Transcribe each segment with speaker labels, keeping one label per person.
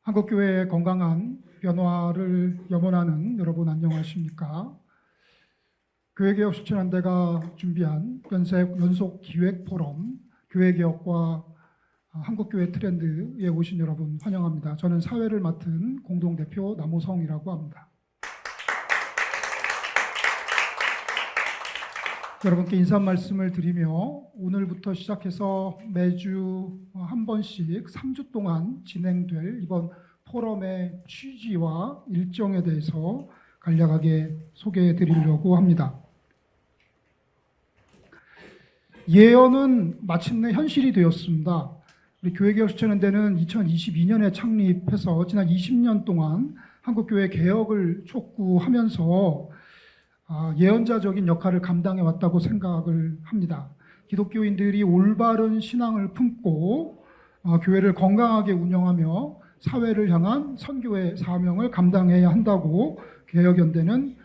Speaker 1: 한국교회의 건강한 변화를 염원하는 여러분 안녕하십니까? 교회개혁 실천연대가 준비한 연속 기획 포럼 교회개혁과 한국교회 트렌드에 오신 여러분 환영합니다. 저는 사회를 맡은 공동대표 남호성이라고 합니다. 여러분께 인사 말씀을 드리며 오늘부터 시작해서 매주 한 번씩 3주 동안 진행될 이번 포럼의 취지와 일정에 대해서 간략하게 소개해 드리려고 합니다. 예언은 마침내 현실이 되었습니다. 우리 교회개혁 실천연대는 2022년에 창립해서 지난 20년 동안 한국교회 개혁을 촉구하면서 예언자적인 역할을 감당해 왔다고 생각을 합니다. 기독교인들이 올바른 신앙을 품고 교회를 건강하게 운영하며 사회를 향한 선교의 사명을 감당해야 한다고 개혁연대는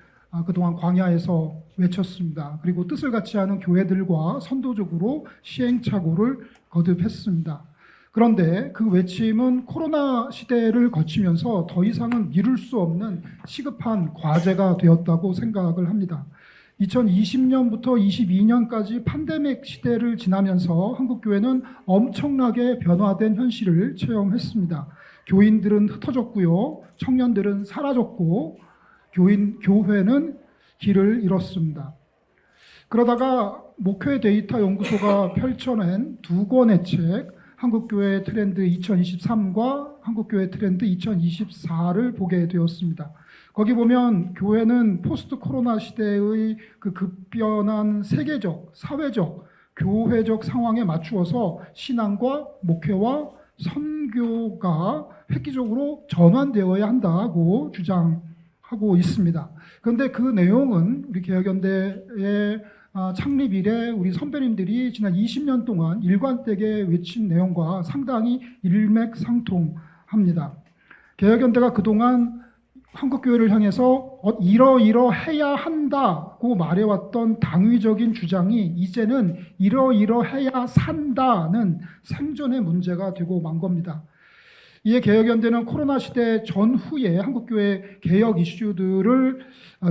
Speaker 1: 그동안 광야에서 외쳤습니다. 그리고 뜻을 같이 하는 교회들과 선도적으로 시행착오를 거듭했습니다. 그런데 그 외침은 코로나 시대를 거치면서 더 이상은 미룰 수 없는 시급한 과제가 되었다고 생각을 합니다. 2020년부터 22년까지 팬데믹 시대를 지나면서 한국교회는 엄청나게 변화된 현실을 체험했습니다. 교인들은 흩어졌고요. 청년들은 사라졌고 교회는 길을 잃었습니다. 그러다가 목회 데이터 연구소가 펼쳐낸 두 권의 책 한국교회 트렌드 2023과 한국교회 트렌드 2024를 보게 되었습니다. 거기 보면 교회는 포스트 코로나 시대의 그 급변한 세계적, 사회적, 교회적 상황에 맞추어서 신앙과 목회와 선교가 획기적으로 전환되어야 한다고 주장하고 있습니다. 그런데 그 내용은 우리 개혁연대의 창립 이래 우리 선배님들이 지난 20년 동안 일관되게 외친 내용과 상당히 일맥상통합니다. 개혁연대가 그동안 한국교회를 향해서 이러이러해야 한다고 말해왔던 당위적인 주장이 이제는 이러이러해야 산다는 생존의 문제가 되고 만 겁니다. 이에 개혁연대는 코로나 시대 전후에 한국교회 개혁 이슈들을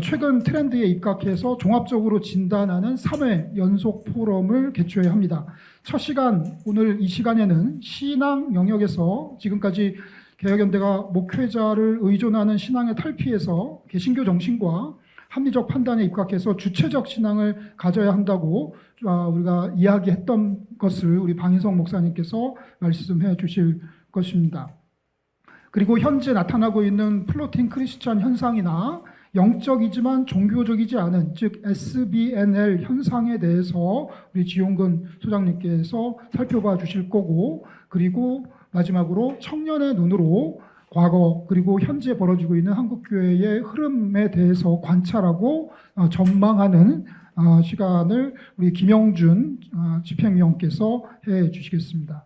Speaker 1: 최근 트렌드에 입각해서 종합적으로 진단하는 3회 연속 포럼을 개최해야 합니다. 첫 시간, 오늘 이 시간에는 신앙 영역에서 지금까지 개혁연대가 목회자를 의존하는 신앙의 탈피에서 개신교 정신과 합리적 판단에 입각해서 주체적 신앙을 가져야 한다고 우리가 이야기했던 것을 우리 방인성 목사님께서 말씀해 주실 것입니다. 그리고 현재 나타나고 있는 플로팅 크리스천 현상이나 영적이지만 종교적이지 않은 즉 SBNL 현상에 대해서 우리 지용근 소장님께서 살펴봐 주실 거고, 그리고 마지막으로 청년의 눈으로 과거 그리고 현재 벌어지고 있는 한국교회의 흐름에 대해서 관찰하고 전망하는 시간을 우리 김영준 집행위원께서 해 주시겠습니다.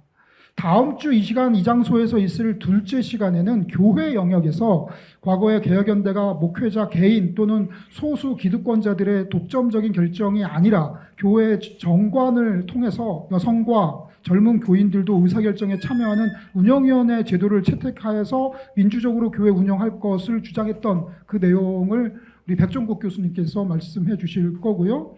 Speaker 1: 다음 주 이 시간 이 장소에서 있을 둘째 시간에는 교회 영역에서 과거의 개혁연대가 목회자 개인 또는 소수 기득권자들의 독점적인 결정이 아니라 교회 정관을 통해서 여성과 젊은 교인들도 의사결정에 참여하는 운영위원회 제도를 채택하여서 민주적으로 교회 운영할 것을 주장했던 그 내용을 우리 백종국 교수님께서 말씀해 주실 거고요.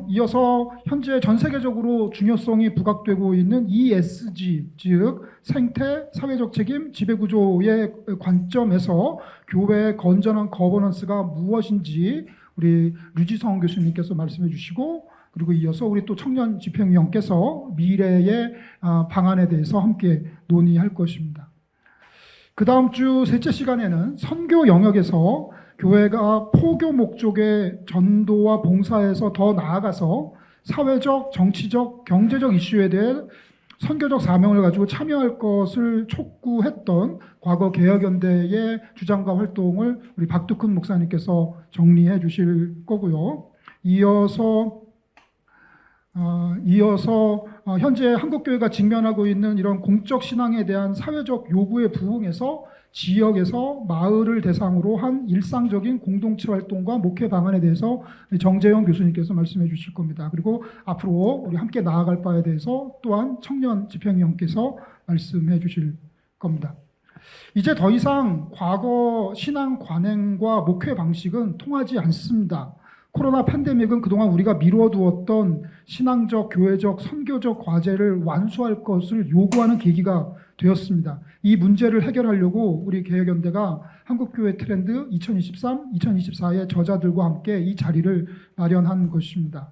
Speaker 1: 이어서 현재 전 세계적으로 중요성이 부각되고 있는 ESG, 즉 생태, 사회적 책임, 지배구조의 관점에서 교회의 건전한 거버넌스가 무엇인지 우리 류지성 교수님께서 말씀해 주시고, 그리고 이어서 우리 또 청년 집행위원께서 미래의 방안에 대해서 함께 논의할 것입니다. 그 다음 주 셋째 시간에는 선교 영역에서 교회가 포교 목적의 전도와 봉사에서 더 나아가서 사회적, 정치적, 경제적 이슈에 대해 선교적 사명을 가지고 참여할 것을 촉구했던 과거 개혁연대의 주장과 활동을 우리 박두큰 목사님께서 정리해 주실 거고요. 이어서 현재 한국교회가 직면하고 있는 이런 공적 신앙에 대한 사회적 요구에 부응해서 지역에서 마을을 대상으로 한 일상적인 공동체 활동과 목회 방안에 대해서 정재영 교수님께서 말씀해 주실 겁니다. 그리고 앞으로 우리 함께 나아갈 바에 대해서 또한 청년 집행위원께서 말씀해 주실 겁니다. 이제 더 이상 과거 신앙 관행과 목회 방식은 통하지 않습니다. 코로나 팬데믹은 그동안 우리가 미뤄두었던 신앙적, 교회적, 선교적 과제를 완수할 것을 요구하는 계기가 되었습니다. 이 문제를 해결하려고 우리 개혁연대가 한국교회 트렌드 2023, 2024의 저자들과 함께 이 자리를 마련한 것입니다.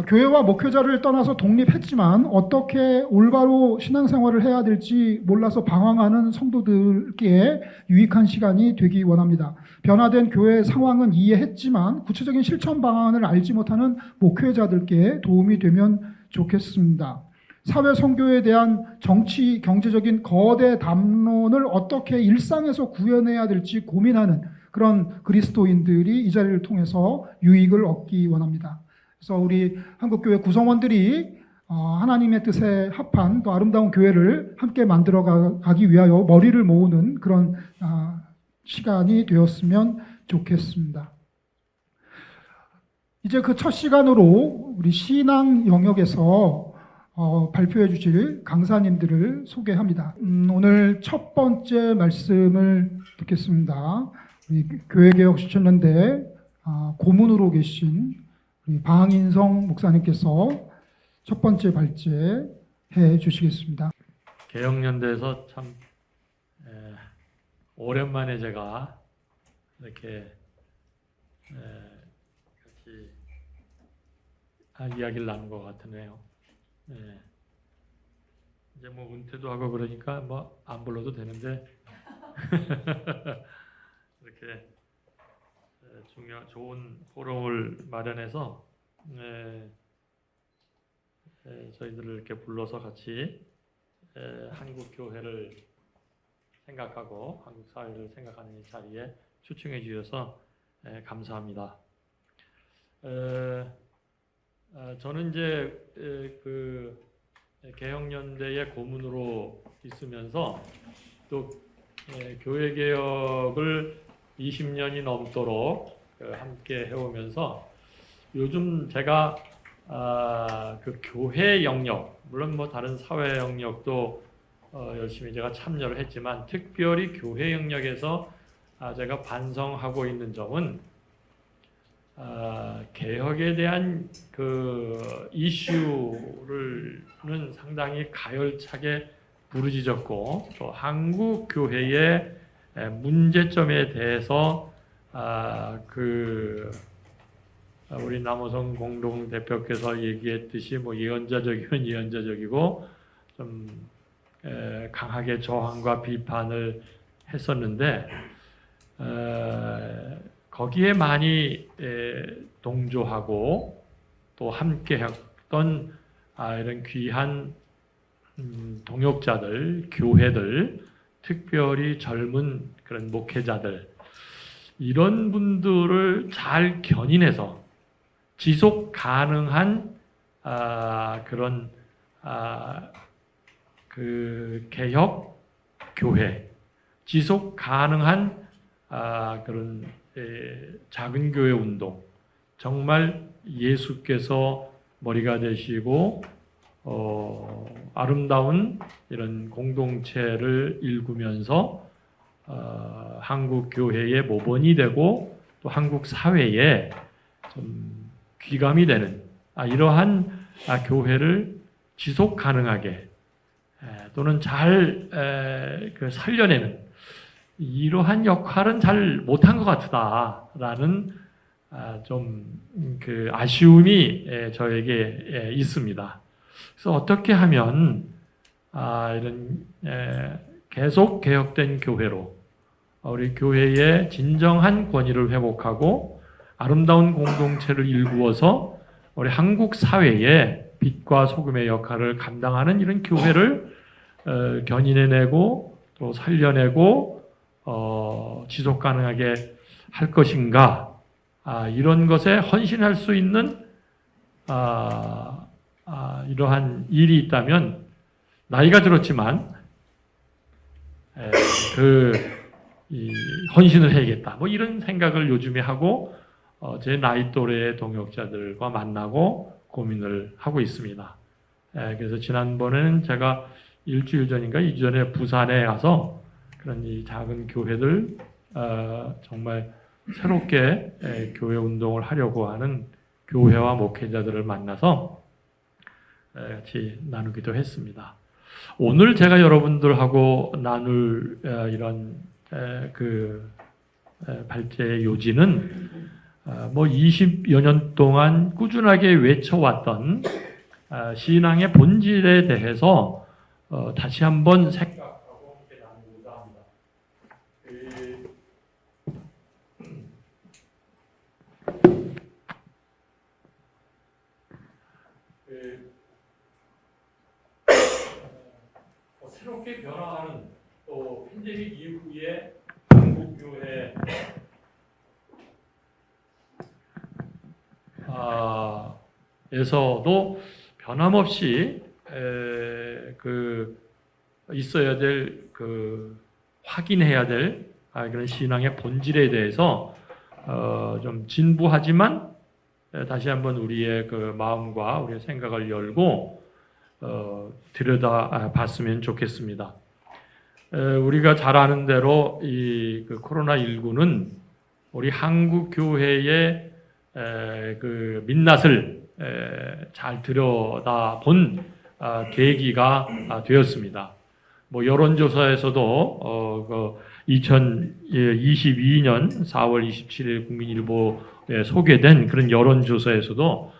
Speaker 1: 교회와 목회자를 떠나서 독립했지만 어떻게 올바로 신앙생활을 해야 될지 몰라서 방황하는 성도들께 유익한 시간이 되기 원합니다. 변화된 교회 상황은 이해했지만 구체적인 실천 방안을 알지 못하는 목회자들께 도움이 되면 좋겠습니다. 사회 선교에 대한 정치, 경제적인 거대 담론을 어떻게 일상에서 구현해야 될지 고민하는 그런 그리스도인들이 이 자리를 통해서 유익을 얻기 원합니다. 그래서 우리 한국교회 구성원들이 하나님의 뜻에 합한 또 아름다운 교회를 함께 만들어 가기 위하여 머리를 모으는 그런 시간이 되었으면 좋겠습니다. 이제 그 첫 시간으로 우리 신앙 영역에서 발표해 주실 강사님들을 소개합니다. 오늘 첫 번째 말씀을 듣겠습니다. 우리 교회개혁 실천연대 고문으로 계신 우리 방인성 목사님께서 첫 번째 발제해 주시겠습니다.
Speaker 2: 개혁연대에서 참 오랜만에 제가 이렇게 같이 이야기를 나눈 것 같으네요. 이제 뭐 은퇴도 하고 그러니까 뭐 안 불러도 되는데 이렇게 좋은 포럼을 마련해서 저희들을 이렇게 불러서 같이 한국 교회를 생각하고 한국 사회를 생각하는 이 자리에 초청해 주셔서 감사합니다. 저는 이제 그 개혁연대의 고문으로 있으면서 또 교회 개혁을 20년이 넘도록 함께 해오면서 요즘 제가 그 교회 영역, 물론 뭐 다른 사회 영역도 열심히 제가 참여를 했지만 특별히 교회 영역에서 제가 반성하고 있는 점은 개혁에 대한 그 이슈는 상당히 가열차게 부르짖었고 또 한국 교회의 문제점에 대해서 우리 남호성 공동 대표께서 얘기했듯이 뭐 예언자적이면 예언자적이고 좀 강하게 저항과 비판을 했었는데 거기에 많이 동조하고 또 함께했던 이런 귀한 동역자들, 교회들, 특별히 젊은 그런 목회자들 이런 분들을 잘 견인해서 지속 가능한 그런 그 개혁 교회, 지속 가능한 그런 작은 교회 운동, 정말 예수께서 머리가 되시고 아름다운 이런 공동체를 일구면서 한국 교회의 모본이 되고 또 한국 사회에 좀 귀감이 되는 이러한 교회를 지속 가능하게 또는 잘 살려내는 이러한 역할은 잘 못한 것 같다라는 좀 그 아쉬움이 저에게 있습니다. 그래서 어떻게 하면 이런 계속 개혁된 교회로 우리 교회의 진정한 권위를 회복하고 아름다운 공동체를 일구어서 우리 한국 사회에 빛과 소금의 역할을 감당하는 이런 교회를 견인해내고 또 살려내고 지속 가능하게 할 것인가 이런 것에 헌신할 수 있는 이러한 일이 있다면 나이가 들었지만 헌신을 해야겠다 뭐 이런 생각을 요즘에 하고 제 나이 또래의 동역자들과 만나고 고민을 하고 있습니다. 그래서 지난번에는 제가 일주일 전인가 2주 전에 부산에 가서 그런 이 작은 교회들 정말 새롭게 교회 운동을 하려고 하는 교회와 목회자들을 만나서 같이 나누기도 했습니다. 오늘 제가 여러분들하고 나눌 이런 발제의 요지는 뭐 20여 년 동안 꾸준하게 외쳐왔던 신앙의 본질에 대해서 다시 한번 생각하고 함께 나누고자 합니다. 새롭게 변화하는 또 팬데믹 이후에 한국 교회 에서도 변함없이 있어야 될 확인해야 될 그런 신앙의 본질에 대해서 좀 진부하지만 다시 한번 우리의 마음과 우리의 생각을 열고 들여다 봤으면 좋겠습니다. 우리가 잘 아는 대로 이 코로나19는 우리 한국 교회의 민낯을 잘 들여다본 계기가 되었습니다. 뭐 여론조사에서도 2022년 4월 27일 국민일보에 소개된 그런 여론조사에서도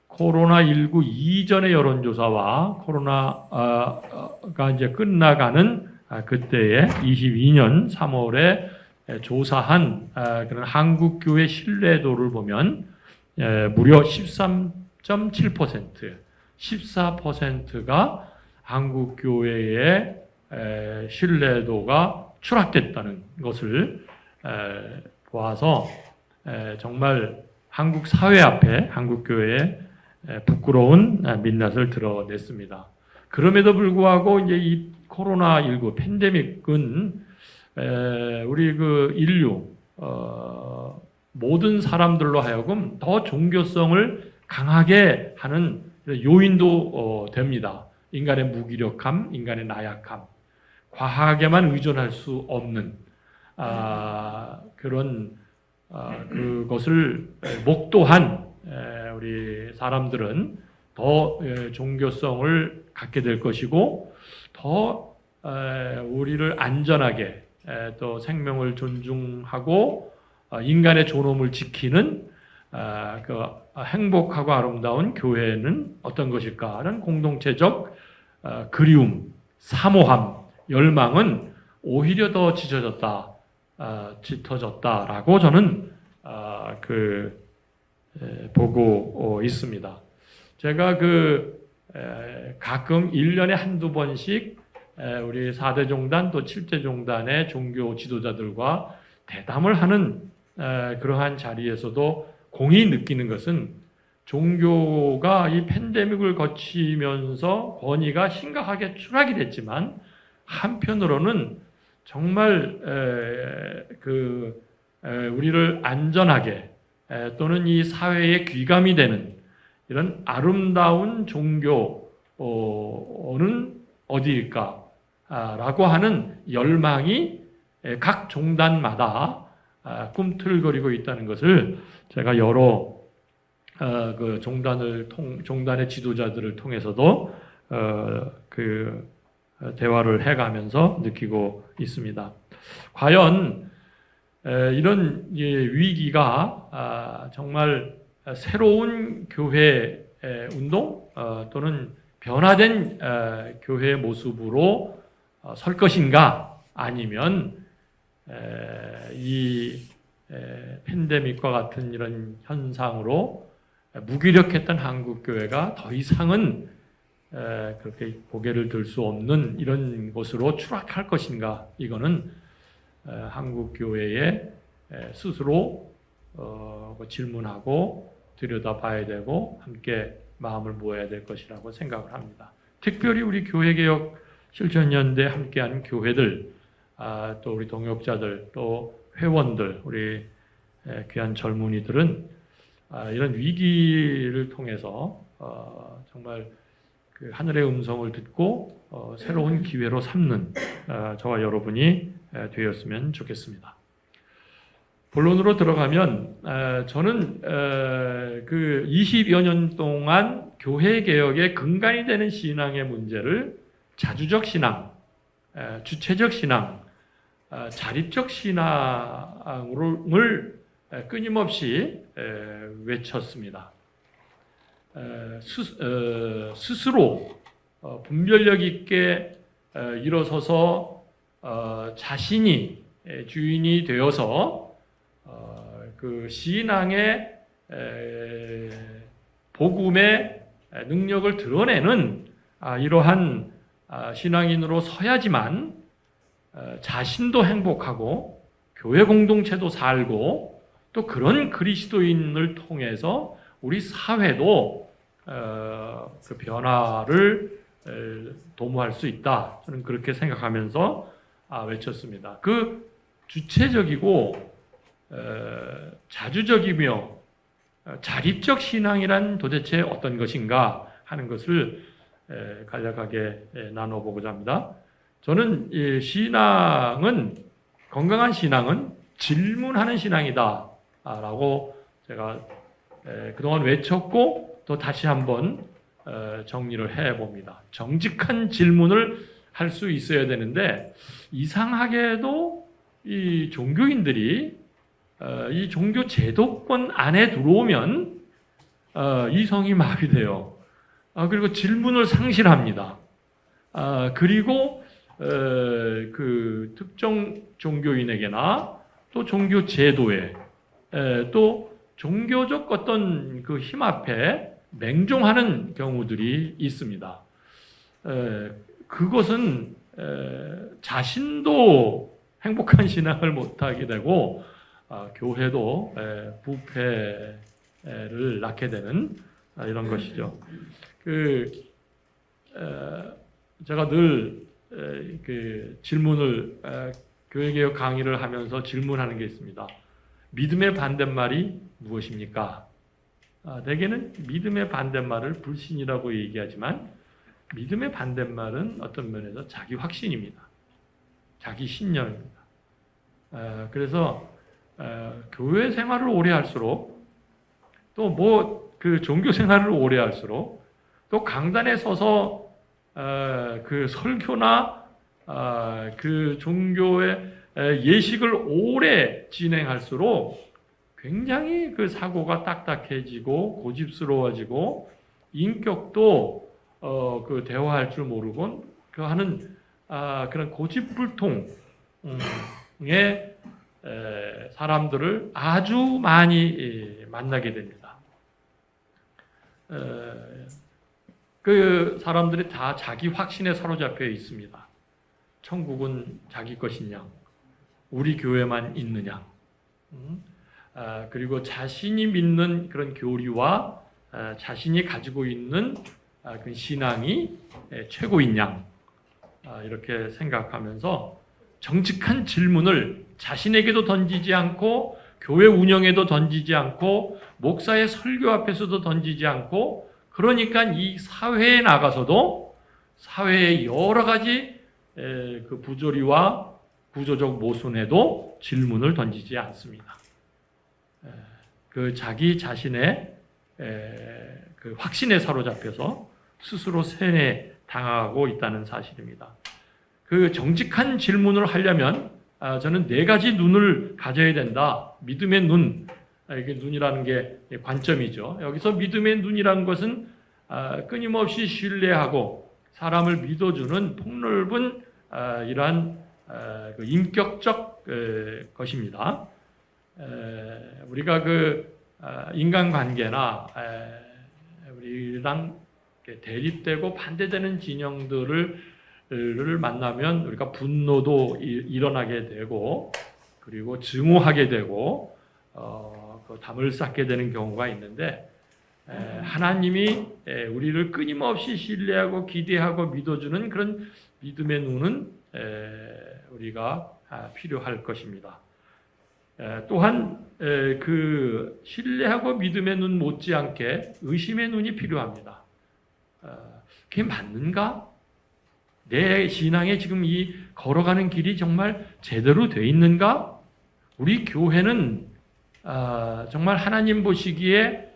Speaker 2: 코로나19 이전의 여론조사와 코로나가 이제 끝나가는 그때의 22년 3월에 조사한 그런 한국교회 신뢰도를 보면 무려 13.7%, 14%가 한국교회의 신뢰도가 추락됐다는 것을 보아서 정말 한국 사회 앞에 한국교회의 부끄러운 민낯을 드러냈습니다. 그럼에도 불구하고 이제 이 코로나19 팬데믹은 우리 인류 모든 사람들로 하여금 더 종교성을 강하게 하는 요인도 됩니다. 인간의 무기력함, 인간의 나약함, 과학에만 의존할 수 없는 그런 그것을 목도한 우리 사람들은 더 종교성을 갖게 될 것이고 더 우리를 안전하게 또 생명을 존중하고 인간의 존엄을 지키는 행복하고 아름다운 교회는 어떤 것일까라는 공동체적 그리움, 사모함, 열망은 오히려 더 짙어졌다라고 저는 보고 있습니다. 제가 가끔 1년에 한두 번씩 우리 4대 종단 또 7대 종단의 종교 지도자들과 대담을 하는 그러한 자리에서도 공히 느끼는 것은 종교가 이 팬데믹을 거치면서 권위가 심각하게 추락이 됐지만 한편으로는 정말 우리를 안전하게 또는 이 사회의 귀감이 되는 이런 아름다운 종교는 어디일까라고 하는 열망이 각 종단마다 꿈틀거리고 있다는 것을 제가 여러 종단의 지도자들을 통해서도 대화를 해가면서 느끼고 있습니다. 과연 이런 위기가 정말 새로운 교회 운동 또는 변화된 교회의 모습으로 설 것인가 아니면 이 팬데믹과 같은 이런 현상으로 무기력했던 한국교회가 더 이상은 그렇게 고개를 들 수 없는 이런 곳으로 추락할 것인가 이거는 한국교회에 스스로 질문하고 들여다봐야 되고 함께 마음을 모아야 될 것이라고 생각을 합니다. 특별히 우리 교회개혁 실천연대 함께하는 교회들 또 우리 동역자들 또 회원들 우리 귀한 젊은이들은 이런 위기를 통해서 정말 그 하늘의 음성을 듣고 새로운 기회로 삼는 저와 여러분이 되었으면 좋겠습니다. 본론으로 들어가면 저는 그 20여 년 동안 교회 개혁의 근간이 되는 신앙의 문제를 자주적 신앙, 주체적 신앙, 자립적 신앙을 끊임없이 외쳤습니다. 스스로 분별력 있게 일어서서 자신이 주인이 되어서 그 신앙의 복음의 능력을 드러내는 이러한 신앙인으로 서야지만 자신도 행복하고 교회 공동체도 살고 또 그런 그리스도인을 통해서 우리 사회도 그 변화를 도모할 수 있다. 저는 그렇게 생각하면서 외쳤습니다. 그 주체적이고 자주적이며 자립적 신앙이란 도대체 어떤 것인가 하는 것을 간략하게 나눠보고자 합니다. 저는 이 신앙은, 건강한 신앙은 질문하는 신앙이다 라고 제가 그동안 외쳤고 또 다시 한번 정리를 해봅니다. 정직한 질문을 할 수 있어야 되는데 이상하게도 이 종교인들이 이 종교 제도권 안에 들어오면 이성이 마비돼요. 그리고 질문을 상실합니다. 그리고 그 특정 종교인에게나 또 종교 제도에 또 종교적 어떤 그 힘 앞에 맹종하는 경우들이 있습니다. 그것은 자신도 행복한 신앙을 못하게 되고 교회도 부패를 낳게 되는 이런 것이죠. 제가 늘 그 질문을 교회개혁 강의를 하면서 질문하는 게 있습니다. 믿음의 반대말이 무엇입니까? 대개는 믿음의 반대말을 불신이라고 얘기하지만 믿음의 반대말은 어떤 면에서 자기 확신입니다. 자기 신념입니다. 그래서 교회 생활을 오래 할수록 또 뭐 그 종교 생활을 오래 할수록 또 강단에 서서 그 설교나 그 종교의 예식을 오래 진행할수록 굉장히 그 사고가 딱딱해지고 고집스러워지고 인격도 그 대화할 줄 모르고 그 하는 그런 고집불통의 사람들을 아주 많이 만나게 됩니다. 그 사람들이 다 자기 확신에 사로잡혀 있습니다. 천국은 자기 것이냐, 우리 교회만 있느냐, 그리고 자신이 믿는 그런 교리와 자신이 가지고 있는 그 신앙이 최고인 양, 이렇게 생각하면서 정직한 질문을 자신에게도 던지지 않고 교회 운영에도 던지지 않고 목사의 설교 앞에서도 던지지 않고 그러니까 이 사회에 나가서도 사회의 여러 가지 그 부조리와 구조적 모순에도 질문을 던지지 않습니다. 그 자기 자신의 그 확신에 사로잡혀서 스스로 세뇌 당하고 있다는 사실입니다. 그 정직한 질문을 하려면 저는 네 가지 눈을 가져야 된다. 믿음의 눈, 이게 눈이라는 게 관점이죠. 여기서 믿음의 눈이라는 것은 끊임없이 신뢰하고 사람을 믿어주는 폭넓은 이러한 그 인격적 것입니다. 우리가 그 인간관계나 우리랑 대립되고 반대되는 진영들을 만나면 우리가 분노도 일어나게 되고 그리고 증오하게 되고 그 담을 쌓게 되는 경우가 있는데 하나님이 우리를 끊임없이 신뢰하고 기대하고 믿어주는 그런 믿음의 눈은 우리가 필요할 것입니다. 또한 그 신뢰하고 믿음의 눈 못지않게 의심의 눈이 필요합니다. 그게 맞는가? 내 신앙에 지금 이 걸어가는 길이 정말 제대로 돼 있는가? 우리 교회는 정말 하나님 보시기에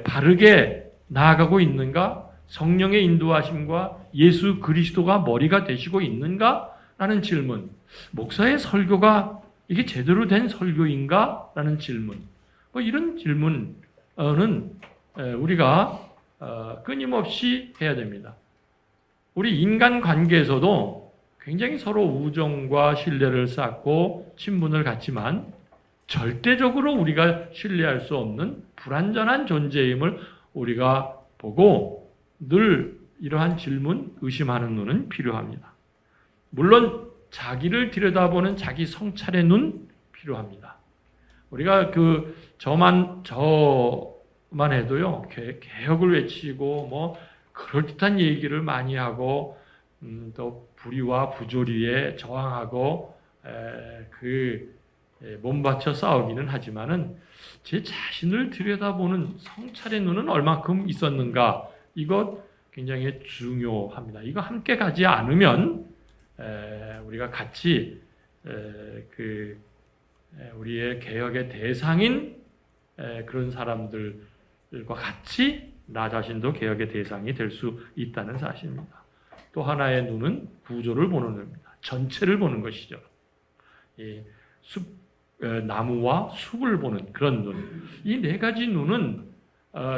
Speaker 2: 바르게 나아가고 있는가? 성령의 인도하심과 예수 그리스도가 머리가 되시고 있는가? 라는 질문. 목사의 설교가 이게 제대로 된 설교인가? 라는 질문. 이런 질문은 우리가 끊임없이 해야 됩니다. 우리 인간 관계에서도 굉장히 서로 우정과 신뢰를 쌓고 친분을 갖지만 절대적으로 우리가 신뢰할 수 없는 불완전한 존재임을 우리가 보고 늘 이러한 질문, 의심하는 눈은 필요합니다. 물론 자기를 들여다보는 자기 성찰의 눈 필요합니다. 우리가 저만 해도요, 개혁을 외치고 뭐 그럴듯한 얘기를 많이 하고 또 불의와 부조리에 저항하고 몸바쳐 싸우기는 하지만은 제 자신을 들여다보는 성찰의 눈은 얼마큼 있었는가, 이것 굉장히 중요합니다. 이거 함께 가지 않으면 우리가 같이 우리의 개혁의 대상인 그런 사람들과 같이 나 자신도 개혁의 대상이 될 수 있다는 사실입니다. 또 하나의 눈은 구조를 보는 눈입니다. 전체를 보는 것이죠. 나무와 숲을 보는 그런 눈. 이 네 가지 눈은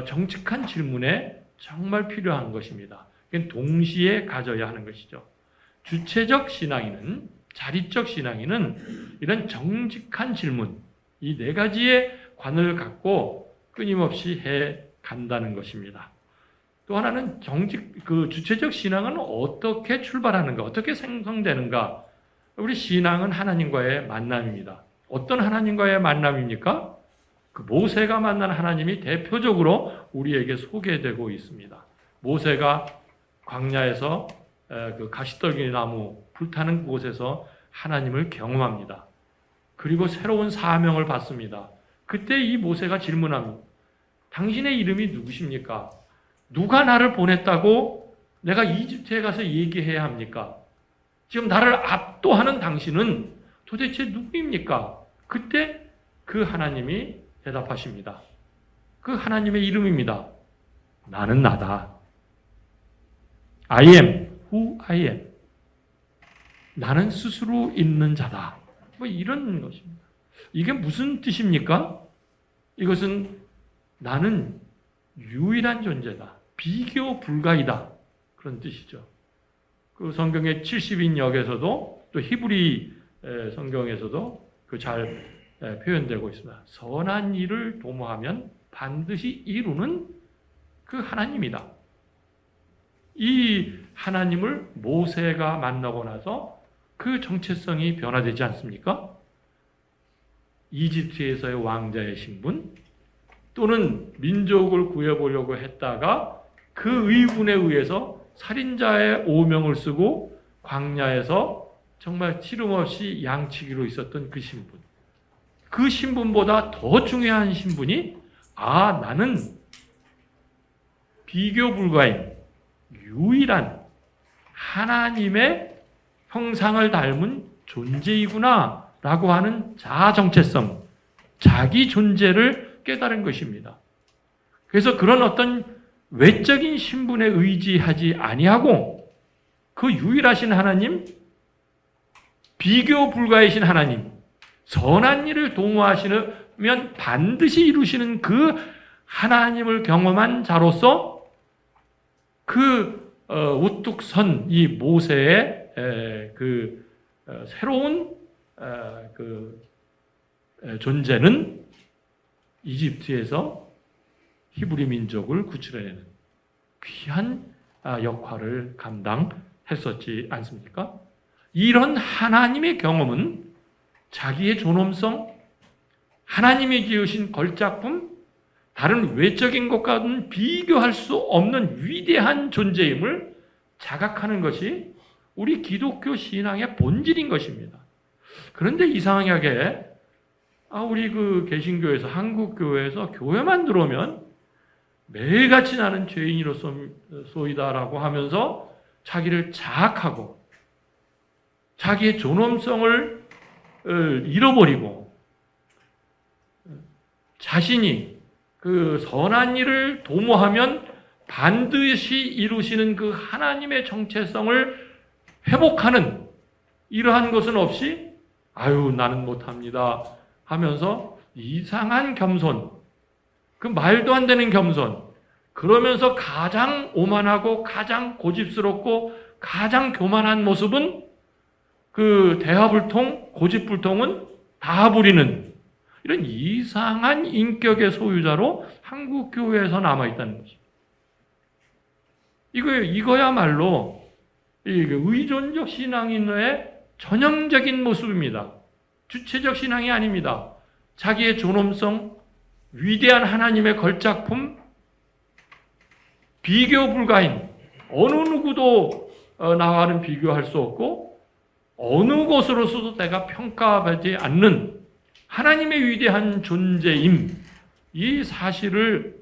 Speaker 2: 정직한 질문에 정말 필요한 것입니다. 동시에 가져야 하는 것이죠. 주체적 신앙인은, 자립적 신앙인은 이런 정직한 질문, 이 네 가지의 관을 갖고 끊임없이 해 간다는 것입니다. 또 하나는 주체적 신앙은 어떻게 출발하는가, 어떻게 생성되는가. 우리 신앙은 하나님과의 만남입니다. 어떤 하나님과의 만남입니까? 모세가 만난 하나님이 대표적으로 우리에게 소개되고 있습니다. 모세가 광야에서 가시떨기 나무 불타는 곳에서 하나님을 경험합니다. 그리고 새로운 사명을 받습니다. 그때 이 모세가 질문합니다. 당신의 이름이 누구십니까? 누가 나를 보냈다고 내가 이집트에 가서 얘기해야 합니까? 지금 나를 압도하는 당신은 도대체 누구입니까? 그때 그 하나님이 대답하십니다. 그 하나님의 이름입니다. 나는 나다. I am who I am. 나는 스스로 있는 자다. 이런 것입니다. 이게 무슨 뜻입니까? 이것은 나는 유일한 존재다. 비교 불가이다. 그런 뜻이죠. 성경의 70인역에서도 또 히브리 성경에서도 잘 표현되고 있습니다. 선한 일을 도모하면 반드시 이루는 그 하나님이다. 이 하나님을 모세가 만나고 나서 그 정체성이 변화되지 않습니까? 이집트에서의 왕자의 신분, 또는 민족을 구해보려고 했다가 그 의분에 의해서 살인자의 오명을 쓰고 광야에서 정말 치름없이 양치기로 있었던 그 신분. 그 신분보다 더 중요한 신분이 나는 비교 불가인 유일한 하나님의 형상을 닮은 존재이구나 라고 하는 자아 정체성, 자기 존재를 깨달은 것입니다. 그래서 그런 어떤 외적인 신분에 의지하지 아니하고 그 유일하신 하나님, 비교 불가이신 하나님, 선한 일을 도모하시면 반드시 이루시는 그 하나님을 경험한 자로서 우뚝 선 이 모세의 새로운 존재는 이집트에서 히브리 민족을 구출해내는 귀한 역할을 감당했었지 않습니까? 이런 하나님의 경험은 자기의 존엄성, 하나님이 지으신 걸작품, 다른 외적인 것과는 비교할 수 없는 위대한 존재임을 자각하는 것이 우리 기독교 신앙의 본질인 것입니다. 그런데 이상하게 우리 개신교에서, 한국교회에서 교회만 들어오면 매일같이 나는 죄인이로소이다라고 하면서 자기를 자학하고 자기의 존엄성을 잃어버리고 자신이 그 선한 일을 도모하면 반드시 이루시는 그 하나님의 정체성을 회복하는 이러한 것은 없이 아유 나는 못합니다 하면서 이상한 겸손, 그 말도 안 되는 겸손, 그러면서 가장 오만하고 가장 고집스럽고 가장 교만한 모습은 그 대화불통, 고집불통은 다 부리는 이런 이상한 인격의 소유자로 한국 교회에서 남아있다는 것입니다. 이거야말로 의존적 신앙인의 전형적인 모습입니다. 주체적 신앙이 아닙니다. 자기의 존엄성, 위대한 하나님의 걸작품, 비교 불가인, 어느 누구도 나와는 비교할 수 없고 어느 곳으로서도 내가 평가받지 않는 하나님의 위대한 존재임, 이 사실을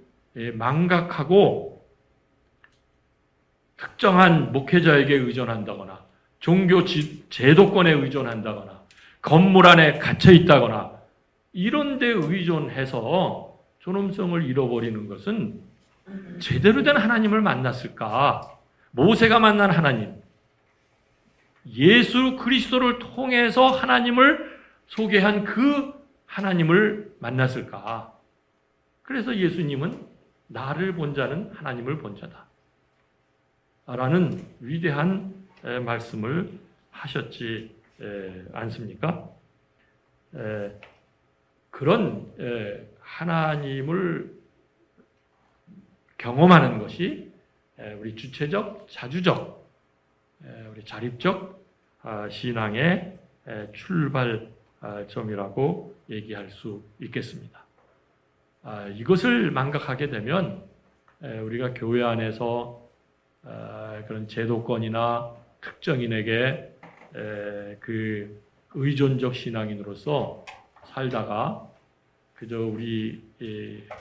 Speaker 2: 망각하고 특정한 목회자에게 의존한다거나 종교 제도권에 의존한다거나 건물 안에 갇혀 있다거나 이런 데 의존해서 존엄성을 잃어버리는 것은 제대로 된 하나님을 만났을까? 모세가 만난 하나님, 예수 그리스도를 통해서 하나님을 소개한 그 하나님을 만났을까? 그래서 예수님은 나를 본 자는 하나님을 본 자다 라는 위대한 말씀을 하셨지 않습니까? 그런 하나님을 경험하는 것이 우리 주체적, 자주적, 우리 자립적 신앙의 출발점이라고 얘기할 수 있겠습니다. 이것을 망각하게 되면 우리가 교회 안에서 그런 제도권이나 특정인에게 그 의존적 신앙인으로서 살다가 그저 우리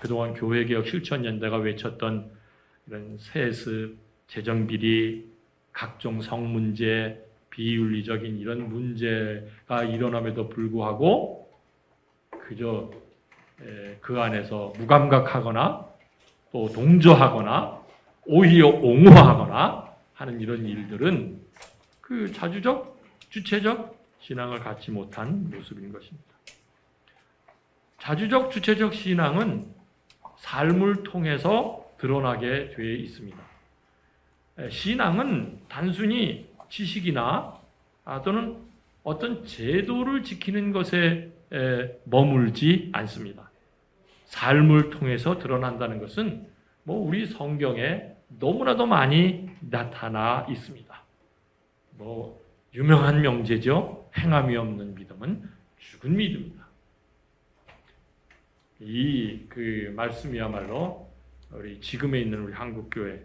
Speaker 2: 그동안 교회개혁 실천연대가 외쳤던 이런 세습, 재정비리, 각종 성문제, 비윤리적인 이런 문제가 일어남에도 불구하고 그저 그 안에서 무감각하거나 또 동조하거나 오히려 옹호하거나 하는 이런 일들은 그 자주적, 주체적 신앙을 갖지 못한 모습인 것입니다. 자주적, 주체적 신앙은 삶을 통해서 드러나게 되어 있습니다. 신앙은 단순히 지식이나 또는 어떤 제도를 지키는 것에 머물지 않습니다. 삶을 통해서 드러난다는 것은 우리 성경에 너무나도 많이 나타나 있습니다. 유명한 명제죠. 행함이 없는 믿음은 죽은 믿음이다. 그 말씀이야말로 우리 지금에 있는 우리 한국교회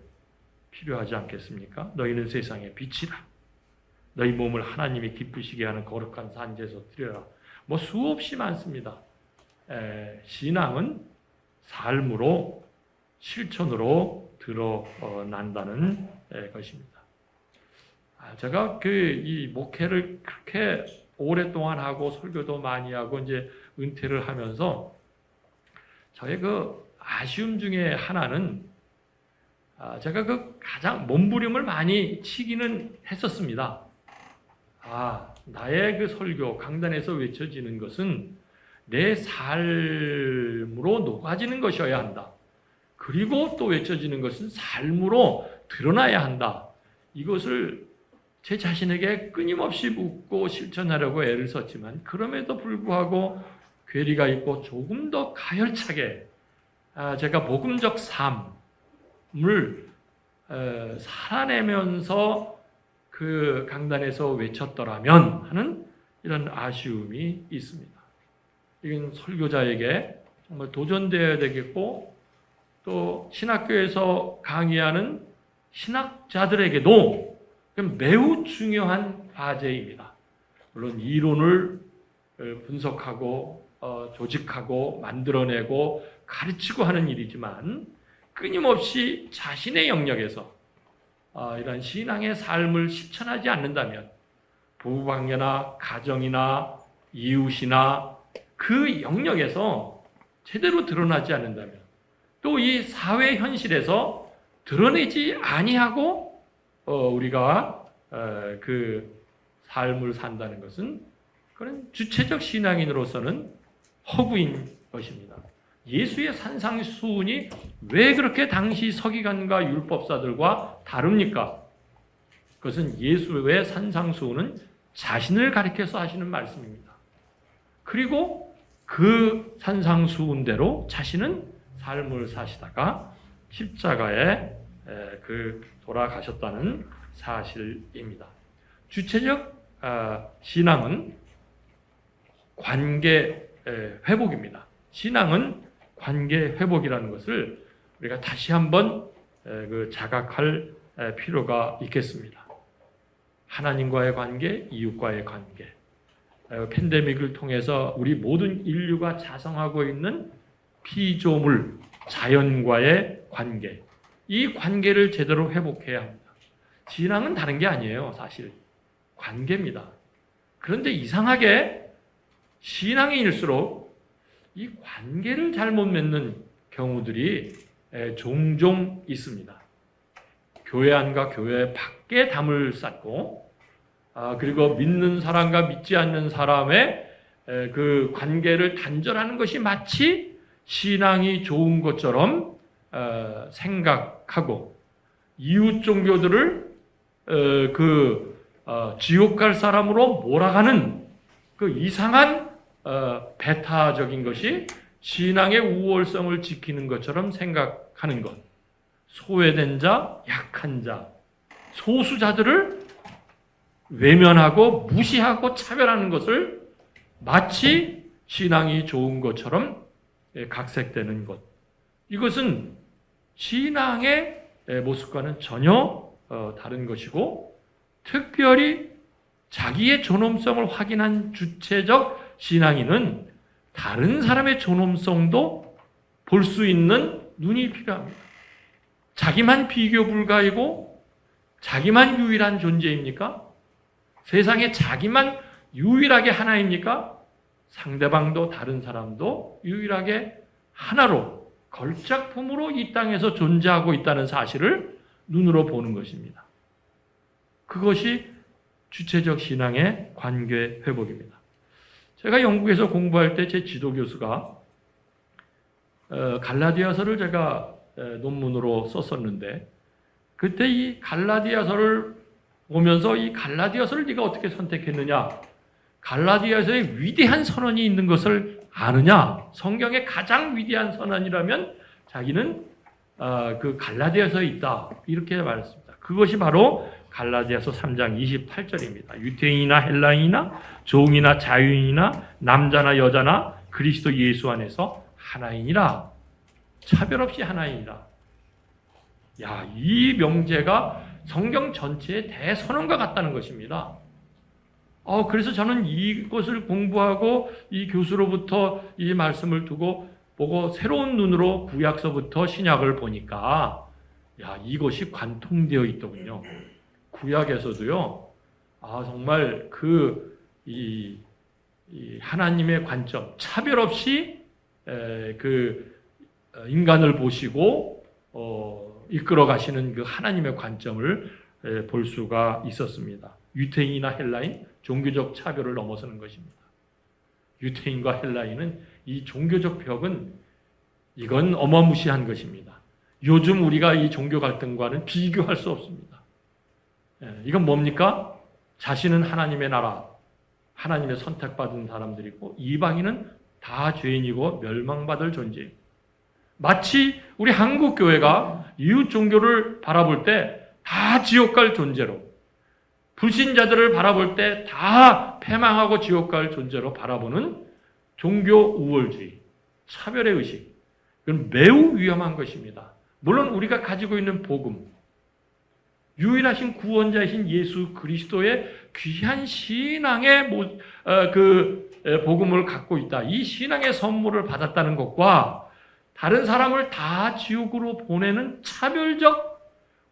Speaker 2: 필요하지 않겠습니까? 너희는 세상의 빛이라. 너희 몸을 하나님이 기쁘시게 하는 거룩한 산제에서 드려라. 수없이 많습니다. 신앙은 삶으로 실천으로 드러난다는 것입니다. 제가 이 목회를 그렇게 오랫동안 하고 설교도 많이 하고 이제 은퇴를 하면서 저의 그 아쉬움 중에 하나는 제가 그 가장 몸부림을 많이 치기는 했었습니다. 나의 그 설교 강단에서 외쳐지는 것은 내 삶으로 녹아지는 것이어야 한다. 그리고 또 외쳐지는 것은 삶으로 드러나야 한다. 이것을 제 자신에게 끊임없이 묻고 실천하려고 애를 썼지만 그럼에도 불구하고 괴리가 있고 조금 더 가열차게 제가 복음적 삶을 살아내면서 그 강단에서 외쳤더라면 하는 이런 아쉬움이 있습니다. 이건 설교자에게 정말 도전되어야 되겠고 또 신학교에서 강의하는 신학자들에게도 매우 중요한 과제입니다. 물론 이론을 분석하고 조직하고 만들어내고 가르치고 하는 일이지만 끊임없이 자신의 영역에서 이런 신앙의 삶을 실천하지 않는다면 부부관계나 가정이나 이웃이나 그 영역에서 제대로 드러나지 않는다면 또 이 사회 현실에서 드러내지 아니하고 우리가 그 삶을 산다는 것은 그런 주체적 신앙인으로서는 허구인 것입니다. 예수의 산상수훈이 왜 그렇게 당시 서기관과 율법사들과 다릅니까? 그것은 예수의 산상수훈은 자신을 가리켜서 하시는 말씀입니다. 그리고 그 산상수훈대로 자신은 삶을 사시다가 십자가에 돌아가셨다는 사실입니다. 주체적 신앙은 관계 회복입니다. 신앙은 관계 회복이라는 것을 우리가 다시 한번 자각할 필요가 있겠습니다. 하나님과의 관계, 이웃과의 관계, 팬데믹을 통해서 우리 모든 인류가 자성하고 있는 피조물, 자연과의 관계, 이 관계를 제대로 회복해야 합니다. 신앙은 다른 게 아니에요, 사실. 관계입니다. 그런데 이상하게 신앙인일수록 이 관계를 잘못 맺는 경우들이 종종 있습니다. 교회 안과 교회 밖에 담을 쌓고 그리고 믿는 사람과 믿지 않는 사람의 그 관계를 단절하는 것이 마치 신앙이 좋은 것처럼 생각하고 이웃 종교들을 지옥 갈 사람으로 몰아가는 그 이상한 배타적인 것이 신앙의 우월성을 지키는 것처럼 생각하는 것. 소외된 자, 약한 자, 소수자들을 외면하고 무시하고 차별하는 것을 마치 신앙이 좋은 것처럼 각색되는 것. 이것은 신앙의 모습과는 전혀 다른 것이고 특별히 자기의 존엄성을 확인한 주체적 신앙인은 다른 사람의 존엄성도 볼 수 있는 눈이 필요합니다. 자기만 비교 불가이고 자기만 유일한 존재입니까? 세상에 자기만 유일하게 하나입니까? 상대방도 다른 사람도 유일하게 하나로 걸작품으로 이 땅에서 존재하고 있다는 사실을 눈으로 보는 것입니다. 그것이 주체적 신앙의 관계 회복입니다. 제가 영국에서 공부할 때 제 지도 교수가 갈라디아서를 제가 논문으로 썼었는데 그때 이 갈라디아서를 보면서 이 갈라디아서를 네가 어떻게 선택했느냐? 갈라디아서에 위대한 선언이 있는 것을 아느냐? 성경의 가장 위대한 선언이라면 자기는 그 갈라디아서에 있다. 이렇게 말했습니다. 그것이 바로 갈라디아서 3장 28절입니다. 유대인이나 헬라인이나 종이나 자유인이나 남자나 여자나 그리스도 예수 안에서 하나이니라. 차별 없이 하나이니라. 야, 이 명제가 성경 전체의 대선언과 같다는 것입니다. 그래서 저는 이것을 공부하고 이 교수로부터 이 말씀을 보고 새로운 눈으로 구약서부터 신약을 보니까 야, 이것이 관통되어 있더군요. 구약에서도요. 정말 이 하나님의 관점, 차별 없이 인간을 보시고 이끌어 가시는 그 하나님의 관점을 볼 수가 있었습니다. 유대인이나 헬라인, 종교적 차별을 넘어서는 것입니다. 유대인과 헬라인은 이 종교적 벽은 이건 어마무시한 것입니다. 요즘 우리가 이 종교 갈등과는 비교할 수 없습니다. 이건 뭡니까? 자신은 하나님의 나라, 하나님의 선택받은 사람들이고 이방인은 다 죄인이고 멸망받을 존재입니다. 마치 우리 한국 교회가 이웃 종교를 바라볼 때 다 지옥 갈 존재로, 불신자들을 바라볼 때 다 패망하고 지옥 갈 존재로 바라보는 종교 우월주의, 차별의 의식, 이건 매우 위험한 것입니다. 물론 우리가 가지고 있는 복음, 유일하신 구원자이신 예수 그리스도의 귀한 신앙의 복음을 갖고 있다. 이 신앙의 선물을 받았다는 것과 다른 사람을 다 지옥으로 보내는 차별적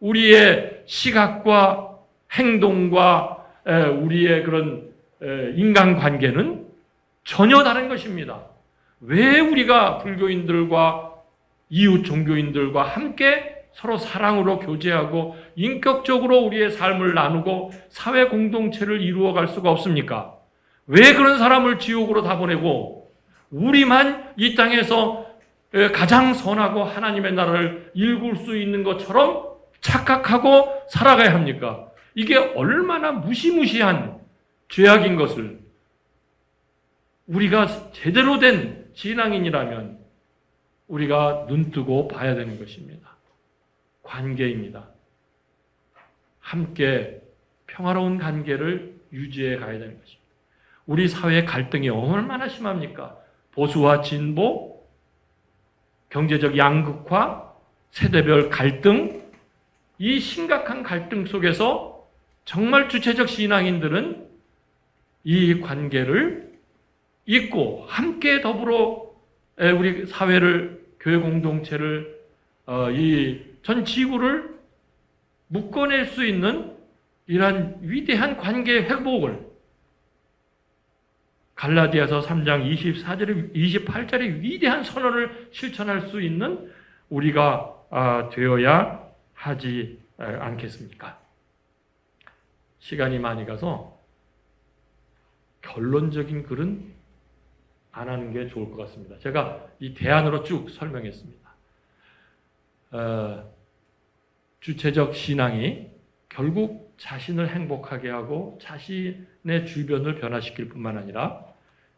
Speaker 2: 우리의 시각과 행동과 우리의 그런 인간관계는 전혀 다른 것입니다. 왜 우리가 불교인들과 이웃 종교인들과 함께 서로 사랑으로 교제하고 인격적으로 우리의 삶을 나누고 사회 공동체를 이루어갈 수가 없습니까? 왜 그런 사람을 지옥으로 다 보내고 우리만 이 땅에서 가장 선하고 하나님의 나라를 일굴 수 있는 것처럼 착각하고 살아가야 합니까? 이게 얼마나 무시무시한 죄악인 것을 우리가 제대로 된 신앙인이라면 우리가 눈뜨고 봐야 되는 것입니다. 관계입니다. 함께 평화로운 관계를 유지해 가야 되는 것입니다. 우리 사회의 갈등이 얼마나 심합니까? 보수와 진보, 경제적 양극화, 세대별 갈등, 이 심각한 갈등 속에서 정말 주체적 신앙인들은 이 관계를 잊고 함께 더불어 우리 사회를, 교회 공동체를, 이 전 지구를 묶어낼 수 있는 이러한 위대한 관계 회복을 갈라디아서 3장 24절에 28절의 위대한 선언을 실천할 수 있는 우리가 되어야 하지 않겠습니까? 시간이 많이 가서 결론적인 글은 안 하는 게 좋을 것 같습니다. 제가 이 대안으로 쭉 설명했습니다. 주체적 신앙이 결국 자신을 행복하게 하고 자신의 주변을 변화시킬 뿐만 아니라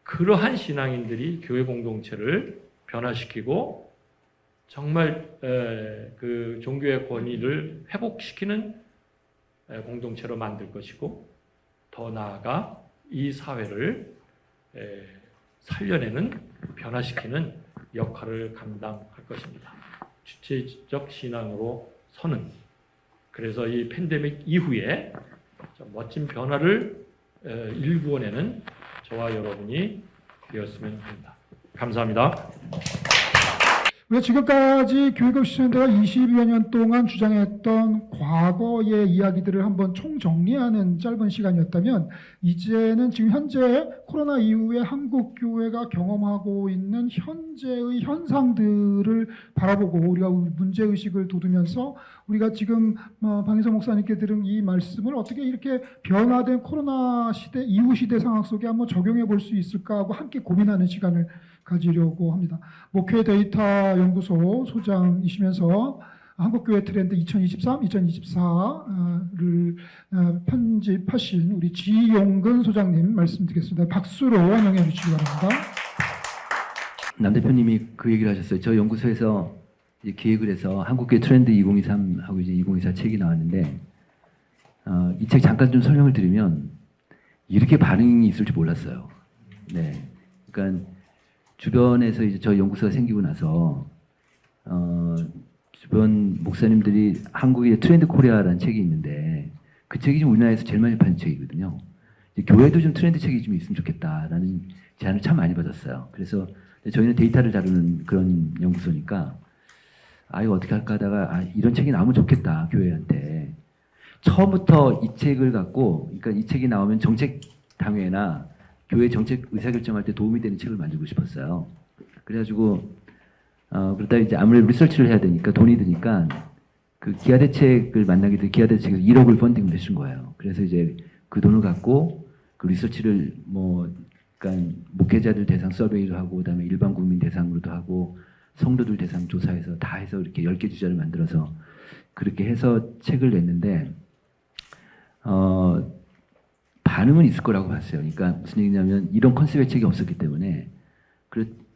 Speaker 2: 그러한 신앙인들이 교회 공동체를 변화시키고 정말 그 종교의 권위를 회복시키는 공동체로 만들 것이고 더 나아가 이 사회를 살려내는, 변화시키는 역할을 감당할 것입니다. 주체적 신앙으로 서는, 그래서 이 팬데믹 이후에 멋진 변화를 일구어내는 저와 여러분이 되었으면 합니다. 감사합니다.
Speaker 1: 우리가 지금까지 교육업 시스템대가 20여 년 동안 주장했던 과거의 이야기들을 한번 총정리하는 짧은 시간이었다면, 이제는 지금 현재 코로나 이후에 한국 교회가 경험하고 있는 현재의 현상들을 바라보고 우리가 문제의식을 돋우면서 우리가 지금 방희석 목사님께 들은 이 말씀을 어떻게 이렇게 변화된 코로나 시대 이후 시대 상황 속에 한번 적용해 볼 수 있을까 하고 함께 고민하는 시간을 가지려고 합니다. 목회 데이터 연구소 소장이시면서 한국교회 트렌드 2023, 2024를 편집하신 우리 지용근 소장님 말씀드리겠습니다. 박수로 환영해 주시기 바랍니다.
Speaker 3: 남 대표님이 그 얘기를 하셨어요. 저 연구소에서 이제 기획을 해서 한국교회 트렌드 2023하고 이제 2024 책이 나왔는데, 이 책 잠깐 좀 설명을 드리면 이렇게 반응이 있을 줄 몰랐어요. 네, 그러니까 주변에서 이제 저 연구소가 생기고 나서 주변 목사님들이 한국의 트렌드 코리아라는 책이 있는데 그 책이 지금 우리나라에서 제일 많이 파는 책이거든요. 교회도 좀 트렌드 책이 좀 있으면 좋겠다라는 제안을 참 많이 받았어요. 그래서 저희는 데이터를 다루는 그런 연구소니까 이거 어떻게 할까 하다가 이런 책이 나오면 좋겠다 교회한테. 처음부터 이 책을 갖고, 그러니까 이 책이 나오면 정책 당회나 교회 정책 의사결정할 때 도움이 되는 책을 만들고 싶었어요. 그래가지고 그러다 이제 아무래도 리서치를 해야 되니까 돈이 드니까 그 기아대책을 만나게 돼 기아대책에서 1억을 펀딩을 해준 거예요. 그래서 이제 그 돈을 갖고 그 리서치를 그러니까 목회자들 대상 서베이를 하고 그다음에 일반 국민 대상으로도 하고 성도들 대상 조사해서 다 해서 이렇게 10개 주제를 만들어서 그렇게 해서 책을 냈는데 반응은 있을 거라고 봤어요. 그러니까 무슨 얘기냐면 이런 컨셉의 책이 없었기 때문에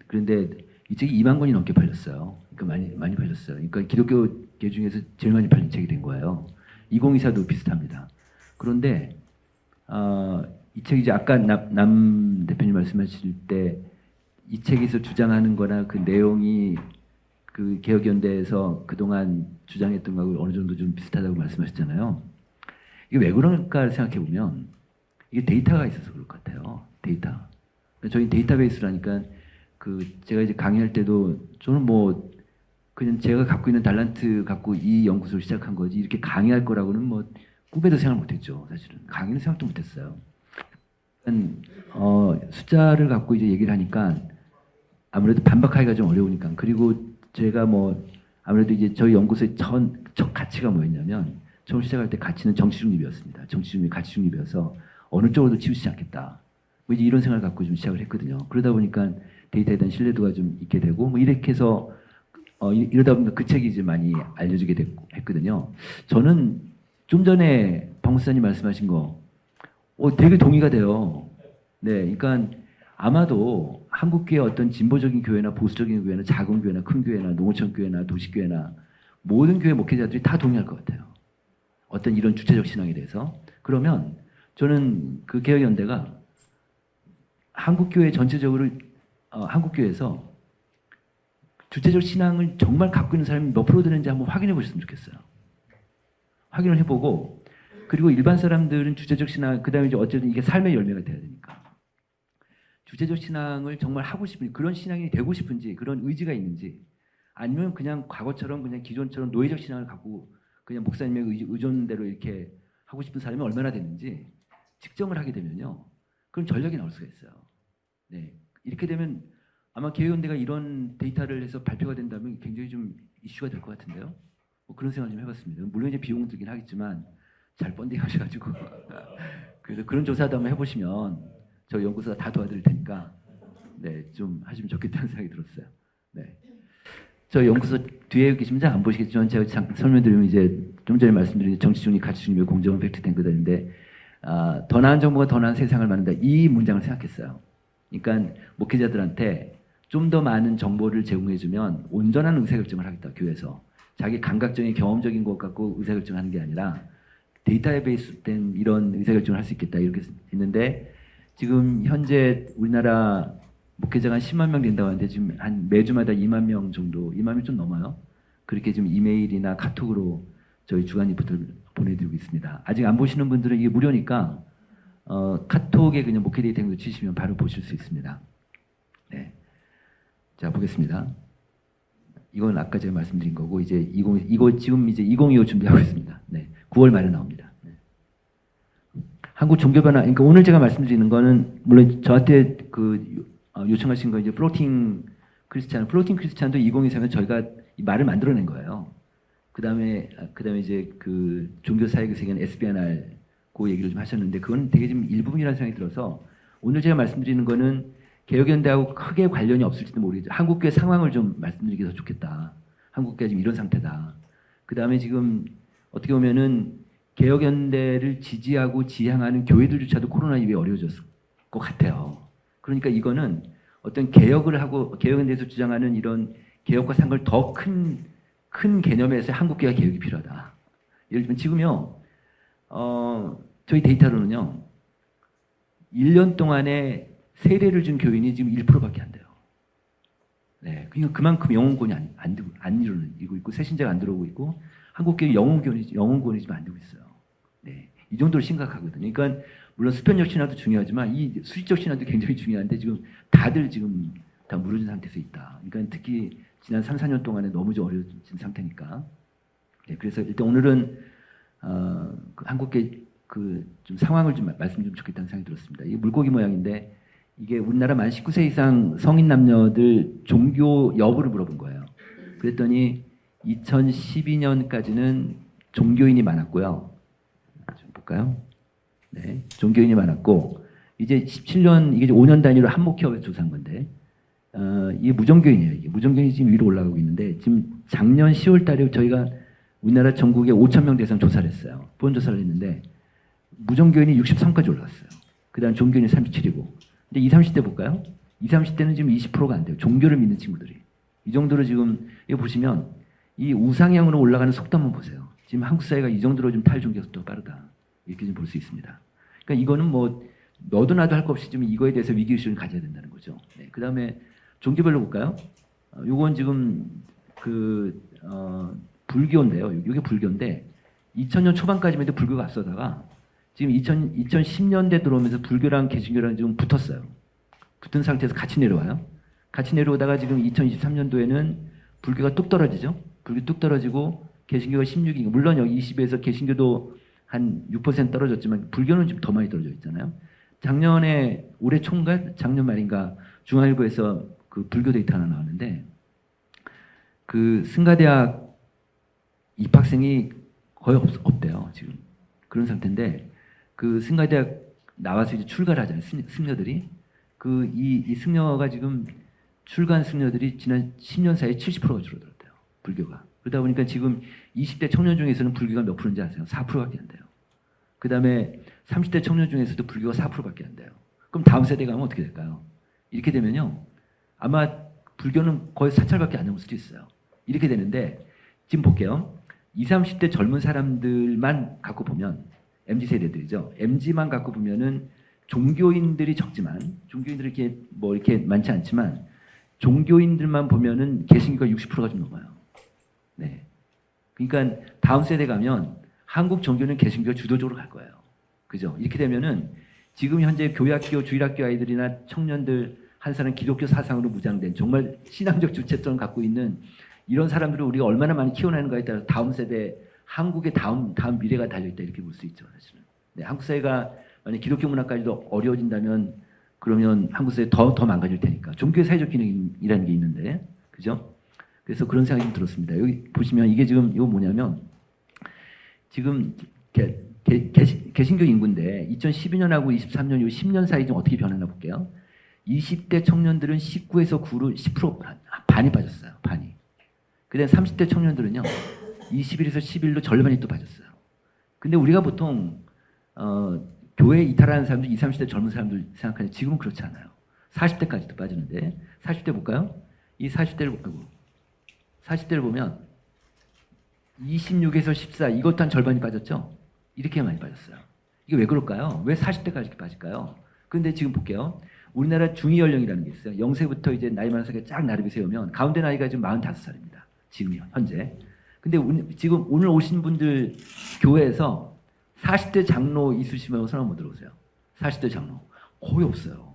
Speaker 3: 그런데 이 책이 2만 권이 넘게 팔렸어요. 그러니까 많이 팔렸어요. 그러니까 기독교계 중에서 제일 많이 팔린 책이 된 거예요. 2024도 비슷합니다. 그런데 이 책이 이제 아까 남 대표님 말씀하실 때 이 책에서 주장하는 거나 그 내용이 그 개혁연대에서 그동안 주장했던 거하고 어느 정도 좀 비슷하다고 말씀하셨잖아요. 이게 왜 그럴까 생각해 보면 이게 데이터가 있어서 그럴 것 같아요. 데이터. 저희 데이터베이스라니까 제가 이제 강의할 때도 저는 뭐 그냥 제가 갖고 있는 달란트 갖고 이 연구소를 시작한 거지 이렇게 강의할 거라고는 뭐 꿈에도 생각 못했죠. 사실은 강의는 생각도 못했어요. 숫자를 갖고 이제 얘기를 하니까 아무래도 반박하기가 좀 어려우니까. 그리고 제가 뭐 아무래도 이제 저희 연구소의 첫 가치가 뭐였냐면 처음 시작할 때 가치는 정치 중립이었습니다. 정치 중립, 가치 중립이어서 어느 쪽으로도 치우치지 않겠다. 뭐 이제 이런 생각을 갖고 좀 시작을 했거든요. 그러다 보니까 데이터에 대한 신뢰도가 좀 있게 되고 뭐 이렇게 해서 이러다 보니까 그 책이 이제 많이 알려지게 했거든요. 저는 좀 전에 박무사님 말씀하신 거 되게 동의가 돼요. 네, 그러니까 아마도 한국교회 어떤 진보적인 교회나 보수적인 교회나 작은 교회나 큰 교회나 농어촌 교회나 도시교회나 모든 교회 목회자들이 다 동의할 것 같아요. 어떤 이런 주체적 신앙에 대해서. 그러면 저는 그 개혁연대가 한국교회 전체적으로 한국교회에서 주체적 신앙을 정말 갖고 있는 사람이 몇 프로 되는지 한번 확인해 보셨으면 좋겠어요. 확인을 해보고 그리고 일반 사람들은 주체적 신앙 그다음에 이제 어쨌든 이게 삶의 열매가 돼야 되니까 주체적 신앙을 정말 하고 싶은지 그런 신앙이 되고 싶은지 그런 의지가 있는지 아니면 그냥 과거처럼 그냥 기존처럼 노예적 신앙을 갖고 그냥 목사님의 의존대로 이렇게 하고 싶은 사람이 얼마나 되는지 측정을 하게 되면요. 그럼 전략이 나올 수가 있어요. 네. 이렇게 되면 아마 개혁연대가 이런 데이터를 해서 발표가 된다면 굉장히 좀 이슈가 될 것 같은데요. 뭐 그런 생각 좀 해봤습니다. 물론 이제 비용 들긴 하겠지만 잘 펀딩 하셔가지고 그래서 그런 조사도 한번 해보시면 저 연구소가 다 도와드릴 테니까 네, 좀 하시면 좋겠다는 생각이 들었어요. 네. 저 연구소 뒤에 계시면 잘 안 보시겠지만 제가 설명드리면 이제 좀 전에 말씀드린 정치 중립, 가치 중립의 공정한 팩트 탱크들인데 더 나은 정부가 더 나은 세상을 만든다 이 문장을 생각했어요. 그러니까 목회자들한테 좀 더 많은 정보를 제공해주면 온전한 의사결정을 하겠다 교회에서 자기 감각적인 경험적인 것 갖고 의사결정하는 게 아니라 데이터에 베이스된 이런 의사결정을 할 수 있겠다 이렇게 했는데 지금 현재 우리나라 목회자가 한 10만 명 된다고 하는데 지금 한 매주마다 2만 명 정도 2만 명 좀 넘어요. 그렇게 지금 이메일이나 카톡으로 저희 주간 리포트를 보내드리고 있습니다. 아직 안 보시는 분들은 이게 무료니까 카톡에 그냥 목회 데이터 행도 치시면 바로 보실 수 있습니다. 네. 자 보겠습니다. 이건 아까 제가 말씀드린 거고 이제 이거 지금 이제 2025 준비하고 있습니다. 네. 9월 말에 나옵니다. 네. 한국 종교 변화 그러니까 오늘 제가 말씀드리는 거는 물론 저한테 요청하신 거 이제 플로팅 크리스찬도 2023년 저희가 이 말을 만들어낸 거예요. 그다음에 이제 그 종교 사역의 세계는 SBNR 그 얘기를 좀 하셨는데 그건 되게 좀 일부분이라는 생각이 들어서 오늘 제가 말씀드리는 거는 개혁연대하고 크게 관련이 없을지도 모르겠죠. 한국교회 상황을 좀 말씀드리기 더 좋겠다. 한국교회 지금 이런 상태다. 그다음에 지금 어떻게 보면은 개혁연대를 지지하고 지향하는 교회들조차도 코로나 이후에 어려워졌을 것 같아요. 그러니까 이거는 어떤 개혁을 하고 개혁연대에서 주장하는 이런 개혁과 상관을 더 큰 개념에서 한국교회 개혁이 필요하다. 예를 들면 지금요. 저희 데이터로는요. 1년 동안에 세례를 준 교인이 지금 1%밖에 안 돼요. 네, 그러니까 그만큼 영혼권이 안 이루고 있고 새신자가 안 들어오고 있고 한국교회 영혼권이 지금 안 되고 있어요. 네, 이 정도로 심각하거든요. 그러니까 물론 수편적 신화도 중요하지만 이 수질적 신화도 굉장히 중요한데 지금 다들 지금 다 무너진 상태에서 있다. 그러니까 특히 지난 3, 4년 동안에 너무 좀 어려워진 상태니까. 네, 그래서 일단 오늘은 한국교회 좀 상황을 좀 말씀드리면 좋겠다는 생각이 들었습니다. 이게 물고기 모양인데. 이게 우리나라 만 19세 이상 성인 남녀들 종교 여부를 물어본 거예요. 그랬더니 2012년까지는 종교인이 많았고요. 좀 볼까요? 네, 종교인이 많았고 이제 17년 이게 5년 단위로 한목협에서 조사한 건데 이게 무종교인이에요. 이게 무종교인이 지금 위로 올라가고 있는데 지금 작년 10월달에 저희가 우리나라 전국에 5,000명 대상 조사를 했어요. 보건 조사를 했는데 무종교인이 63까지 올라갔어요. 그다음 종교인이 37이고. 근데 20, 30대 볼까요? 20, 30대는 지금 20%가 안 돼요. 종교를 믿는 친구들이. 이 정도로 지금 이거 보시면 이 우상향으로 올라가는 속도 한번 보세요. 지금 한국 사회가 이 정도로 좀 탈종교 속도가 빠르다. 이렇게 좀 볼 수 있습니다. 그러니까 이거는 뭐 너도 나도 할 것 없이 좀 이거에 대해서 위기의식을 가져야 된다는 거죠. 네, 그 다음에 종교별로 볼까요? 요건 지금 불교인데요. 이게 불교인데 2000년 초반까지만 해도 불교가 앞서다가 지금 2010년대 들어오면서 불교랑 개신교랑 지금 붙었어요. 붙은 상태에서 같이 내려와요. 같이 내려오다가 지금 2023년도에는 불교가 뚝 떨어지죠. 불교 뚝 떨어지고 개신교가 16인 물론 여기 20에서 개신교도 한 6% 떨어졌지만 불교는 좀 더 많이 떨어져 있잖아요. 작년에 올해 총괄 작년 말인가 중앙일보에서 그 불교 데이터 하나 나왔는데 그 승가대학 입학생이 거의 없대요 지금 그런 상태인데 그 승가대학 나와서 이제 출가를 하잖아요 승려들이 그 이 승려가 지금 출간 승려들이 지난 10년 사이에 70%가 줄어들었대요 불교가. 그러다 보니까 지금 20대 청년 중에서는 불교가 몇 프로인지 아세요? 4%밖에 안 돼요. 그 다음에 30대 청년 중에서도 불교가 4%밖에 안 돼요. 그럼 다음 세대 가면 어떻게 될까요? 이렇게 되면요. 아마 불교는 거의 사찰밖에 안 남을 수도 있어요. 이렇게 되는데 지금 볼게요. 20, 30대 젊은 사람들만 갖고 보면 MZ세대들이죠. MZ만 갖고 보면은 종교인들이 적지만 종교인들이 이렇게 뭐 이렇게 많지 않지만 종교인들만 보면은 개신교가 60%가 좀 넘어요. 네. 그러니까 다음 세대 가면 한국 종교는 개신교가 주도적으로 갈 거예요. 그죠? 이렇게 되면은 지금 현재 교회학교, 주일학교 아이들이나 청년들 한 사람 기독교 사상으로 무장된 정말 신앙적 주체성을 갖고 있는 이런 사람들을 우리가 얼마나 많이 키워내는가에 따라서 다음 세대, 한국의 다음 미래가 달려있다 이렇게 볼 수 있죠. 사실은. 네, 한국 사회가 만약 기독교 문화까지도 어려워진다면 그러면 한국 사회 더 망가질 테니까. 종교의 사회적 기능이라는 게 있는데, 그죠? 그래서 그런 생각이 좀 들었습니다. 여기 보시면 이게 지금 이거 뭐냐면 지금 개신교 인구인데 2012년하고 23년 요 10년 사이 좀 어떻게 변했나 볼게요. 20대 청년들은 19에서 9로 10% 반이 빠졌어요. 반이. 그다음 30대 청년들은요. 21에서 11로 절반이 또 빠졌어요. 근데 우리가 보통 교회 이탈하는 사람들 20, 30대 젊은 사람들 생각하는데 지금은 그렇지 않아요. 40대까지도 빠지는데 40대 볼까요? 이 40대를 보면 26에서 14 이것도 한 절반이 빠졌죠? 이렇게 많이 빠졌어요. 이게 왜 그럴까요? 왜 40대까지 이렇게 빠질까요? 근데 지금 볼게요. 우리나라 중위 연령이라는 게 있어요. 0세부터 이제 나이 많은 사람이 쫙 나르게 세우면 가운데 나이가 지금 45살입니다. 지금 현재. 근데 지금 오늘 오신 분들 교회에서 40대 장로 있으시면 손 한번 들어보세요. 40대 장로. 거의 없어요.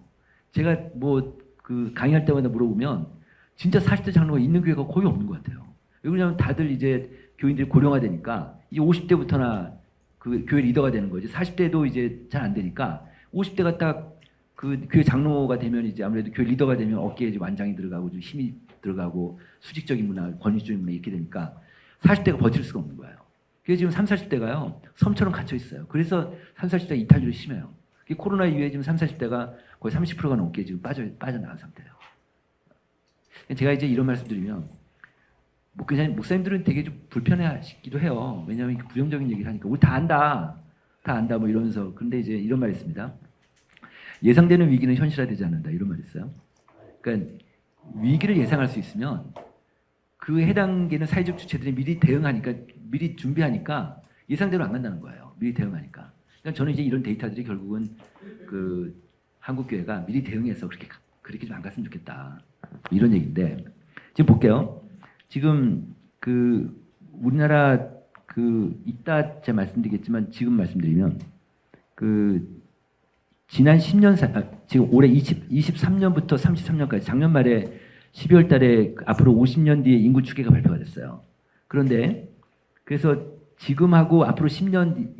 Speaker 3: 제가 뭐 그 강의할 때마다 물어보면 진짜 40대 장로가 있는 교회가 거의 없는 것 같아요. 왜 그러냐면 다들 이제 교인들이 고령화되니까 이제 50대부터나 그 교회 리더가 되는 거지. 40대도 이제 잘 안 되니까 50대가 딱 그 교회 장로가 되면 이제 아무래도 교회 리더가 되면 어깨에 이제 완장이 들어가고 좀 힘이 들어가고 수직적인 문화, 권위적인 문화 이렇게 되니까 40대가 버틸 수가 없는 거예요. 그래서 지금 30, 40대가요. 섬처럼 갇혀 있어요. 그래서 30, 40대가 이탈률이 심해요. 코로나 이후에 지금 30, 40대가 거의 30%가 넘게 지금 빠져나간 상태예요. 제가 이제 이런 말씀 드리면 뭐 그냥 목사님들은 되게 좀 불편해하시기도 해요. 왜냐하면 부정적인 얘기를 하니까 우리 다 안다 뭐 이러면서. 근데 이제 이런 말이 있습니다. 예상되는 위기는 현실화되지 않는다 이런 말이 있어요. 그러니까 위기를 예상할 수 있으면 그 해당되는 사회적 주체들이 미리 대응하니까 미리 준비하니까 예상대로 안 간다는 거예요. 미리 대응하니까. 그러니까 저는 이제 이런 데이터들이 결국은 그 한국 교회가 미리 대응해서 그렇게 좀 안 갔으면 좋겠다 이런 얘기인데 지금 볼게요. 지금 그 우리나라 그 이따 제가 말씀드리겠지만 지금 말씀드리면 그 지난 10년 지금 올해 23년부터 33년까지 작년 말에 12월 달에 앞으로 50년 뒤에 인구 추계가 발표가 됐어요. 그런데 그래서 지금하고 앞으로 10년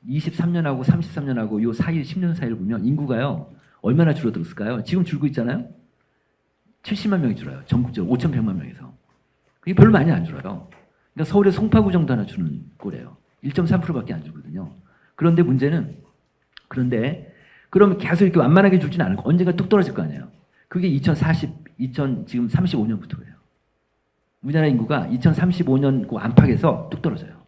Speaker 3: 2023년하고 33년하고 요 사이 10년 사이를 보면 인구가요. 얼마나 줄어들었을까요? 지금 줄고 있잖아요. 70만 명이 줄어요. 전국적으로 5,100만 명에서. 그게 별로 많이 안 줄어요. 그러니까 서울의 송파구 정도 하나 주는 꼴이에요. 1.3%밖에 안 주거든요. 그런데 문제는 그러면 계속 이렇게 완만하게 줄지는 않을 거. 언젠가 뚝 떨어질 거 아니에요. 그게 지금 35년부터 그래요. 우리나라 인구가 2035년 그 안팎에서 뚝 떨어져요.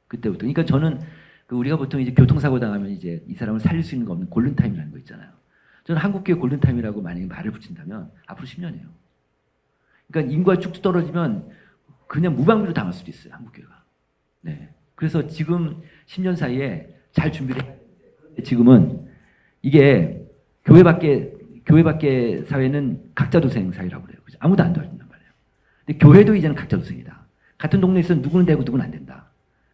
Speaker 3: 그때부터. 그러니까 저는 우리가 보통 이제 교통사고 당하면 이제 이 사람을 살릴 수 있는 거 없는 골든타임이라는 거 있잖아요. 저는 한국교회 골든타임이라고 만약에 말을 붙인다면 앞으로 10년이에요. 그러니까 인구가 쭉 떨어지면 그냥 무방비로 당할 수도 있어요. 한국교회가. 네. 그래서 지금 10년 사이에 잘 준비를 해야 되는데 지금은 이게 교회 밖의 사회는 각자 도생 사회라고 그래요. 그죠? 아무도 안 도와준단 말이에요. 근데 교회도 이제는 각자 도생이다. 같은 동네에서 누구는 되고 누구는 안 된다.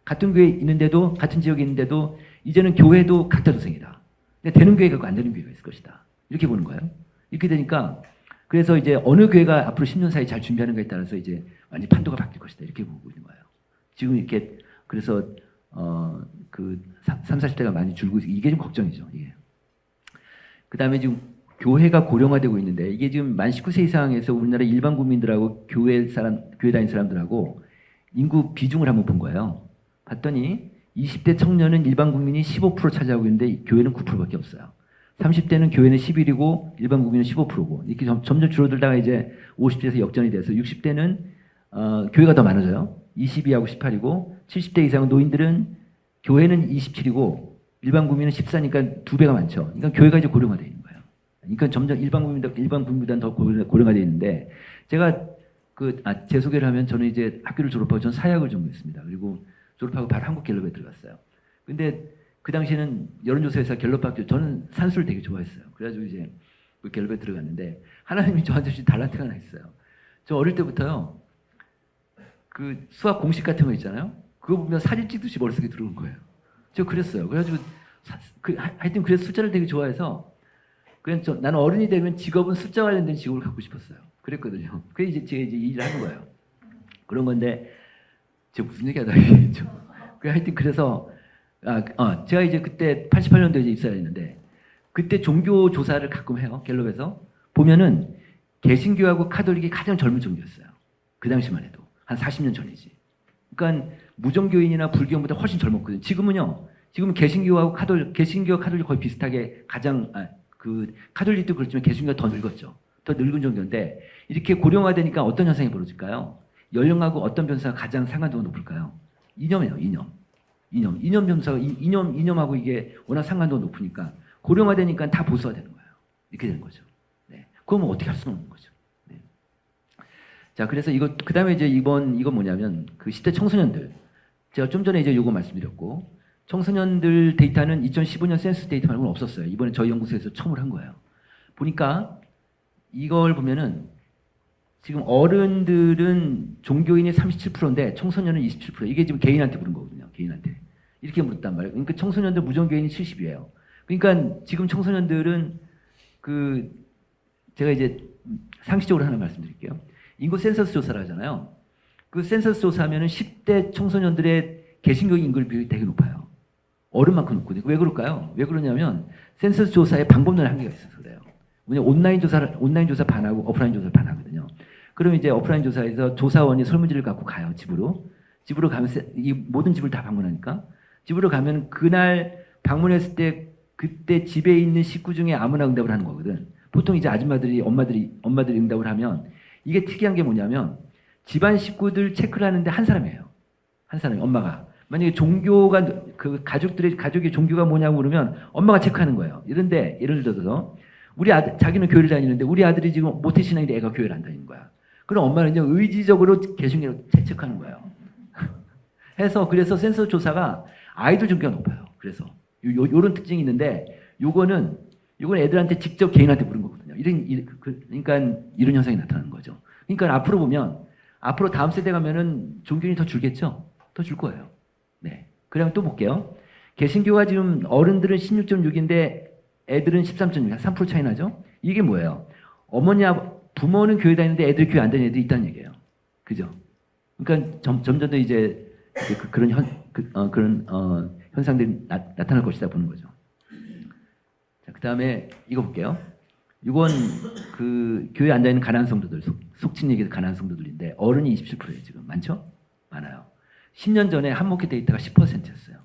Speaker 3: 같은 교회에 있는데도 같은 지역에 있는데도 이제는 교회도 각자 도생이다. 근데 되는 교회가 있고 안 되는 교회가 있을 것이다. 이렇게 보는 거예요. 이렇게 되니까 그래서 이제 어느 교회가 앞으로 10년 사이 잘 준비하는가에 따라서 이제 완전 판도가 바뀔 것이다. 이렇게 보고 있는 거예요. 지금 이렇게 그래서 그 3, 40대가 많이 줄고 이게 좀 걱정이죠. 이게. 그다음에 지금 교회가 고령화되고 있는데 이게 지금 만 19세 이상에서 우리나라 일반 국민들하고 교회 다니는 사람들하고 인구 비중을 한번 본 거예요. 봤더니 20대 청년은 일반 국민이 15% 차지하고 있는데 교회는 9%밖에 없어요. 30대는 교회는 11이고 일반 국민은 15%고 이렇게 점점 줄어들다가 이제 50대에서 역전이 돼서 60대는 교회가 더 많아져요. 22하고 18이고 70대 이상은 노인들은 교회는 27이고 일반 국민은 14니까 2배가 많죠. 그러니까 교회가 이제 고령화되어 있는 거예요. 그러니까 점점 일반 국민보다는 더 고령화되어 있는데 제가 제 소개를 하면 저는 이제 학교를 졸업하고 전 사회학을 전공했습니다. 그리고 졸업하고 바로 한국갤럽에 들어갔어요. 근데 그 당시에는 여론조사에서 갤럽학교 저는 산수를 되게 좋아했어요. 그래가지고 이제 그 갤럽에 들어갔는데 하나님이 저한테 주신 달란트가 하나 있어요. 저 어릴 때부터요. 그 수학 공식 같은 거 있잖아요. 그거 보면 사진 찍듯이 머릿속에 들어온 거예요. 저 그랬어요. 그래가지고 하여튼 그래서 숫자를 되게 좋아해서 그냥 나는 어른이 되면 직업은 숫자 관련된 직업을 갖고 싶었어요. 그랬거든요. 그게 이제 제가 이제 이 일을 하는 거예요. 그런 건데 제가 무슨 얘기하다 얘기했죠. 하여튼 그래서 제가 이제 그때 88년도에 이제 입사를 했는데 그때 종교 조사를 가끔 해요. 갤럽에서 보면은 개신교하고 카톨릭이 가장 젊은 종교였어요. 그 당시만 해도 한 40년 전이지. 그러니까 무종교인이나 불교인보다 훨씬 젊었거든요. 지금은 개신교와 카톨릭 거의 비슷하게 가장 그 카톨릭도 그렇지만 개신교가 더 늙었죠. 더 늙은 종교인데 이렇게 고령화되니까 어떤 현상이 벌어질까요? 연령하고 어떤 변수가 가장 상관도가 높을까요? 이념이에요. 이념 변수가 이념하고 이게 워낙 상관도가 높으니까 고령화되니까 다 보수화되는 거예요. 이렇게 되는 거죠. 네. 그러면 어떻게 할 수는 없는 거죠. 네. 자, 그래서 그다음에 이제 이건 뭐냐면 그 10대 청소년들 제가 좀 전에 이제 요거 말씀드렸고 청소년들 데이터는 2015년 센스 데이터 말고는 없었어요. 이번에 저희 연구소에서 처음으로 한 거예요. 보니까 이걸 보면은 지금 어른들은 종교인이 37%인데 청소년은 27%. 이게 지금 개인한테 물은 거거든요. 개인한테. 이렇게 물었단 말이에요. 그러니까 청소년들 무종교인이 70이에요. 그러니까 지금 청소년들은 제가 이제 상식적으로 하나 말씀드릴게요. 인구 센서스 조사를 하잖아요. 그 센서스 조사하면은 10대 청소년들의 개신교 인구 비율이 되게 높아요. 어른만큼 높거든요. 왜 그럴까요? 왜 그러냐면 센서스 조사에 방법론의 한계가 있어서 그래요. 왜냐면 온라인 조사 반하고 오프라인 조사 반하거든요. 그럼 이제 오프라인 조사에서 조사원이 설문지를 갖고 가요. 집으로 가면 이 모든 집을 다 방문하니까 집으로 가면 그날 방문했을 때 그때 집에 있는 식구 중에 아무나 응답을 하는 거거든. 보통 이제 아줌마들이 엄마들이 응답을 하면 이게 특이한 게 뭐냐면 집안 식구들 체크를 하는데 한 사람이에요. 한 사람이 엄마가 만약에 종교가 그 가족의 종교가 뭐냐고 물으면 엄마가 체크하는 거예요. 이런데 예를 들어서 우리 아들 자기는 교회를 다니는데 우리 아들이 지금 모태신앙인데 애가 교회를 안 다니는 거야. 그럼 엄마는 이제 의지적으로 개신교로 체크하는 거예요. 그래서 센서 조사가 아이들 종교가 높아요. 그래서 요런 특징이 있는데 요거는 애들한테 직접 개인한테 물은 거거든요. 그러니까 이런 현상이 나타나는 거죠. 그러니까 앞으로 다음 세대 가면은 종교인이 더 줄겠죠? 더 줄 거예요. 네. 그럼 또 볼게요. 개신교가 지금 어른들은 16.6인데 애들은 13.6, 3% 차이 나죠? 이게 뭐예요? 부모는 교회 다니는데 애들 교회 안 다니는 애들이 있다는 얘기예요. 그죠? 그러니까 점점 더 이제 그런 현상들이 나타날 것이다 보는 거죠. 자, 그 다음에 이거 볼게요. 이건 그 교회 안 다니는 가난한 성도들, 속칭 얘기해서 가난한 성도들인데 어른이 27%예요. 지금 많죠? 많아요. 10년 전에 한목회 데이터가 10%였어요.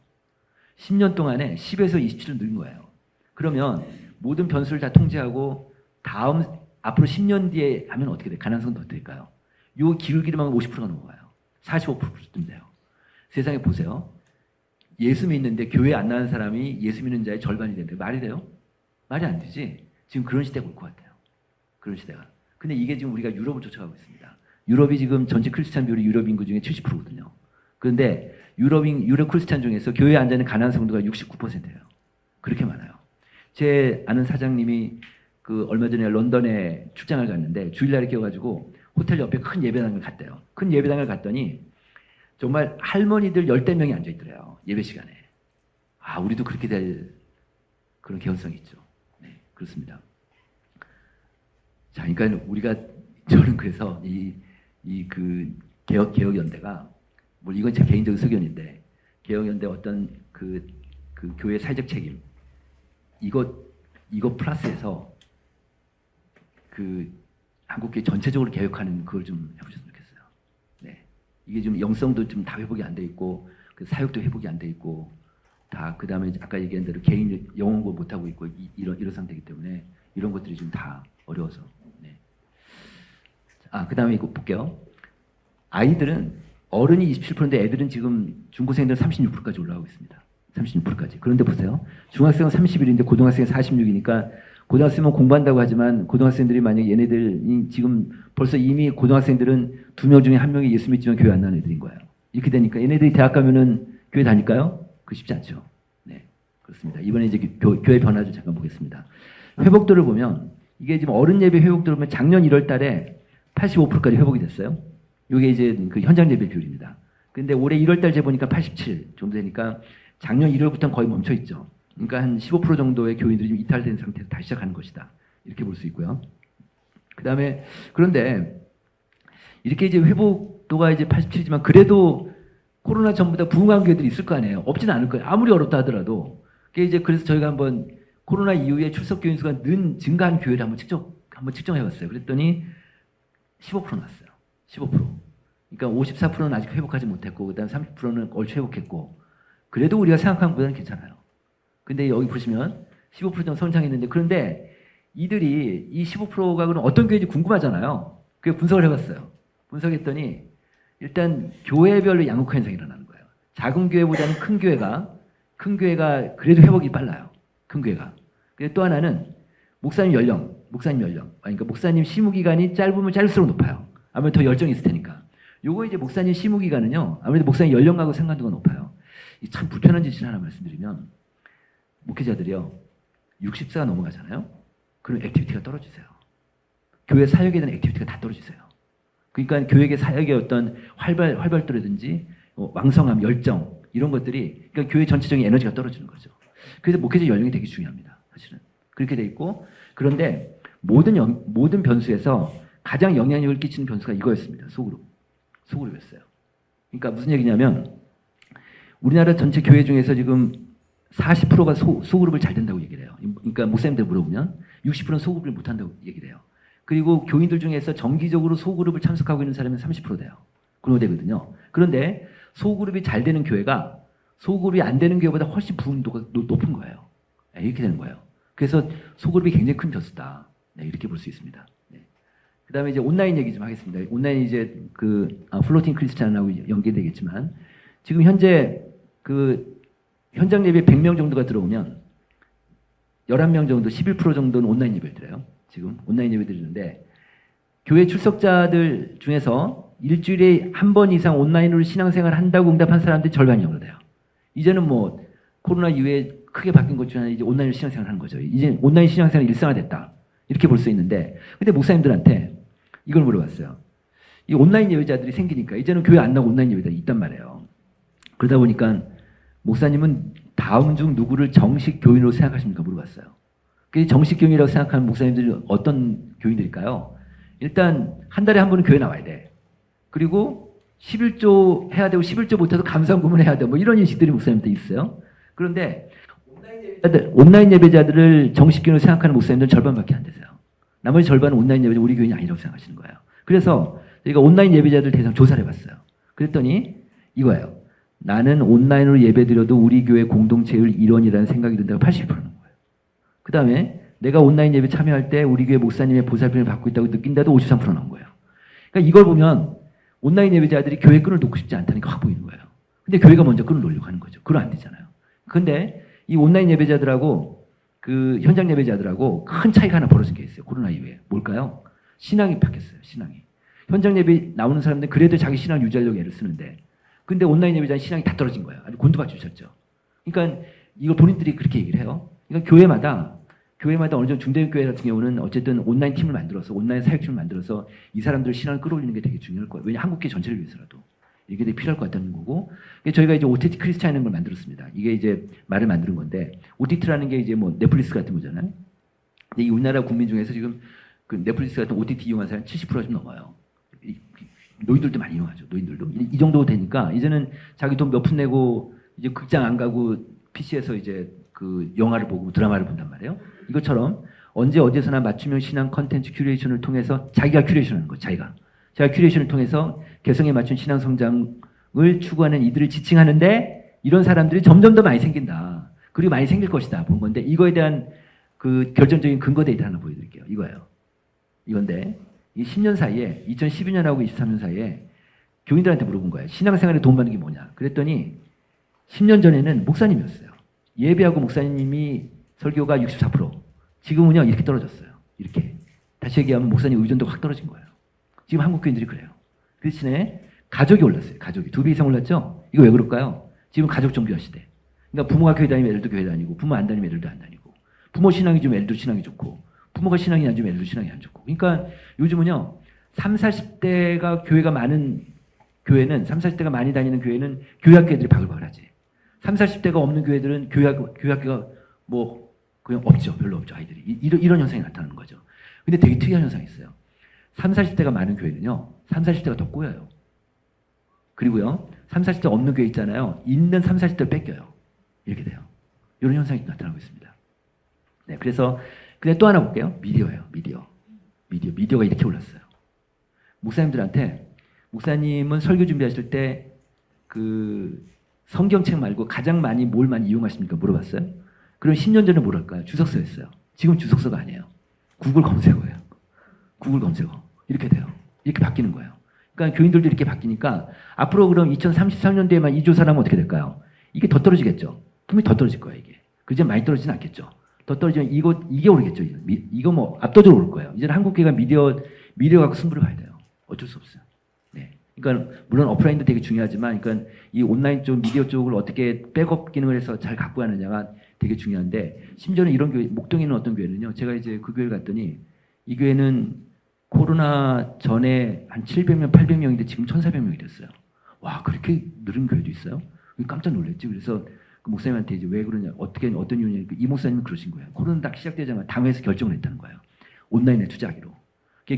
Speaker 3: 10년 동안에 10에서 27을 늘린 거예요. 그러면 모든 변수를 다 통제하고 앞으로 10년 뒤에 하면 어떻게 돼요? 가난한 성도 어떻게 될까요? 요 기울기로만 50%가 넘어가요. 45%쯤 돼요. 세상에 보세요. 예수 믿는데 교회 안 나는 사람이 예수 믿는 자의 절반이 되는데 말이 돼요? 말이 안 되지. 지금 그런 시대가 올 것 같아요. 그런 시대가. 근데 이게 지금 우리가 유럽을 쫓아가고 있습니다. 유럽이 지금 전체 크리스찬 비율이 유럽 인구 중에 70%거든요. 그런데 유럽 크리스찬 중에서 교회에 앉아 있는 가난한 성도가 69%예요. 그렇게 많아요. 제 아는 사장님이 얼마 전에 런던에 출장을 갔는데 주일날에 껴가지고 호텔 옆에 큰 예배당을 갔대요. 큰 예배당을 갔더니 정말 할머니들 10대 명이 앉아 있더래요. 예배 시간에. 우리도 그렇게 될 그런 개연성이 있죠. 네, 그렇습니다. 자, 그러니까 우리가 저는 그래서 이 그 개혁연대가 뭐 이건 제 개인적인 의견인데 개혁연대 어떤 그 교회 사회적 책임 이거 플러스해서 그 한국교회 전체적으로 개혁하는 그걸 좀 해보셨으면 좋겠어요. 네, 이게 좀 영성도 좀 다 회복이 안 돼 있고 그 사역도 회복이 안 돼 있고 다 그 다음에 아까 얘기한 대로 개인 영어 공부 못 하고 있고 이런 상태이기 때문에 이런 것들이 좀 다 어려워서. 네. 그 다음에 이거 볼게요. 아이들은 어른이 27%인데 애들은 지금 중고생들 36%까지 올라가고 있습니다. 36%까지. 그런데 보세요. 중학생은 31인데 고등학생은 46이니까 고등학생은 공부한다고 하지만 고등학생들이 만약 얘네들이 지금 벌써 이미 고등학생들은 2명 중에 1명이 예수 믿지만 교회 안 나는 애들인 거예요. 이렇게 되니까 얘네들이 대학 가면은 교회 다닐까요? 그 쉽지 않죠. 네, 그렇습니다. 이번에 이제 교회 변화 좀 잠깐 보겠습니다. 회복도를 보면 이게 지금 어른 예배 회복도를 보면 작년 1월 달에 85%까지 회복이 됐어요. 이게 이제 그 현장 예배 비율입니다. 근데 올해 1월 달 재보니까 87 정도 되니까 작년 1월부터는 거의 멈춰 있죠. 그러니까 한 15% 정도의 교인들이 좀 이탈된 상태에서 다시 시작하는 것이다. 이렇게 볼 수 있고요. 그다음에 그런데 이렇게 이제 회복도가 이제 87이지만 그래도 코로나 전보다 부흥한 교회들이 있을 거 아니에요. 없지는 않을 거예요. 아무리 어렵다 하더라도. 그게 이제 그래서 저희가 한번 코로나 이후에 출석 교인 수가 증가한 교회를 한번 측정해봤어요. 그랬더니 15% 났어요. 15%. 그러니까 54%는 아직 회복하지 못했고, 그다음 30%는 얼추 회복했고, 그래도 우리가 생각한 것보다는 괜찮아요. 근데 여기 보시면 15% 정도 성장했는데, 그런데 이들이 이 15%가 그럼 어떤 교회인지 궁금하잖아요. 그래서 분석을 해봤어요. 분석했더니 일단 교회별로 양극화 현상이 일어나는 거예요. 작은 교회보다는 큰 교회가 그래도 회복이 빨라요. 큰 교회가. 그리고 또 하나는 목사님 연령. 그러니까 목사님 심무 기간이 짧으면 짧을수록 높아요. 아무래도 더 열정이 있을 테니까. 요거 이제 목사님 심무 기간은요. 아무래도 목사님 연령하고 상관도가 높아요. 참 불편한 짓을 하나 말씀드리면 목회자들이요. 60세가 넘어가잖아요. 그럼 액티비티가 떨어지세요. 교회 사역에 대한 액티비티가 다 떨어지세요. 그러니까 교회의 사역의 어떤 활발도라든지 왕성함, 열정 이런 것들이 그러니까 교회 전체적인 에너지가 떨어지는 거죠. 그래서 목회자 연령이 되게 중요합니다. 사실은 그렇게 돼 있고 그런데 모든 변수에서 가장 영향력을 끼치는 변수가 이거였습니다. 소그룹이었어요. 그러니까 무슨 얘기냐면 우리나라 전체 교회 중에서 지금 40%가 소그룹을 잘 된다고 얘기를 해요. 그러니까 목사님들 물어보면 60%는 소그룹을 못한다고 얘기를 해요. 그리고 교인들 중에서 정기적으로 소그룹을 참석하고 있는 사람은 30% 돼요. 근호되거든요. 그런데 소그룹이 잘 되는 교회가 소그룹이 안 되는 교회보다 훨씬 부흥도가 높은 거예요. 네, 이렇게 되는 거예요. 그래서 소그룹이 굉장히 큰 변수다. 네, 이렇게 볼 수 있습니다. 네. 그 다음에 이제 온라인 얘기 좀 하겠습니다. 온라인 이제 플로팅 크리스찬하고 연계되겠지만 지금 현재 현장 예배 100명 정도가 들어오면 11명 정도, 11% 정도는 온라인 예배를 드려요. 지금 온라인 예배 드리는데 교회 출석자들 중에서 일주일에 한 번 이상 온라인으로 신앙생활을 한다고 응답한 사람들이 절반이 정도 돼요. 이제는 뭐 코로나 이후에 크게 바뀐 것 중에 하나 이제 온라인으로 신앙생활을 하는 거죠. 이제 온라인 신앙생활이 일상화됐다. 이렇게 볼 수 있는데 근데 목사님들한테 이걸 물어봤어요. 이 온라인 예배자들이 생기니까 이제는 교회 안 나오고 온라인 예배자들이 있단 말이에요. 그러다 보니까 목사님은 다음 중 누구를 정식 교인으로 생각하십니까? 물어봤어요. 그 정식 교인이라고 생각하는 목사님들이 어떤 교인들일까요? 일단 한 달에 한 번은 교회 나와야 돼. 그리고 11조 해야 되고 11조 못해도 감사금을 해야 돼. 뭐 이런 인식들이 목사님들 있어요. 그런데 온라인 예배자들을 정식 교인으로 생각하는 목사님들은 절반밖에 안 되세요. 나머지 절반은 온라인 예배자 우리 교인이 아니라고 생각하시는 거예요. 그래서 저희가 온라인 예배자들 대상 조사를 해봤어요. 그랬더니 이거예요. 나는 온라인으로 예배드려도 우리 교회 공동체의 일원이라는 생각이 든다고 80%는 거예요. 그 다음에 내가 온라인 예배 참여할 때 우리 교회 목사님의 보살핌을 받고 있다고 느낀다도 53% 나온 거예요. 그러니까 이걸 보면 온라인 예배자들이 교회 끈을 놓고 싶지 않다는 게 확 보이는 거예요. 근데 교회가 먼저 끈을 놓으려고 하는 거죠. 그건 안 되잖아요. 근데 이 온라인 예배자들하고 그 현장 예배자들하고 큰 차이가 하나 벌어진 게 있어요. 코로나 이후에. 뭘까요? 신앙이 바뀌었어요. 신앙이. 현장 예배 나오는 사람들은 그래도 자기 신앙 유지하려고 애를 쓰는데 근데 온라인 예배자는 신앙이 다 떨어진 거예요. 아주 곤두박질쳤죠. 그러니까 이걸 본인들이 그렇게 얘기를 해요. 그러니까 교회마다 어느 정도 중대교회 같은 경우는 어쨌든 온라인 팀을 만들어서 온라인 사역팀을 만들어서 이 사람들 신앙을 끌어올리는 게 되게 중요할 거예요. 왜냐 한국계 전체를 위해서라도 이게 되게 필요할 것 같다는 거고 저희가 이제 OTT 크리스찬이라는 걸 만들었습니다. 이게 이제 말을 만드는 건데 OTT라는 게 이제 뭐 넷플릭스 같은 거잖아요. 근데 이 우리나라 국민 중에서 지금 그 넷플릭스 같은 OTT 이용한 사람 70%가 좀 넘어요. 노인들도 많이 이용하죠. 노인들도 이 정도 되니까 이제는 자기 돈 몇 푼 내고 이제 극장 안 가고 PC에서 이제 그 영화를 보고 드라마를 본단 말이에요. 이것처럼 언제 어디서나 맞춤형 신앙 컨텐츠 큐레이션을 통해서 자기가 큐레이션하는 거, 자기가 큐레이션을 통해서 개성에 맞춘 신앙 성장을 추구하는 이들을 지칭하는데 이런 사람들이 점점 더 많이 생긴다. 그리고 많이 생길 것이다 본 건데 이거에 대한 그 결정적인 근거 데이터 하나 보여드릴게요. 이거예요. 이건데 이 10년 사이에 2012년하고 23년 사이에 교인들한테 물어본 거예요. 신앙생활에 도움 받는 게 뭐냐? 그랬더니 10년 전에는 목사님이었어요. 예배하고 목사님이 설교가 64%. 지금은요 이렇게 떨어졌어요. 이렇게. 다시 얘기하면 목사님 의존도가 확 떨어진 거예요. 지금 한국 교인들이 그래요. 그 대신에 가족이 올랐어요. 가족이 2배 이상 올랐죠? 이거 왜 그럴까요? 지금 가족 종교화 시대. 그러니까 부모가 교회 다니면 애들도 교회 다니고 부모 안 다니면 애들도 안 다니고 부모 신앙이 좀 애들도 신앙이 좋고 부모가 신앙이 안 좋으면 애들도 신앙이 안 좋고 그러니까 요즘은요 3, 40대가 교회가 많은 교회는 3, 40대가 많이 다니는 교회는 교회학교들이 바글바글하지 3, 40대가 없는 교회들은 교회학교가 뭐 그냥 없죠. 별로 없죠. 아이들이. 이런 현상이 나타나는 거죠. 근데 되게 특이한 현상이 있어요. 3, 40대가 많은 교회는요 3, 40대가 더 꼬여요. 그리고요 3, 40대 없는 교회 있잖아요. 있는 3, 40대를 뺏겨요. 이렇게 돼요. 이런 현상이 나타나고 있습니다. 네, 그래서 근데 또 하나 볼게요. 미디어예요. 미디어가 이렇게 올랐어요. 목사님들한테 목사님은 설교 준비하실 때 그 성경책 말고 가장 많이 뭘 많이 이용하십니까? 물어봤어요. 그럼 10년 전에 뭐랄까요? 주석서였어요. 지금 주석서가 아니에요. 구글 검색어예요. 구글 검색어. 이렇게 돼요. 이렇게 바뀌는 거예요. 그러니까 교인들도 이렇게 바뀌니까 앞으로 그럼 2033년도에만 이 조사를 하면 어떻게 될까요? 이게 더 떨어지겠죠. 분명히 더 떨어질 거예요. 이게. 그제 많이 떨어지진 않겠죠. 더 떨어지면 이게 오르겠죠. 이거 뭐 압도적으로 올 거예요. 이제는 한국계가 미디어 갖고 승부를 봐야 돼요. 어쩔 수 없어요. 네. 그러니까 물론 오프라인도 되게 중요하지만, 그러니까 이 온라인 쪽 미디어 쪽을 어떻게 백업 기능을 해서 잘 갖고 가느냐가 되게 중요한데, 심지어는 이런 교회, 목동에 있는 어떤 교회는요. 제가 이제 그 교회를 갔더니 이 교회는 코로나 전에 한 700명, 800명인데 지금 1,400명이 됐어요. 와, 그렇게 늘은 교회도 있어요? 깜짝 놀랐지. 그래서 그 목사님한테 이제 왜 그러냐, 어떤 이유냐, 이 목사님이 그러신 거예요. 코로나 딱 시작되자마자 당회에서 결정을 했다는 거예요. 온라인에 투자하기로.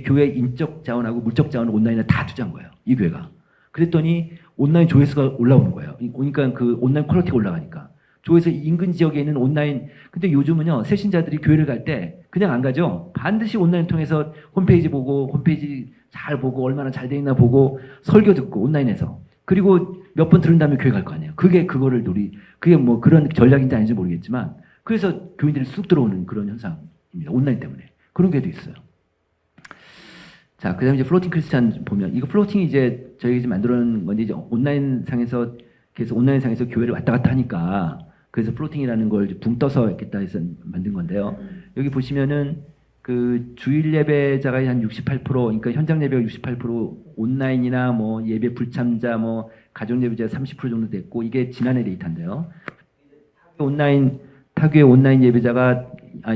Speaker 3: 교회 인적 자원하고 물적 자원을 온라인에 다 투자한 거예요. 이 교회가. 그랬더니 온라인 조회수가 올라오는 거예요. 그러니까 그 온라인 퀄리티가 올라가니까. 조회수 인근 지역에 있는 온라인, 근데 요즘은요, 새신자들이 교회를 갈 때 그냥 안 가죠. 반드시 온라인 통해서 홈페이지 보고, 홈페이지 잘 보고, 얼마나 잘 돼 있나 보고, 설교 듣고, 온라인에서. 그리고 몇 번 들은 다음에 교회 갈 거 아니에요. 그게 뭐 그런 전략인지 아닌지 모르겠지만, 그래서 교인들이 쑥 들어오는 그런 현상입니다. 온라인 때문에. 그런 교회도 있어요. 자, 그 다음에 이제 플로팅 크리스찬 보면, 이거 플로팅이 이제 저희가 이제 만들어 놓은 건데, 이제 온라인상에서, 계속 온라인상에서 교회를 왔다 갔다 하니까, 그래서 플로팅이라는 걸 붕 떠서 했겠다 해서 만든 건데요. 여기 보시면은, 그 주일 예배자가 한 68%, 그러니까 현장 예배가 68%, 온라인이나 뭐 예배 불참자, 뭐 가정 예배자 30% 정도 됐고, 이게 지난해 데이터인데요. 타교의 온라인 예배자가,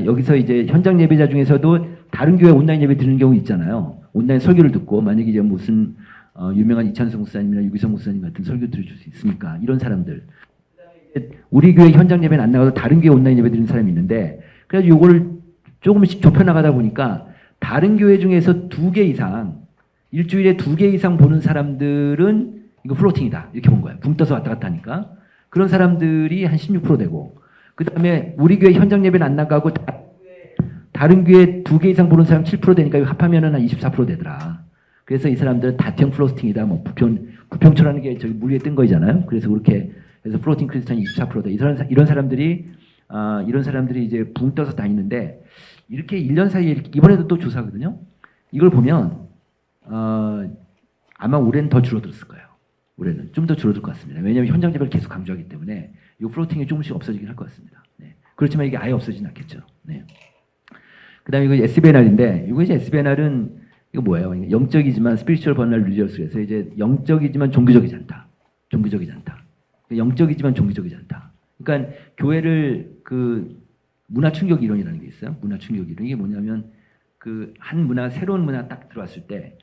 Speaker 3: 여기서 이제 현장 예배자 중에서도 다른 교회 온라인 예배 드리는 경우 있잖아요. 온라인 설교를 듣고, 만약에 이제 무슨 유명한 이찬수 목사님이나 유기성 목사님 같은 설교 들어줄 수 있으니까, 이런 사람들. 우리 교회 현장 예배는 안 나가도 다른 교회 온라인 예배 드리는 사람이 있는데, 그래서 요거를 조금씩 좁혀나가다 보니까 다른 교회 중에서 2개 이상, 일주일에 2개 이상 보는 사람들은 이거 플로팅이다. 이렇게 본 거예요. 붕 떠서 왔다 갔다 하니까. 그런 사람들이 한 16% 되고, 그 다음에 우리 교회 현장 예배는 안 나가고 다른 교회 2개 이상 보는 사람 7% 되니까 이거 합하면은 한 24% 되더라. 그래서 이 사람들은 다평 플로팅이다. 뭐 부평초라는 게 저기 물 위에 뜬 거잖아요. 그래서 그렇게 해서 플로팅 크리스찬이 24%다. 이런 사람들이 이제 붕 떠서 다니는데, 이렇게 1년 사이에 이번에도 또 조사거든요. 이걸 보면 아마 올해는 더 줄어들었을 거예요. 올해는 좀 더 줄어들 것 같습니다. 왜냐하면 현장 예배를 계속 강조하기 때문에 이 플로팅이 조금씩 없어지긴 할 것 같습니다. 네. 그렇지만 이게 아예 없어지진 않겠죠. 네. 그다음에 이거 SBNR인데, 이거 이제 SBNR은 이거 뭐예요? 영적이지만 spiritual vulnerable religious, 그래서 이제 영적이지만 종교적이지 않다. 영적이지만 종교적이지 않다. 그러니까 교회를 그 문화 충격 이론이라는 게 있어요. 문화 충격 이론. 이게 뭐냐면 그 한 문화, 새로운 문화 딱 들어왔을 때,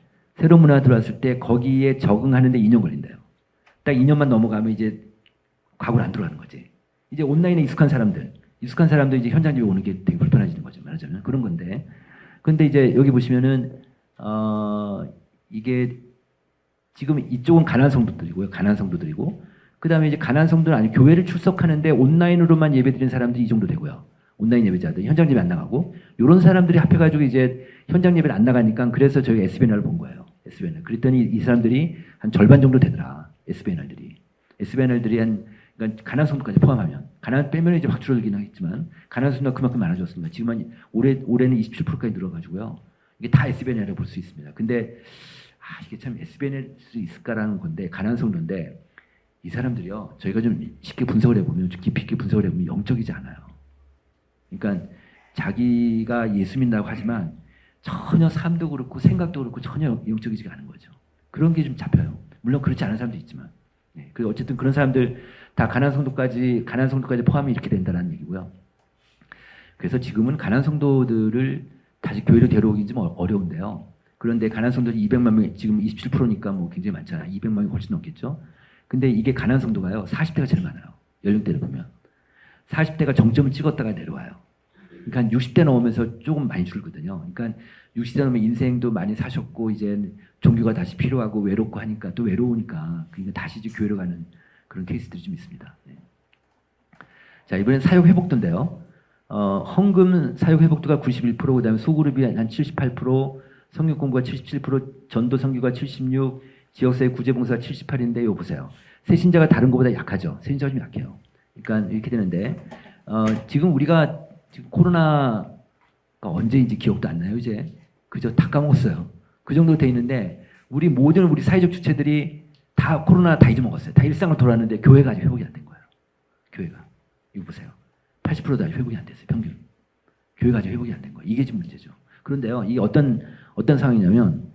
Speaker 3: 거기에 적응하는데 2년 걸린대요. 딱 2년만 넘어가면 이제 과거로 안 들어가는 거지. 이제 온라인에 익숙한 사람들 이제 현장 집에 오는 게 되게 불편해지는 거죠. 말하자면 그런 건데, 근데 이제 여기 보시면은 이게 지금 이쪽은 가난한 성도들이고요. 가난한 성도들이고 그다음에 이제 가난한 성도는 아니 교회를 출석하는데 온라인으로만 예배드리는 사람들이 이 정도 되고요. 온라인 예배자들 현장 예배 안 나가고 이런 사람들이 합해가지고 이제 현장 예배를 안 나가니까 그래서 저희 SBNR을 본 거예요. SBNR. 그랬더니 이 사람들이 한 절반 정도 되더라. SBNR들이 한 그러니까 가난한 성도까지 포함하면 가난 빼면 이제 확 줄어들긴 하겠지만 가난한 성도가 그만큼 많아졌습니다. 지금은 올해는 27%까지 늘어가지고요. 이게 다 SBNR이라고 볼 수 있습니다. 근데 이게 참 SBN일 수 있을까라는 건데 가난한 성도인데 이 사람들이요. 저희가 좀 쉽게 분석을 해보면 좀 깊이 있게 분석을 해보면 영적이지 않아요. 그러니까 자기가 예수 믿는다고 하지만 전혀 삶도 그렇고 생각도 그렇고 전혀 영적이지가 않은 거죠. 그런 게 좀 잡혀요. 물론 그렇지 않은 사람도 있지만. 네. 그리고 어쨌든 그런 사람들 다 가난한 성도까지 포함이 이렇게 된다는 얘기고요. 그래서 지금은 가난한 성도들을 다시 교회로 데려오긴 좀 어려운데요. 그런데 가난한 성도들이 200만 명, 지금 27%니까 뭐 굉장히 많잖아요. 200만 명이 훨씬 넘겠죠. 근데 이게 가난한 성도가요. 40대가 제일 많아요. 연령대를 보면. 40대가 정점을 찍었다가 내려와요. 그러니까 60대 넘으면서 조금 많이 줄거든요. 그러니까 60대 넘으면 인생도 많이 사셨고 이제 종교가 다시 필요하고 외롭고 하니까 또 외로우니까 그러니까 다시 이제 교회로 가는 그런 케이스들이 좀 있습니다. 네. 자, 이번엔 사역 회복도인데요. 헌금 사역 회복도가 91%, 그다음에 소그룹이 한 78%, 성경 공부가 77%, 전도 선교가 76, 지역사회 구제봉사가 78인데 이거 보세요. 새신자가 다른 것보다 약하죠. 새신자가 좀 약해요. 그러니까 이렇게 되는데 지금 우리가 지금 코로나가 언제인지 기억도 안 나요. 이제 그저 다 까먹었어요. 그 정도 돼 있는데 우리 모든 우리 사회적 주체들이 다 코로나 다 잊어먹었어요. 다 일상을 돌아왔는데 교회가 아직 회복이 안 된 거예요. 교회가. 이거 보세요. 80%도 아직 회복이 안 됐어요. 평균. 교회가 아직 회복이 안 된 거예요. 이게 지금 문제죠. 그런데요. 이게 어떤 상황이냐면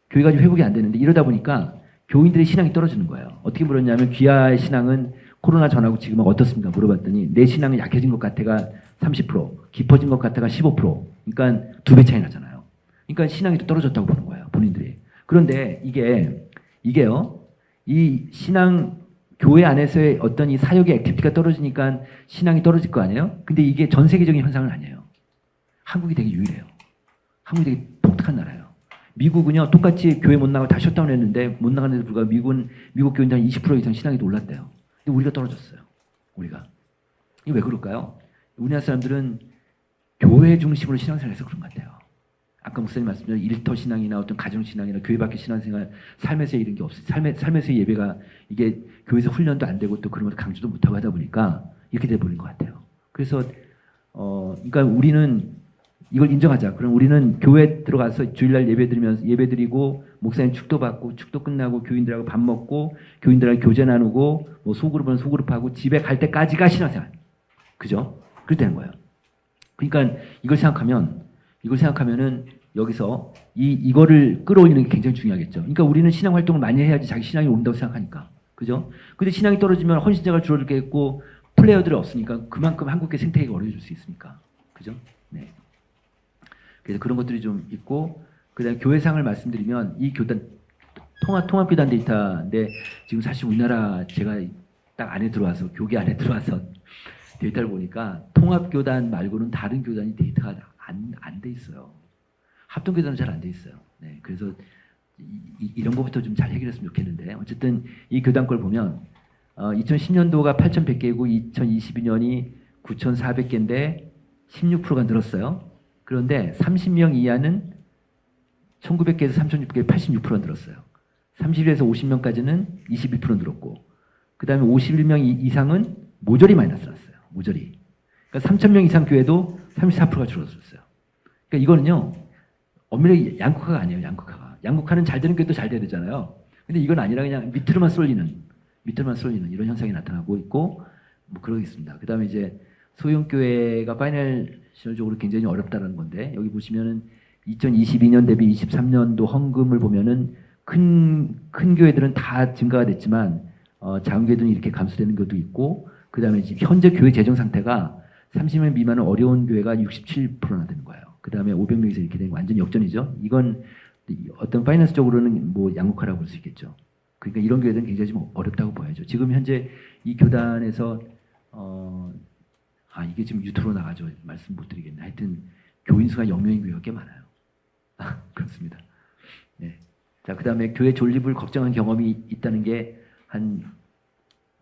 Speaker 3: 교회가 아직 회복이 안 되는데 이러다 보니까 교인들의 신앙이 떨어지는 거예요. 어떻게 물었냐면 귀하의 신앙은 코로나 전하고 지금은 어떻습니까? 물어봤더니 내 신앙은 약해진 것 같아가 30%, 깊어진 것 같아가 15%. 그러니까 2배 차이 나잖아요. 그러니까 신앙이 또 떨어졌다고 보는 거예요. 본인들이. 그런데 이게요. 이 신앙 교회 안에서의 어떤 이 사역의 액티비티가 떨어지니까 신앙이 떨어질 거 아니에요? 근데 이게 전 세계적인 현상은 아니에요. 한국이 되게 유일해요. 한국이 되게 독특한 나라예요. 미국은요, 똑같이 교회 못 나가고 다 셧다운 했는데 못 나가는데도 불구하고 미국 교인들 한 20% 이상 신앙이 올랐대요. 근데 우리가 떨어졌어요. 우리가. 이게 왜 그럴까요? 우리나라 사람들은 교회 중심으로 신앙생활해서 그런 것 같아요. 아까 목사님 말씀드린 일터 신앙이나 어떤 가정 신앙이나 교회 밖의 신앙생활, 삶에서 이런 게 없어요. 삶에서의 예배가 이게 교회에서 훈련도 안 되고 또 그런 걸 강조도 못하고 하다 보니까 이렇게 돼버린 것 같아요. 그래서 그러니까 우리는 이걸 인정하자. 그럼 우리는 교회 들어가서 주일날 예배드리고 목사님 축도 받고 축도 끝나고 교인들하고 밥 먹고 교인들하고 교제 나누고 뭐 소그룹은 소그룹하고 집에 갈 때까지가 신앙생활. 그죠? 그렇게 되는 거예요. 그러니까 이걸 생각하면은 여기서 이거를 끌어올리는 게 굉장히 중요하겠죠. 그러니까 우리는 신앙 활동을 많이 해야지 자기 신앙이 온다고 생각하니까. 그죠? 근데 신앙이 떨어지면 헌신자가 줄어들겠고 플레이어들이 없으니까 그만큼 한국의 생태계가 어려워질 수 있으니까. 그죠? 네. 그래서 그런 것들이 좀 있고 그다음에 교회상을 말씀드리면 이 교단 통합교단 데이터인데 지금 사실 우리나라 제가 딱 안에 들어와서 교계 안에 들어와서 데이터를 보니까 통합교단 말고는 다른 교단이 데이터가 안 돼 있어요. 합동교단은 잘 안 돼 있어요. 네, 그래서 이런 것부터 좀 잘 해결했으면 좋겠는데 어쨌든 이 교단 걸 보면 2010년도가 8,100개이고 2022년이 9,400개인데 16%가 늘었어요. 그런데 30명 이하는 1,900개에서 3,600개 86%가 늘었어요. 30에서 50명까지는 21% 늘었고 그 다음에 51명 이상은 모조리 마이너스 났어요. 모조리. 그러니까 3,000명 이상 교회도 34%가 줄어들었어요. 그러니까 이거는요. 엄밀하게 양극화가 아니에요. 양극화는 잘 되는 교회도 잘 돼야 되잖아요. 근데 이건 아니라 그냥 밑으로만 쏠리는 이런 현상이 나타나고 있고 뭐 그러겠습니다. 그 다음에 이제 소형교회가 파이낸셜적으로 굉장히 어렵다는 건데 여기 보시면은 2022년 대비 23년도 헌금을 보면은 큰 교회들은 다 증가가 됐지만 작은 교회들은 이렇게 감소되는 것도 있고 그 다음에 지금 현재 교회 재정 상태가 30명 미만은 어려운 교회가 67%나 되는 거예요. 그 다음에 500명 이상 이렇게 되는 거 완전 역전이죠. 이건 어떤 파이낸스적으로는 뭐 양극화라고 볼 수 있겠죠. 그러니까 이런 교회들은 굉장히 좀 어렵다고 보여야죠. 지금 현재 이 교단에서 이게 지금 유튜브로 나가죠. 말씀 못 드리겠네. 하여튼 교인 수가 0명인 교회가 꽤 많아요. 그렇습니다. 네. 자, 그다음에 교회 존립을 걱정한 경험이 있다는 게 한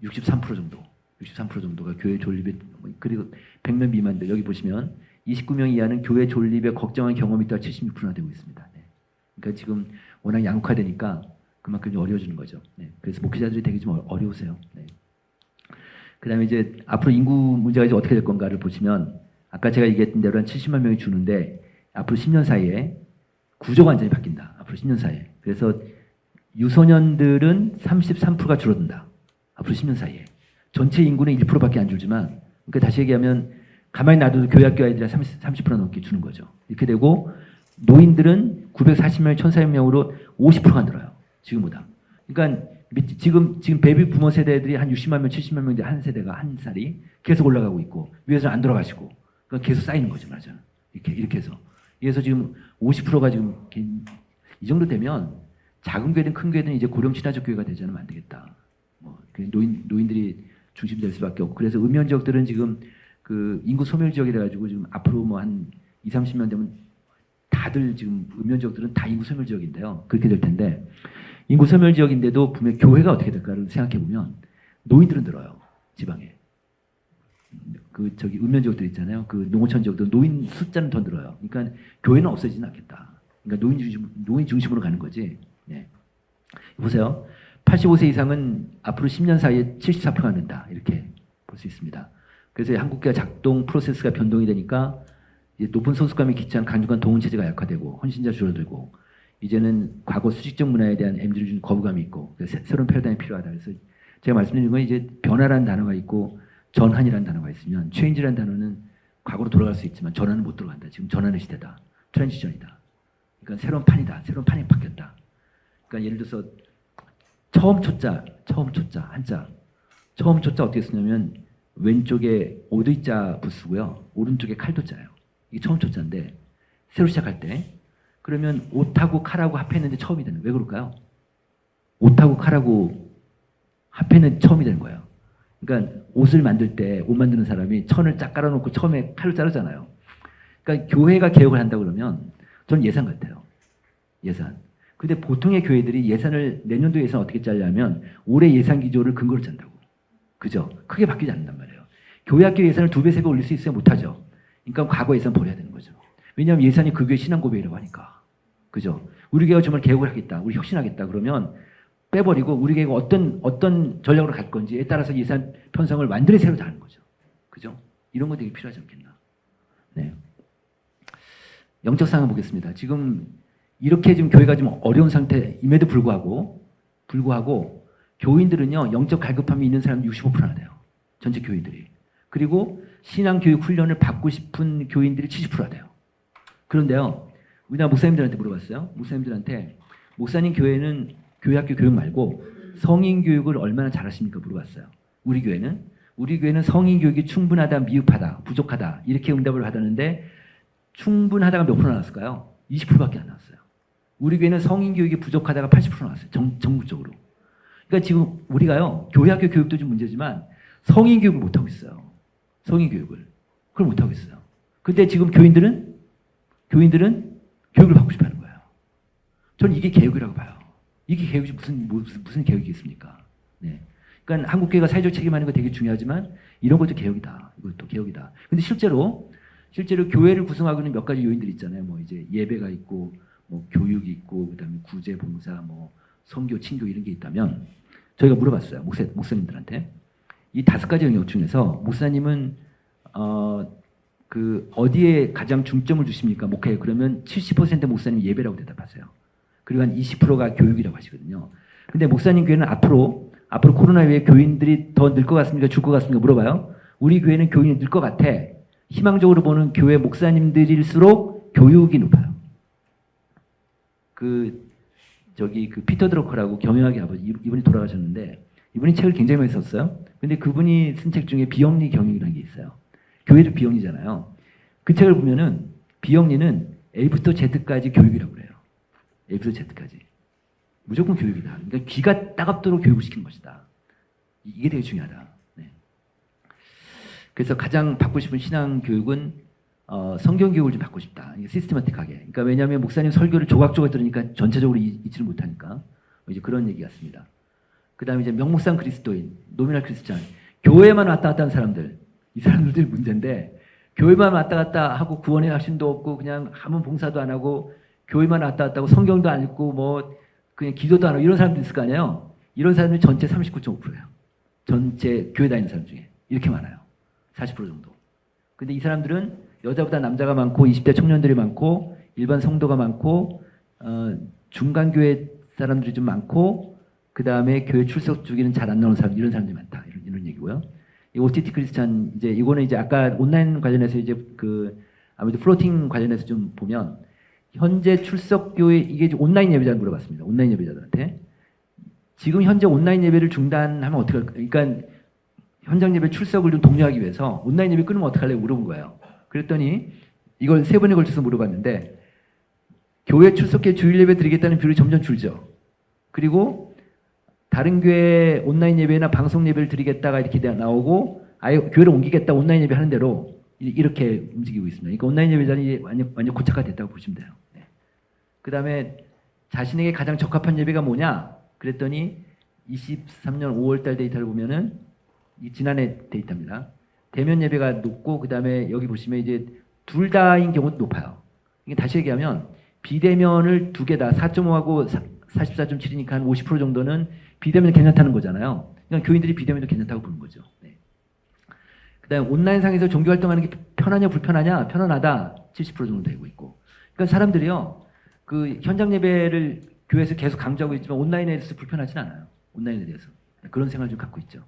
Speaker 3: 63% 정도. 63% 정도가 교회 존립에, 그리고 100명 미만들 여기 보시면 29명 이하는 교회 존립에 걱정한 경험이 있다 76%나 되고 있습니다. 네. 그러니까 지금 워낙 양극화되니까 그만큼 좀 어려워지는 거죠. 네. 그래서 목회자들이 되게 좀 어려우세요. 네. 그다음에 이제 앞으로 인구 문제가 이제 어떻게 될 건가를 보시면 아까 제가 얘기했던 대로 한 70만 명이 주는데 앞으로 10년 사이에 구조가 완전히 바뀐다. 앞으로 10년 사이에. 그래서 유소년들은 33%가 줄어든다. 앞으로 10년 사이에. 전체 인구는 1%밖에 안 줄지만, 그러니까 다시 얘기하면 가만히 놔둬도 교회 학교 아이들이 30% 넘게 주는 거죠. 이렇게 되고 노인들은 940명에 1,400명으로 50%가 늘어요. 지금보다. 그러니까 지금 베이비 부모 세대들이 한 60만 명, 70만 명 한 세대가 한 살이 계속 올라가고 있고 위에서는 안 돌아가시고 그러니까 계속 쌓이는 거죠, 말하자면. 이렇게 해서. 그래서 지금 50%가 지금 이 정도 되면 작은 교회든 큰 교회든 이제 고령 친화적 교회가 되지 않으면 안 되겠다. 뭐 노인들이 중심이 될 수밖에 없고 그래서 음연 지역들은 지금 그 인구 소멸 지역이 돼가지고 지금 앞으로 뭐 한 20, 30년 되면 다들 지금 음연 지역들은 다 인구 소멸 지역인데요. 그렇게 될 텐데 인구 소멸 지역인데도 분명 교회가 어떻게 될까를 생각해 보면 노인들은 늘어요. 지방에. 그 저기 음연 지역들 있잖아요. 그 농어촌 지역들 노인 숫자는 더 늘어요. 그러니까 교회는 없어지진 않겠다. 그러니까 노인 중심으로 가는 거지. 네. 보세요. 85세 이상은 앞으로 10년 사이에 74%가 는다. 이렇게 볼 수 있습니다. 그래서 한국교회 작동 프로세스가 변동이 되니까 이제 높은 소속감이 기치한 강력한 동원 체제가 약화되고 헌신자 줄어들고 이제는 과거 수직적 문화에 대한 M들이 준 거부감이 있고 새로운 패러다임이 필요하다. 그래서 제가 말씀드린 건 이제 변화라는 단어가 있고 전환이라는 단어가 있으면 체인지라는 단어는 과거로 돌아갈 수 있지만 전환은 못 들어간다. 지금 전환의 시대다. 트랜지션이다. 그러니까 새로운 판이다. 새로운 판이 바뀌었다. 그러니까 예를 들어서 처음 초자 한자. 처음 초자 어떻게 쓰냐면 왼쪽에 오드자 부쓰고요. 오른쪽에 칼도자예요. 이게 처음 초자인데 새로 시작할 때 그러면 옷하고 칼하고 합했는데 처음이 되는 거예요. 왜 그럴까요? 옷하고 칼하고 합했는데 처음이 되는 거예요. 그러니까 옷을 만들 때 옷 만드는 사람이 천을 쫙 깔아놓고 처음에 칼로 자르잖아요. 그러니까 교회가 개혁을 한다 그러면 저는 예산 같아요. 예산. 근데 보통의 교회들이 예산을 내년도 예산 어떻게 짜려면 올해 예산 기조를 근거로 짠다고. 그죠? 크게 바뀌지 않는단 말이에요. 교회 학교 예산을 2배, 3배 올릴 수 있어요? 못하죠. 그러니까 과거 예산 버려야 되는 거죠. 왜냐하면 예산이 그 교회 신앙 고백이라고 하니까. 그죠? 우리 교회가 정말 개혁을 하겠다. 우리 혁신하겠다. 그러면 빼버리고 우리 교회가 어떤 전략으로 갈 건지에 따라서 예산 편성을 완전히 새로 다 하는 거죠. 그죠? 이런 거 되게 필요하지 않겠나. 네. 영적 상황 보겠습니다. 지금 이렇게 지금 교회가 좀 어려운 상태임에도 불구하고 교인들은요 영적 갈급함이 있는 사람 65%나 돼요. 전체 교인들이. 그리고 신앙교육 훈련을 받고 싶은 교인들이 70%나 돼요. 그런데요 우리나라 목사님들한테 물어봤어요. 목사님들한테 목사님 교회는 교회학교 교육 말고 성인 교육을 얼마나 잘하십니까 물어봤어요. 우리 교회는 성인 교육이 충분하다, 미흡하다, 부족하다 이렇게 응답을 받았는데 충분하다가 몇 프로 나왔을까요? 20%밖에 안 나왔어요. 우리 교회는 성인 교육이 부족하다가 80% 나왔어요. 전국적으로. 그러니까 지금 우리가요 교회학교 교육도 좀 문제지만 성인 교육을 못 하고 있어요. 성인 교육을 그걸 못 하고 있어요. 근데 지금 교인들은 교육을 받고 싶어하는 거예요. 저는 이게 개혁이라고 봐요. 이게 개혁이 무슨 개혁이겠습니까? 네. 그러니까 한국 교회가 사회적 책임하는 거 되게 중요하지만 이런 것도 개혁이다. 이것도 개혁이다. 근데 실제로 교회를 구성하고 있는 몇 가지 요인들이 있잖아요. 뭐 이제 예배가 있고 뭐 교육이 있고 그다음에 구제 봉사 뭐 선교 친교 이런 게 있다면 저희가 물어봤어요. 목사님들한테 이 5가지 영역 중에서 목사님은 어디에 가장 중점을 주십니까? 목회에 그러면 70% 목사님 예배라고 대답하세요. 그리고 한 20%가 교육이라고 하시거든요. 근데 목사님 교회는 앞으로 코로나 이후에 교인들이 더 늘 것 같습니까? 줄 것 같습니까? 물어봐요. 우리 교회는 교인이 늘 것 같아. 희망적으로 보는 교회 목사님들일수록 교육이 높아요. 피터 드러커라고 경영학의 아버지 이분이 돌아가셨는데 이분이 책을 굉장히 많이 썼어요. 근데 그분이 쓴 책 중에 비영리 경영이라는 게 있어요. 교회도 비영리잖아요. 그 책을 보면은 비영리는 A부터 Z까지 교육이라고 그래요. A부터 Z까지. 무조건 교육이다. 그러니까 귀가 따갑도록 교육을 시키는 것이다. 이게 되게 중요하다. 네. 그래서 가장 받고 싶은 신앙 교육은 성경 교육을 좀 받고 싶다. 이게 시스테마틱하게. 그러니까 왜냐하면 목사님 설교를 조각조각 들으니까 전체적으로 잊지를 못하니까 이제 그런 얘기 같습니다. 그다음에 이제 명목상 그리스도인, 노미널 크리스찬, 교회만 왔다 갔다 하는 사람들, 이 사람들이 문제인데 교회만 왔다 갔다 하고 구원의 확신도 없고 그냥 아무 봉사도 안 하고 교회만 왔다 갔다 하고 성경도 안 읽고 뭐 그냥 기도도 안 하고 이런 사람들 있을 거 아니에요. 이런 사람들이 전체 39.5%예요. 전체 교회 다니는 사람 중에 이렇게 많아요. 40% 정도. 근데 이 사람들은 여자보다 남자가 많고 20대 청년들이 많고 일반 성도가 많고 중간 교회 사람들이 좀 많고 그 다음에 교회 출석 주기는 잘 안 나오는 사람 이런 사람들이 많다 이런 얘기고요. 이 OTT 크리스찬 이제 이거는 이제 아까 온라인 관련해서 이제 그 아무래도 플로팅 관련해서 좀 보면 현재 출석 교회 이게 이제 온라인 예배자를 물어봤습니다. 온라인 예배자들한테 지금 현재 온라인 예배를 중단하면 어떻게 할까? 그러니까 현장 예배 출석을 좀 독려하기 위해서 온라인 예배 끊으면 어떻게 할래 물어본 거예요. 그랬더니 이걸 3번에 걸쳐서 물어봤는데 교회 출석해 주일 예배 드리겠다는 비율이 점점 줄죠. 그리고 다른 교회 온라인 예배나 방송 예배를 드리겠다가 이렇게 나오고 아예 교회를 옮기겠다 온라인 예배 하는 대로 이렇게 움직이고 있습니다. 그러니까 온라인 예배자는 완전 고착화됐다고 보시면 돼요. 네. 그 다음에 자신에게 가장 적합한 예배가 뭐냐? 그랬더니 23년 5월달 데이터를 보면은 이 지난해 데이터입니다. 대면 예배가 높고 그 다음에 여기 보시면 이제 둘 다인 경우도 높아요. 이게 다시 얘기하면 비대면을 두 개 다 4.5하고 44.7이니까 한 50% 정도는 비대면이 괜찮다는 거잖아요. 그러니까 교인들이 비대면도 괜찮다고 보는 거죠. 네. 그 다음에 온라인상에서 종교활동하는 게 편하냐 불편하냐? 편안하다 70% 정도 되고 있고. 그러니까 사람들이요. 그 현장 예배를 교회에서 계속 강조하고 있지만 온라인에 대해서 불편하진 않아요. 온라인에 대해서. 그런 생각을 좀 갖고 있죠.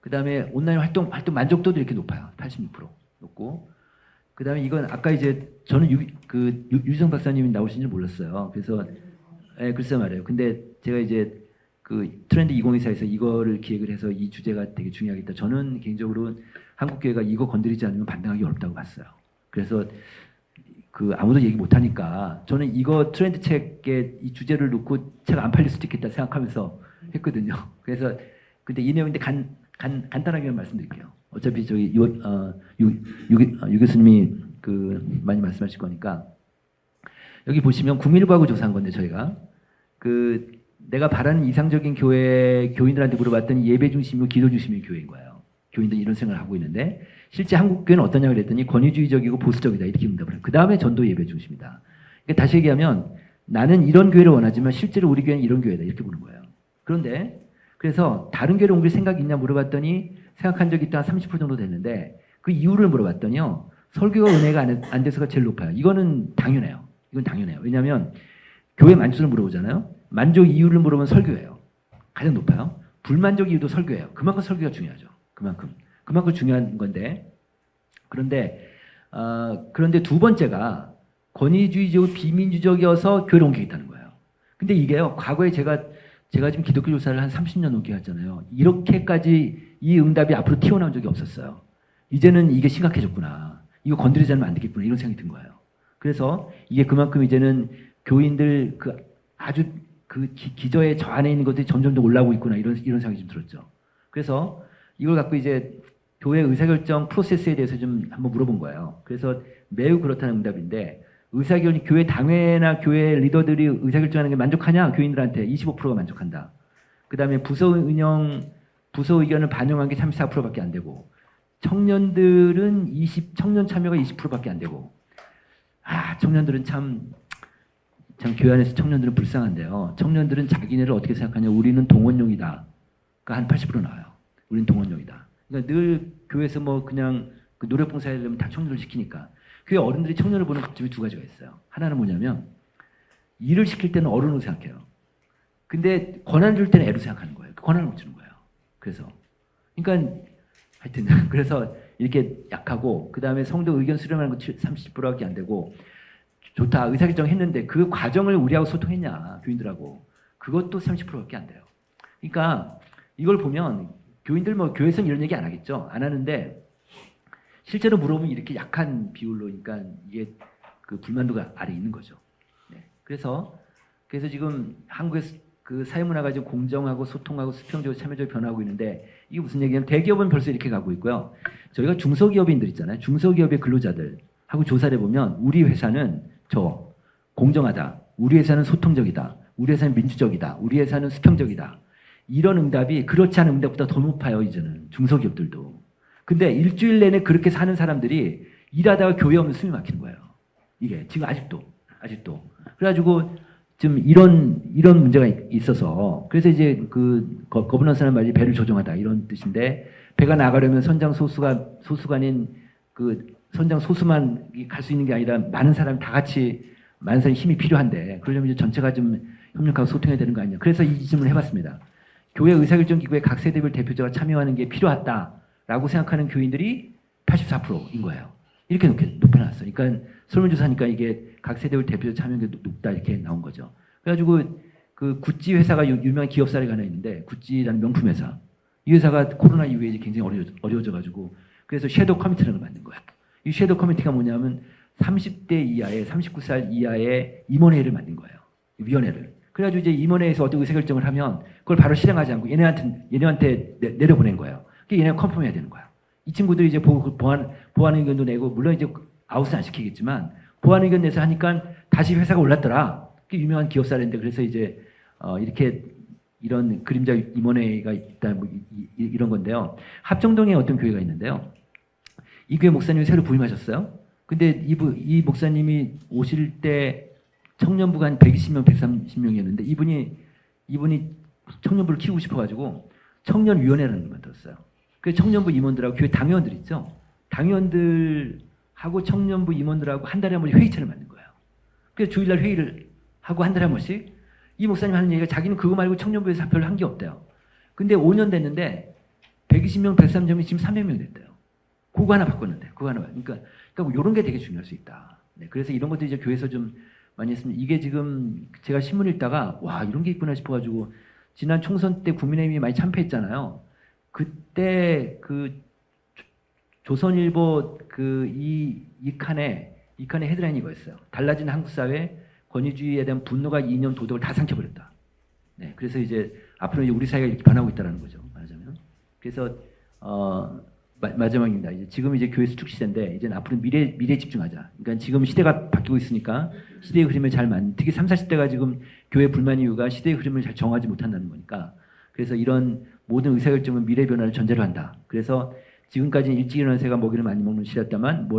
Speaker 3: 그 다음에 온라인 활동 만족도도 이렇게 높아요. 86% 높고. 그 다음에 이건 아까 이제 저는 유정 박사님이 나오신지 몰랐어요. 그래서 글쎄 말이에요. 근데 제가 이제 그 트렌드 2024에서 이거를 기획을 해서 이 주제가 되게 중요하겠다. 저는 개인적으로 한국 교회가 이거 건드리지 않으면 반등하기 어렵다고 봤어요. 그래서 그 아무도 얘기 못 하니까 저는 이거 트렌드 책에 이 주제를 놓고 책 안 팔릴 수도 있겠다 생각하면서 했거든요. 그래서 근데 이 내용인데 간단하게만 말씀드릴게요. 어차피 저기 유 교수님이 그 많이 말씀하실 거니까 여기 보시면 국민일보하고 조사한 건데 저희가 그 내가 바라는 이상적인 교회 교인들한테 물어봤더니 예배 중심이고 기도 중심인 교회인 거예요. 교인들이 이런 생각을 하고 있는데 실제 한국 교회는 어떠냐 그랬더니 권위주의적이고 보수적이다 이렇게 응답을 해요. 그 다음에 전도 예배 중심이다. 그러니까 다시 얘기하면 나는 이런 교회를 원하지만 실제로 우리 교회는 이런 교회다 이렇게 보는 거예요. 그런데 그래서 다른 교회를 옮길 생각이 있냐 물어봤더니 생각한 적이 있다 한 30% 정도 됐는데 그 이유를 물어봤더니요. 설교가 은혜가 안 돼서가 제일 높아요. 이거는 당연해요. 이건 당연해요. 왜냐하면 교회 만족을 물어보잖아요. 만족 이유를 물어보면 설교예요. 가장 높아요. 불만족 이유도 설교예요. 그만큼 설교가 중요하죠. 그만큼 중요한 건데 그런데 두 번째가 권위주의적이고 비민주적이어서 교회를 옮기겠다는 거예요. 근데 이게요. 과거에 제가 지금 기독교 조사를 한 30년 넘게 했잖아요. 이렇게까지 이 응답이 앞으로 튀어나온 적이 없었어요. 이제는 이게 심각해졌구나. 이거 건드리지 않으면 안 되겠구나. 이런 생각이 든 거예요. 그래서 이게 그만큼 이제는 교인들 아주 기저에 저 안에 있는 것들이 점점 더 올라오고 있구나. 이런 생각이 좀 들었죠. 그래서 이걸 갖고 이제 교회 의사결정 프로세스에 대해서 좀 한번 물어본 거예요. 그래서 매우 그렇다는 응답인데 의사결정 교회 당회나 교회 리더들이 의사결정하는 게 만족하냐? 교인들한테 25%가 만족한다. 그 다음에 부서 의견을 반영한 게 34%밖에 안 되고 청년들은 청년 참여가 20%밖에 안 되고 청년들은 참 교회 안에서 청년들은 불쌍한데요. 청년들은 자기네를 어떻게 생각하냐? 우리는 동원용이다. 한 80% 나와요. 우리는 동원용이다. 그러니까 늘 교회에서 뭐 그냥 그 노력봉사에 되면 다 청년을 시키니까 교회 어른들이 청년을 보는 관점이 두 가지가 있어요. 하나는 뭐냐면 일을 시킬 때는 어른으로 생각해요. 근데 권한 줄 때는 애로 생각하는 거예요. 권한을 못 주는 거예요. 그래서 그러니까 하여튼 그래서 이렇게 약하고 그 다음에 성도 의견 수렴하는 거 30%밖에 안 되고 좋다 의사결정 했는데 그 과정을 우리하고 소통했냐 교인들하고 그것도 30%밖에 안 돼요. 그러니까 이걸 보면 교인들 뭐 교회에서는 이런 얘기 안 하겠죠. 안 하는데 실제로 물어보면 이렇게 약한 비율로 그러니까 이게 그 불만도가 아래 있는 거죠. 네. 그래서 지금 한국에서 그 사회문화가 지금 공정하고 소통하고 수평적으로 참여적으로 변화하고 있는데 이게 무슨 얘기냐면 대기업은 벌써 이렇게 가고 있고요. 저희가 중소기업인들 있잖아요. 중소기업의 근로자들하고 조사를 해보면 우리 회사는 공정하다. 우리 회사는 소통적이다. 우리 회사는 민주적이다. 우리 회사는 수평적이다. 이런 응답이 그렇지 않은 응답보다 더 높아요. 이제는 중소기업들도. 근데 일주일 내내 그렇게 사는 사람들이 일하다가 교회 오면 숨이 막히는 거예요. 이게 지금 아직도. 그래가지고 좀 이런 문제가 있어서 그래서 이제 그 거버넌스라는 말이 배를 조정하다 이런 뜻인데 배가 나가려면 선장 소수간인 그 선장 소수만 갈 수 있는 게 아니라 많은 사람이 다 같이 많은 사람의 힘이 필요한데 그러려면 이제 전체가 좀 협력하고 소통해야 되는 거 아니냐. 그래서 이 질문을 해봤습니다. 교회 의사결정기구에 각 세대별 대표자가 참여하는 게 필요하다라고 생각하는 교인들이 84%인 거예요. 이렇게 높여놨어요. 그러니까 설문조사니까 이게 각 세대별 대표자 참여가 높다 이렇게 나온 거죠. 그래가지고 그 구찌 회사가 유명한 기업 사례가 하나 있는데 구찌라는 명품 회사. 이 회사가 코로나 이후에 이제 굉장히 어려워져가지고 그래서 섀도우 커뮤니티라는 걸 만든 거예요. 이 섀도우 커뮤니티가 뭐냐면 30대 이하의 39살 이하의 임원회를 만든 거예요. 위원회를. 그래가지고 이제 임원회에서 어떤 의사결정을 하면 그걸 바로 실행하지 않고 얘네한테 내려보낸 거예요. 그게 얘네가 컨펌해야 되는 거야. 이 친구들이 이제 보완 의견도 내고 물론 이제 아웃은 안 시키겠지만 보완 의견 내서 하니까 다시 회사가 올랐더라. 그게 유명한 기업 사례인데 그래서 이제 이렇게 이런 그림자 임원회가 있다 뭐 이런 건데요. 합정동에 어떤 교회가 있는데요. 이 교회 목사님이 새로 부임하셨어요. 근데 이 목사님이 오실 때 청년부가 한 120명, 130명이었는데 이분이 청년부를 키우고 싶어가지고 청년위원회라는 걸 만들었어요. 그 청년부 임원들하고 교회 당회원들 있죠. 당회원들하고 청년부 임원들하고 한 달에 한 번씩 회의체를 만든 거예요. 그래서 주일날 회의를 하고 한 달에 한 번씩 이 목사님 하는 얘기가 자기는 그거 말고 청년부에서 별로 한 게 없대요. 근데 5년 됐는데 120명, 130명이 지금 300명 됐대요. 그거 하나 바꿨는데 그거 하나 그러니까 뭐 이런 게 되게 중요할 수 있다. 네, 그래서 이런 것도 이제 교회에서 좀 많이 했습니다. 이게 지금 제가 신문 읽다가 와 이런 게 있구나 싶어가지고 지난 총선 때 국민의힘이 많이 참패했잖아요. 그때 그 조선일보 그 이 칸의 헤드라인이 이거였어요. 달라진 한국 사회 권위주의에 대한 분노가 이념 도덕을 다 삼켜버렸다. 네, 그래서 이제 앞으로 이제 우리 사회가 이렇게 변하고 있다는 거죠. 말하자면. 그래서 마지막입니다. 지금 이제 교회 수축 시대인데 이제 앞으로 미래에 집중하자. 그러니까 지금 시대가 바뀌고 있으니까 시대의 흐름을 특히 3, 40대가 지금 교회 불만 이유가 시대의 흐름을 잘 정하지 못한다는 거니까. 그래서 이런 모든 의사결정은 미래 변화를 전제로 한다. 그래서 지금까지는 일찍 일어나는 새가 먹이를 많이 먹는 시대였다만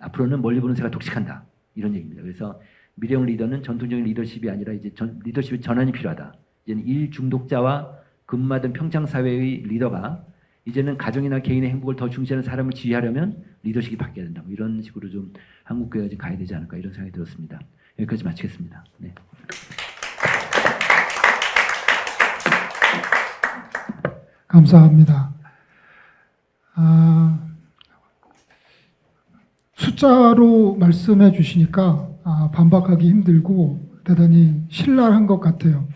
Speaker 3: 앞으로는 멀리 보는 새가 독식한다. 이런 얘기입니다. 그래서 미래형 리더는 전통적인 리더십이 아니라 이제 리더십의 전환이 필요하다. 이제는 일 중독자와 근무하던 평창 사회의 리더가 이제는 가정이나 개인의 행복을 더 중시하는 사람을 지휘하려면 리더십이 바뀌어야 된다. 뭐 이런 식으로 좀 한국 교회가 좀 가야 되지 않을까 이런 생각이 들었습니다. 여기까지 마치겠습니다. 네.
Speaker 1: 감사합니다. 숫자로 말씀해 주시니까 반박하기 힘들고 대단히 신랄한 것 같아요.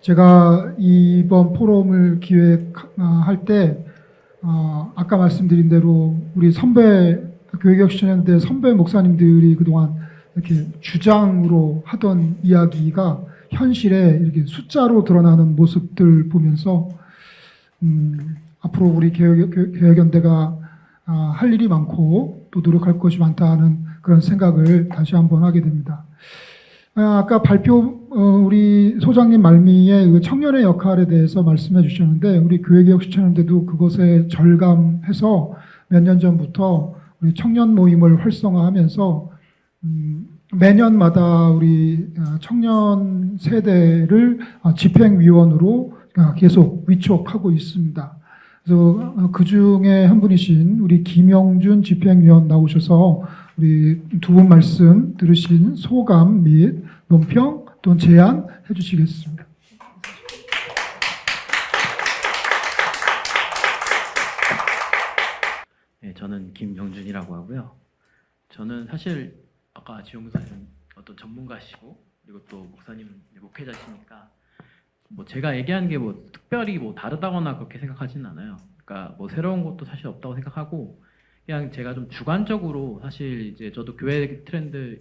Speaker 1: 제가 이번 포럼을 기획할 때 아까 말씀드린 대로 우리 선배 교회개혁실천연대 선배 목사님들이 그동안 이렇게 주장으로 하던 이야기가 현실에 이렇게 숫자로 드러나는 모습들 보면서 앞으로 우리 개혁연대가 할 일이 많고 또 노력할 것이 많다는 그런 생각을 다시 한번 하게 됩니다. 아까 우리 소장님 말미에 그 청년의 역할에 대해서 말씀해 주셨는데 우리 교회개혁실천연대도 그것에 절감해서 몇 년 전부터 우리 청년 모임을 활성화하면서 매년마다 우리 청년 세대를 집행위원으로 계속 위촉하고 있습니다. 그래서 그 중에 한 분이신 우리 김영준 집행위원 나오셔서 우리 두 분 말씀 들으신 소감 및 논평 또는 제안 해주시겠습니다.
Speaker 4: 네, 저는 김영준이라고 하고요. 저는 사실 아까 지용 목사님은 어떤 전문가시고 그리고 또 목사님은 목회자시니까 뭐 제가 얘기하는 게 뭐 특별히 뭐 다르다거나 그렇게 생각하지는 않아요. 그러니까 뭐 새로운 것도 사실 없다고 생각하고 그냥 제가 좀 주관적으로 사실 이제 저도 교회 트렌드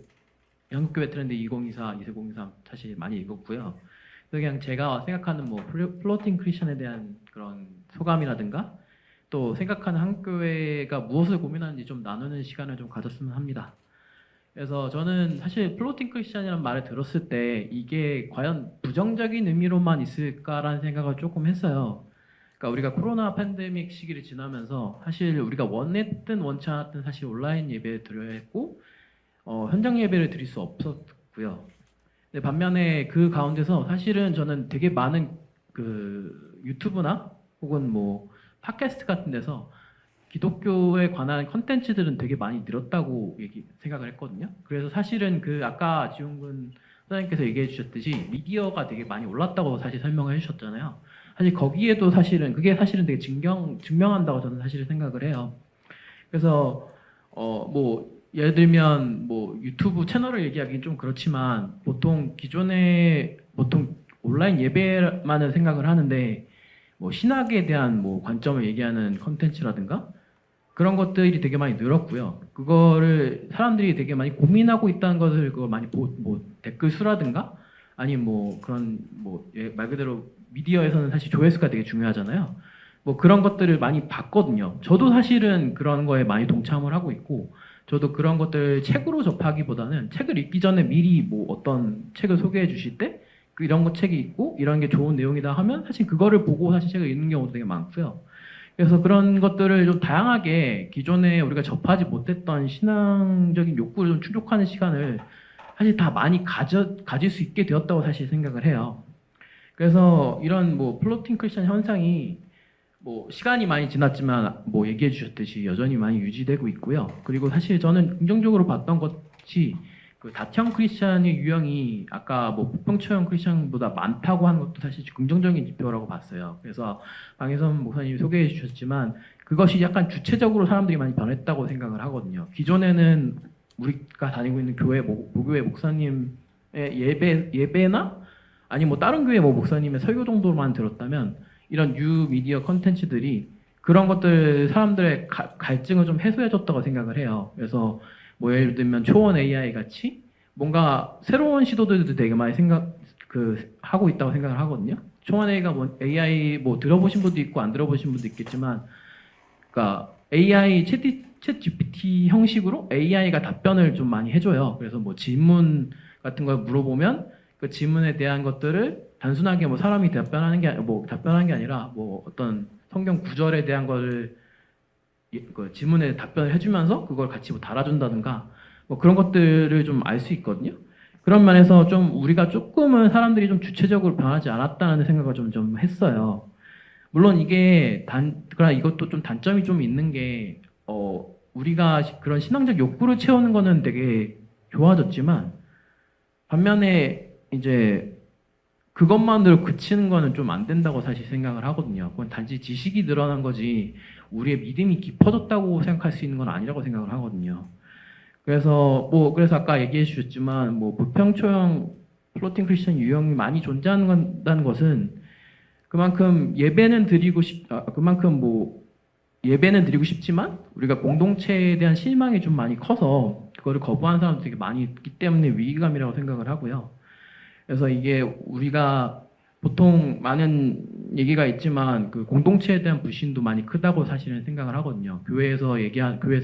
Speaker 4: 한국 교회 트렌드 2024, 2023 사실 많이 읽었고요. 그냥 제가 생각하는 뭐 플로팅 크리스천에 대한 그런 소감이라든가 또 생각하는 한국교회가 무엇을 고민하는지 좀 나누는 시간을 좀 가졌으면 합니다. 그래서 저는 사실 플로팅 크리스천이라는 말을 들었을 때 이게 과연 부정적인 의미로만 있을까라는 생각을 조금 했어요. 그러니까 우리가 코로나 팬데믹 시기를 지나면서 사실 우리가 원했든 원치 않았든 사실 온라인 예배를 드려야 했고 현장 예배를 드릴 수 없었고요. 근데 반면에 그 가운데서 사실은 저는 되게 많은 그 유튜브나 혹은 뭐 팟캐스트 같은 데서 기독교에 관한 컨텐츠들은 되게 많이 늘었다고 생각을 했거든요. 그래서 사실은 그 아까 지용근 선생님께서 얘기해 주셨듯이 미디어가 되게 많이 올랐다고 사실 설명을 해주셨잖아요. 사실 거기에도 사실은 그게 사실은 되게 증명한다고 저는 사실 생각을 해요. 그래서 뭐 예를 들면 뭐 유튜브 채널을 얘기하기는 좀 그렇지만 보통 기존에 보통 온라인 예배만을 생각을 하는데 뭐 신학에 대한 뭐 관점을 얘기하는 컨텐츠라든가 그런 것들이 되게 많이 늘었고요. 그거를 사람들이 되게 많이 고민하고 있다는 것을 그거 많이 뭐 댓글 수라든가 아니 뭐 그런 뭐 말 그대로 미디어에서는 사실 조회수가 되게 중요하잖아요. 뭐 그런 것들을 많이 봤거든요. 저도 사실은 그런 거에 많이 동참을 하고 있고 저도 그런 것들 책으로 접하기보다는 책을 읽기 전에 미리 뭐 어떤 책을 소개해 주실 때 이런 거 책이 있고 이런 게 좋은 내용이다 하면 사실 그거를 보고 사실 책을 읽는 경우도 되게 많고요. 그래서 그런 것들을 좀 다양하게 기존에 우리가 접하지 못했던 신앙적인 욕구를 좀 충족하는 시간을 사실 다 많이 가질 수 있게 되었다고 사실 생각을 해요. 그래서 이런 뭐 플로팅 크리스천 현상이 뭐 시간이 많이 지났지만 뭐 얘기해 주셨듯이 여전히 많이 유지되고 있고요. 그리고 사실 저는 긍정적으로 봤던 것이 그 다형 크리스천의 유형이 아까 뭐 부평초형 크리스천보다 많다고 하는 것도 사실 긍정적인 지표라고 봤어요. 그래서 방혜선 목사님이 소개해 주셨지만 그것이 약간 주체적으로 사람들이 많이 변했다고 생각을 하거든요. 기존에는 우리가 다니고 있는 교회 모교회 목사님의 예배나 아니 뭐 다른 교회 뭐 목사님의 설교 정도로만 들었다면 이런 뉴 미디어 컨텐츠들이 그런 것들 사람들의 갈증을 좀 해소해줬다고 생각을 해요. 그래서 뭐 예를 들면 초원 AI 같이 뭔가 새로운 시도들도 되게 많이 하고 있다고 생각을 하거든요. 초원 AI가 뭐 AI 뭐 들어보신 분도 있고 안 들어보신 분도 있겠지만, 그러니까 AI 챗 GPT 형식으로 AI가 답변을 좀 많이 해줘요. 그래서 뭐 질문 같은 걸 물어보면 그 질문에 대한 것들을 단순하게 뭐 사람이 답변하는 게 아니라 뭐 어떤 성경 구절에 대한 거를 그 질문에 답변을 해주면서 그걸 같이 뭐 달아준다든가 뭐 그런 것들을 좀 알 수 있거든요. 그런 면에서 좀 우리가 조금은 사람들이 좀 주체적으로 변하지 않았다는 생각을 좀 했어요. 물론 이게 그러나 이것도 좀 단점이 좀 있는 게 우리가 그런 신앙적 욕구를 채우는 거는 되게 좋아졌지만 반면에 이제 그것만으로 그치는 거는 좀 안 된다고 사실 생각을 하거든요. 그건 단지 지식이 늘어난 거지 우리의 믿음이 깊어졌다고 생각할 수 있는 건 아니라고 생각을 하거든요. 그래서 아까 얘기해 주셨지만 뭐 부평초형 플로팅 크리스천 유형이 많이 존재한다는 것은 그만큼 예배는 드리고 싶지만 우리가 공동체에 대한 실망이 좀 많이 커서 그거를 거부하는 사람들이 되게 많이 있기 때문에 위기감이라고 생각을 하고요. 그래서 이게 우리가 보통 많은 얘기가 있지만 그 공동체에 대한 불신도 많이 크다고 사실은 생각을 하거든요. 교회에서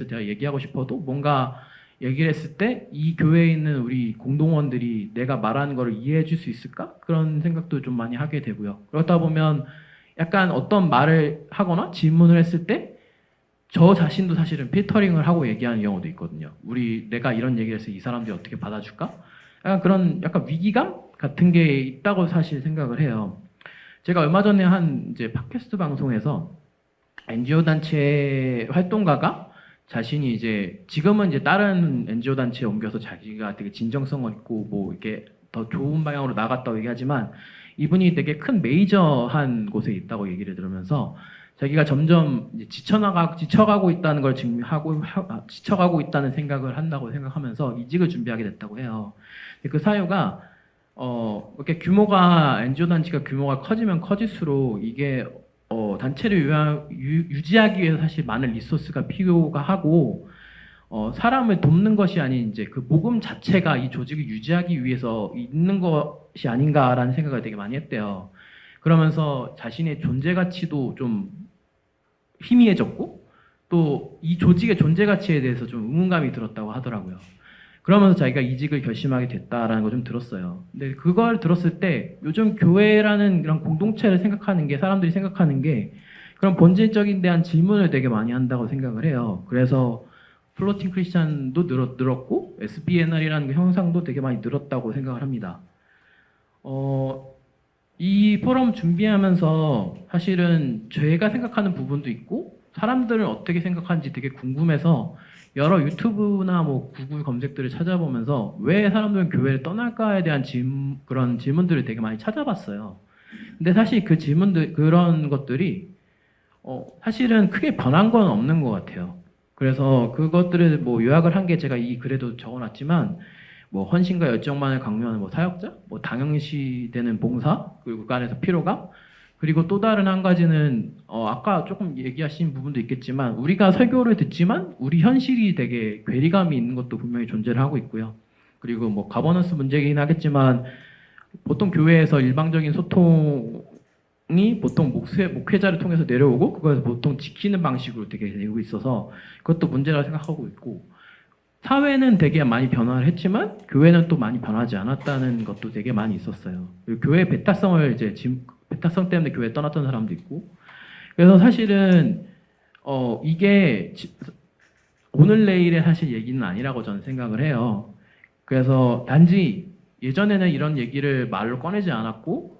Speaker 4: 제가 얘기하고 싶어도 뭔가 얘기를 했을 때 이 교회에 있는 우리 공동원들이 내가 말하는 거를 이해해 줄 수 있을까? 그런 생각도 좀 많이 하게 되고요. 그러다 보면 약간 어떤 말을 하거나 질문을 했을 때 저 자신도 사실은 필터링을 하고 얘기하는 경우도 있거든요. 내가 이런 얘기를 해서 이 사람들이 어떻게 받아줄까? 약간 그런 위기감 같은 게 있다고 사실 생각을 해요. 제가 얼마 전에 이제 팟캐스트 방송에서 NGO 단체 활동가가 자신이 지금은 이제 다른 NGO 단체에 옮겨서 자기가 되게 진정성을 있고 뭐 이렇게 더 좋은 방향으로 나갔다고 얘기하지만 이분이 되게 큰 메이저한 곳에 있다고 얘기를 들으면서 자기가 점점 이제 지쳐가고 있다는 걸 지쳐가고 있다는 생각을 한다고 생각하면서 이직을 준비하게 됐다고 해요. 그 사유가 이렇게 NGO 단체가 규모가 커지면 커질수록 이게 단체를 유지하기 위해서 사실 많은 리소스가 필요가 하고 사람을 돕는 것이 아닌 이제 그 모금 자체가 이 조직을 유지하기 위해서 있는 것이 아닌가라는 생각을 되게 많이 했대요. 그러면서 자신의 존재 가치도 좀 희미해졌고 또 이 조직의 존재 가치에 대해서 좀 의문감이 들었다고 하더라고요. 그러면서 자기가 이직을 결심하게 됐다라는 걸 좀 들었어요. 근데 그걸 들었을 때 요즘 교회라는 그런 공동체를 생각하는 게 사람들이 생각하는 게 그런 본질적인 대한 질문을 되게 많이 한다고 생각을 해요. 그래서 플로팅 크리스찬도 늘었고 SBNR이라는 그 형상도 되게 많이 늘었다고 생각을 합니다. 이 포럼 준비하면서 사실은 제가 생각하는 부분도 있고 사람들은 어떻게 생각하는지 되게 궁금해서 여러 유튜브나 뭐 구글 검색들을 찾아보면서 왜 사람들은 교회를 떠날까에 대한 그런 질문들을 되게 많이 찾아봤어요. 근데 사실 그 질문들 그런 것들이 사실은 크게 변한 건 없는 것 같아요. 그래서 그것들을 뭐 요약을 한 게 제가 이 글에도 적어놨지만 뭐 헌신과 열정만을 강요하는 뭐 사역자, 뭐 당연시되는 봉사, 그리고 그 안에서 피로감, 그리고 또 다른 한 가지는 아까 조금 얘기하신 부분도 있겠지만 우리가 설교를 듣지만 우리 현실이 되게 괴리감이 있는 것도 분명히 존재를 하고 있고요. 그리고 뭐 가버넌스 문제이긴 하겠지만 보통 교회에서 일방적인 소통이 보통 목회자를 통해서 내려오고 그걸 보통 지키는 방식으로 되게 되고 있어서 그것도 문제라고 생각하고 있고 사회는 되게 많이 변화를 했지만 교회는 또 많이 변하지 않았다는 것도 되게 많이 있었어요. 그리고 교회 배타성을 이제 배타성 때문에 교회 떠났던 사람도 있고 그래서 사실은 이게 오늘 내일의 사실 얘기는 아니라고 저는 생각을 해요. 그래서 단지 예전에는 이런 얘기를 말로 꺼내지 않았고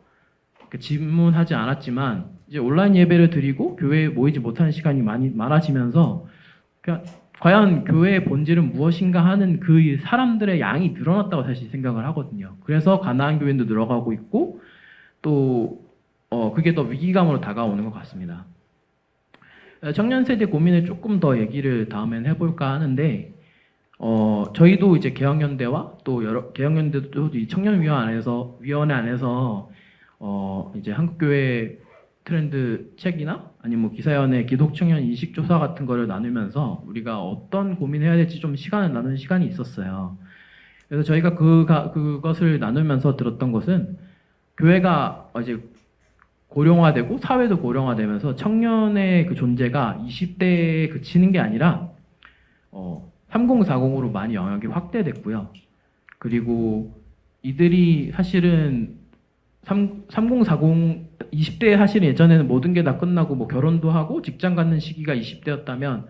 Speaker 4: 질문하지 않았지만 이제 온라인 예배를 드리고 교회에 모이지 못하는 시간이 많아지면서 과연 교회의 본질은 무엇인가 하는 그 사람들의 양이 늘어났다고 사실 생각을 하거든요. 그래서 가나안 교인도 늘어가고 있고 또 그게 더 위기감으로 다가오는 것 같습니다. 청년 세대 고민을 조금 더 얘기를 다음엔 해볼까 하는데 저희도 이제 개혁연대와 또 여러 개혁연대도 이 청년위원회 안에서 이제 한국교회 트렌드 책이나 아니면 뭐 기사연의 기독청년 인식조사 같은 거를 나누면서 우리가 어떤 고민을 해야 될지 좀 시간을 나누는 시간이 있었어요. 그래서 저희가 그것을 나누면서 들었던 것은 교회가 이제 고령화되고 사회도 고령화되면서 청년의 그 존재가 20대에 그치는 게 아니라 3040으로 많이 영역이 확대됐고요. 그리고 이들이 사실은 3040 20대에 사실은 예전에는 모든 게 다 끝나고 뭐 결혼도 하고 직장 갖는 시기가 20대였다면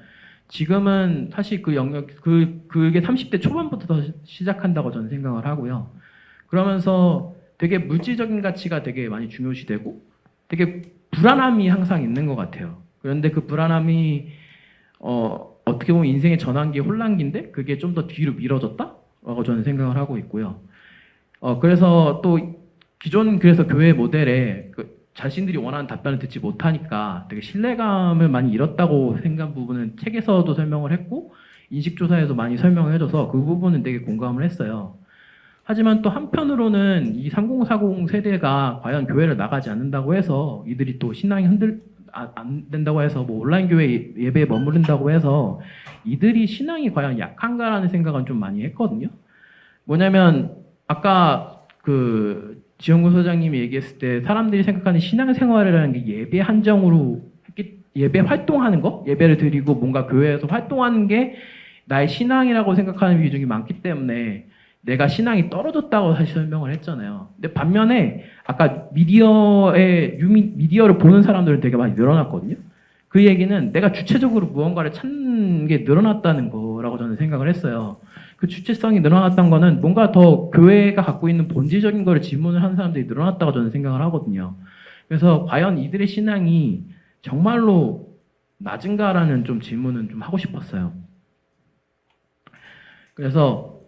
Speaker 4: 지금은 사실 그 영역 그게 30대 초반부터 시작한다고 저는 생각을 하고요. 그러면서 되게 물질적인 가치가 되게 많이 중요시되고 되게 불안함이 항상 있는 것 같아요. 그런데 그 불안함이 어떻게 보면 인생의 전환기, 혼란기인데 그게 좀 더 뒤로 미뤄졌다라고 저는 생각을 하고 있고요. 그래서 또 기존 그래서 교회 모델에 자신들이 원하는 답변을 듣지 못하니까 되게 신뢰감을 많이 잃었다고 생각한 부분은 책에서도 설명을 했고 인식조사에서 많이 설명을 해줘서 그 부분은 되게 공감을 했어요. 하지만 또 한편으로는 이 3040 세대가 과연 교회를 나가지 않는다고 해서 이들이 또 신앙이 안 된다고 해서 뭐 온라인 교회 예배에 머무른다고 해서 이들이 신앙이 과연 약한가라는 생각은 좀 많이 했거든요. 뭐냐면 아까 지영구 소장님이 얘기했을 때 사람들이 생각하는 신앙생활이라는 게 예배 한정으로 예배 활동하는 거, 예배를 드리고 뭔가 교회에서 활동하는 게 나의 신앙이라고 생각하는 비중이 많기 때문에 내가 신앙이 떨어졌다고 사실 설명을 했잖아요. 근데 반면에 아까 미디어를 보는 사람들은 되게 많이 늘어났거든요. 그 얘기는 내가 주체적으로 무언가를 찾는 게 늘어났다는 거라고 저는 생각을 했어요. 그 주체성이 늘어났던 거는 뭔가 더 교회가 갖고 있는 본질적인 거를 질문을 하는 사람들이 늘어났다고 저는 생각을 하거든요. 그래서 과연 이들의 신앙이 정말로 낮은가라는 좀 질문은 좀 하고 싶었어요. 그래서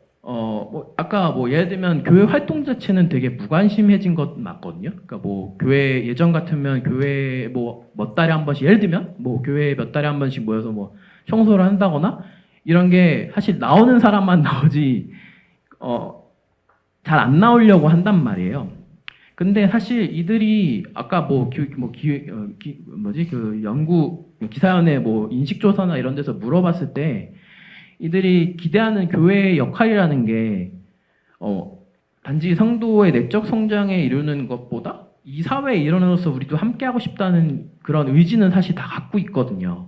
Speaker 4: 아까 예를 들면 교회 활동 자체는 되게 무관심해진 것 맞거든요. 그러니까 교회 예전 같으면 교회 몇 달에 한 번씩 예를 들면 교회 몇 달에 한 번씩 모여서 청소를 한다거나 이런 게 사실 나오는 사람만 나오지 잘 안 나오려고 한단 말이에요. 근데 사실 이들이 아까 연구 기사연의 인식조사나 이런 데서 물어봤을 때 이들이 기대하는 교회의 역할이라는 게 단지 성도의 내적 성장에 이루는 것보다 이 사회에 일어나서 우리도 함께하고 싶다는 그런 의지는 사실 다 갖고 있거든요.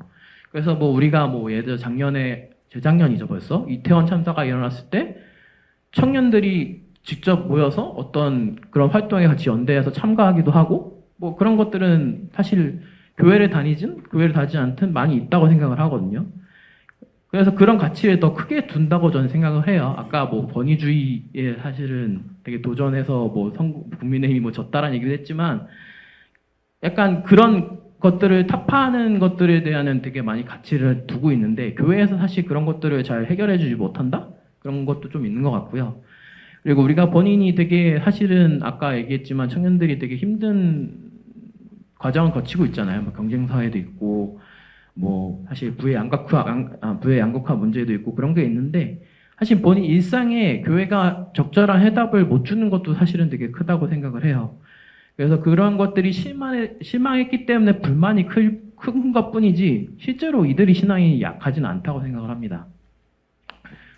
Speaker 4: 그래서 뭐 우리가 뭐 예를 들어 재작년이죠 벌써 이태원 참사가 일어났을 때 청년들이 직접 모여서 어떤 그런 활동에 같이 연대해서 참가하기도 하고 뭐 그런 것들은 사실 교회를 다니든 교회를 다니지 않든 많이 있다고 생각을 하거든요. 그래서 그런 가치를 더 크게 둔다고 저는 생각을 해요. 아까 뭐 권위주의에 사실은 되게 도전해서 뭐 국민의힘이 뭐 졌다라는 얘기도 했지만 약간 그런 것들을 타파하는 것들에 대한 되게 많이 가치를 두고 있는데 교회에서 사실 그런 것들을 잘 해결해주지 못한다? 그런 것도 좀 있는 것 같고요. 그리고 우리가 본인이 되게 사실은 아까 얘기했지만 청년들이 되게 힘든 과정을 거치고 있잖아요. 뭐 경쟁사회도 있고 뭐 사실 부의 양극화 문제도 있고 그런 게 있는데 사실 본인 일상에 교회가 적절한 해답을 못 주는 것도 사실은 되게 크다고 생각을 해요. 그래서 그런 것들이 실망했기 때문에 불만이 큰 것뿐이지 실제로 이들이 신앙이 약하지는 않다고 생각을 합니다.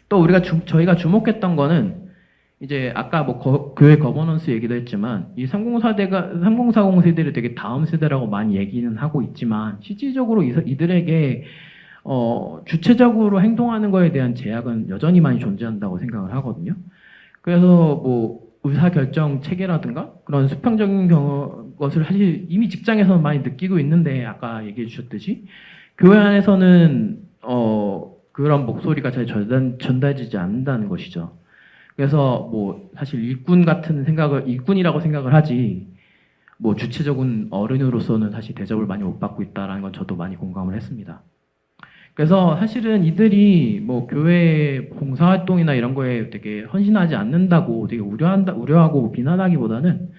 Speaker 4: 또 저희가 주목했던 거는 이제 아까 뭐 교회 거버넌스 얘기도 했지만 이 3040 세대를 되게 다음 세대라고 많이 얘기는 하고 있지만 실질적으로 이들에게 주체적으로 행동하는 거에 대한 제약은 여전히 많이 존재한다고 생각을 하거든요. 그래서 뭐 의사결정 체계라든가 그런 수평적인 것을 사실 이미 직장에서 많이 느끼고 있는데 아까 얘기해 주셨듯이 교회 안에서는 그런 목소리가 잘 전달되지 않는다는 것이죠. 그래서 뭐 사실 일꾼이라고 생각을 하지 뭐 주체적인 어른으로서는 사실 대접을 많이 못 받고 있다라는 건 저도 많이 공감을 했습니다. 그래서 사실은 이들이 뭐 교회 봉사활동이나 이런 거에 되게 헌신하지 않는다고 되게 우려하고 비난하기보다는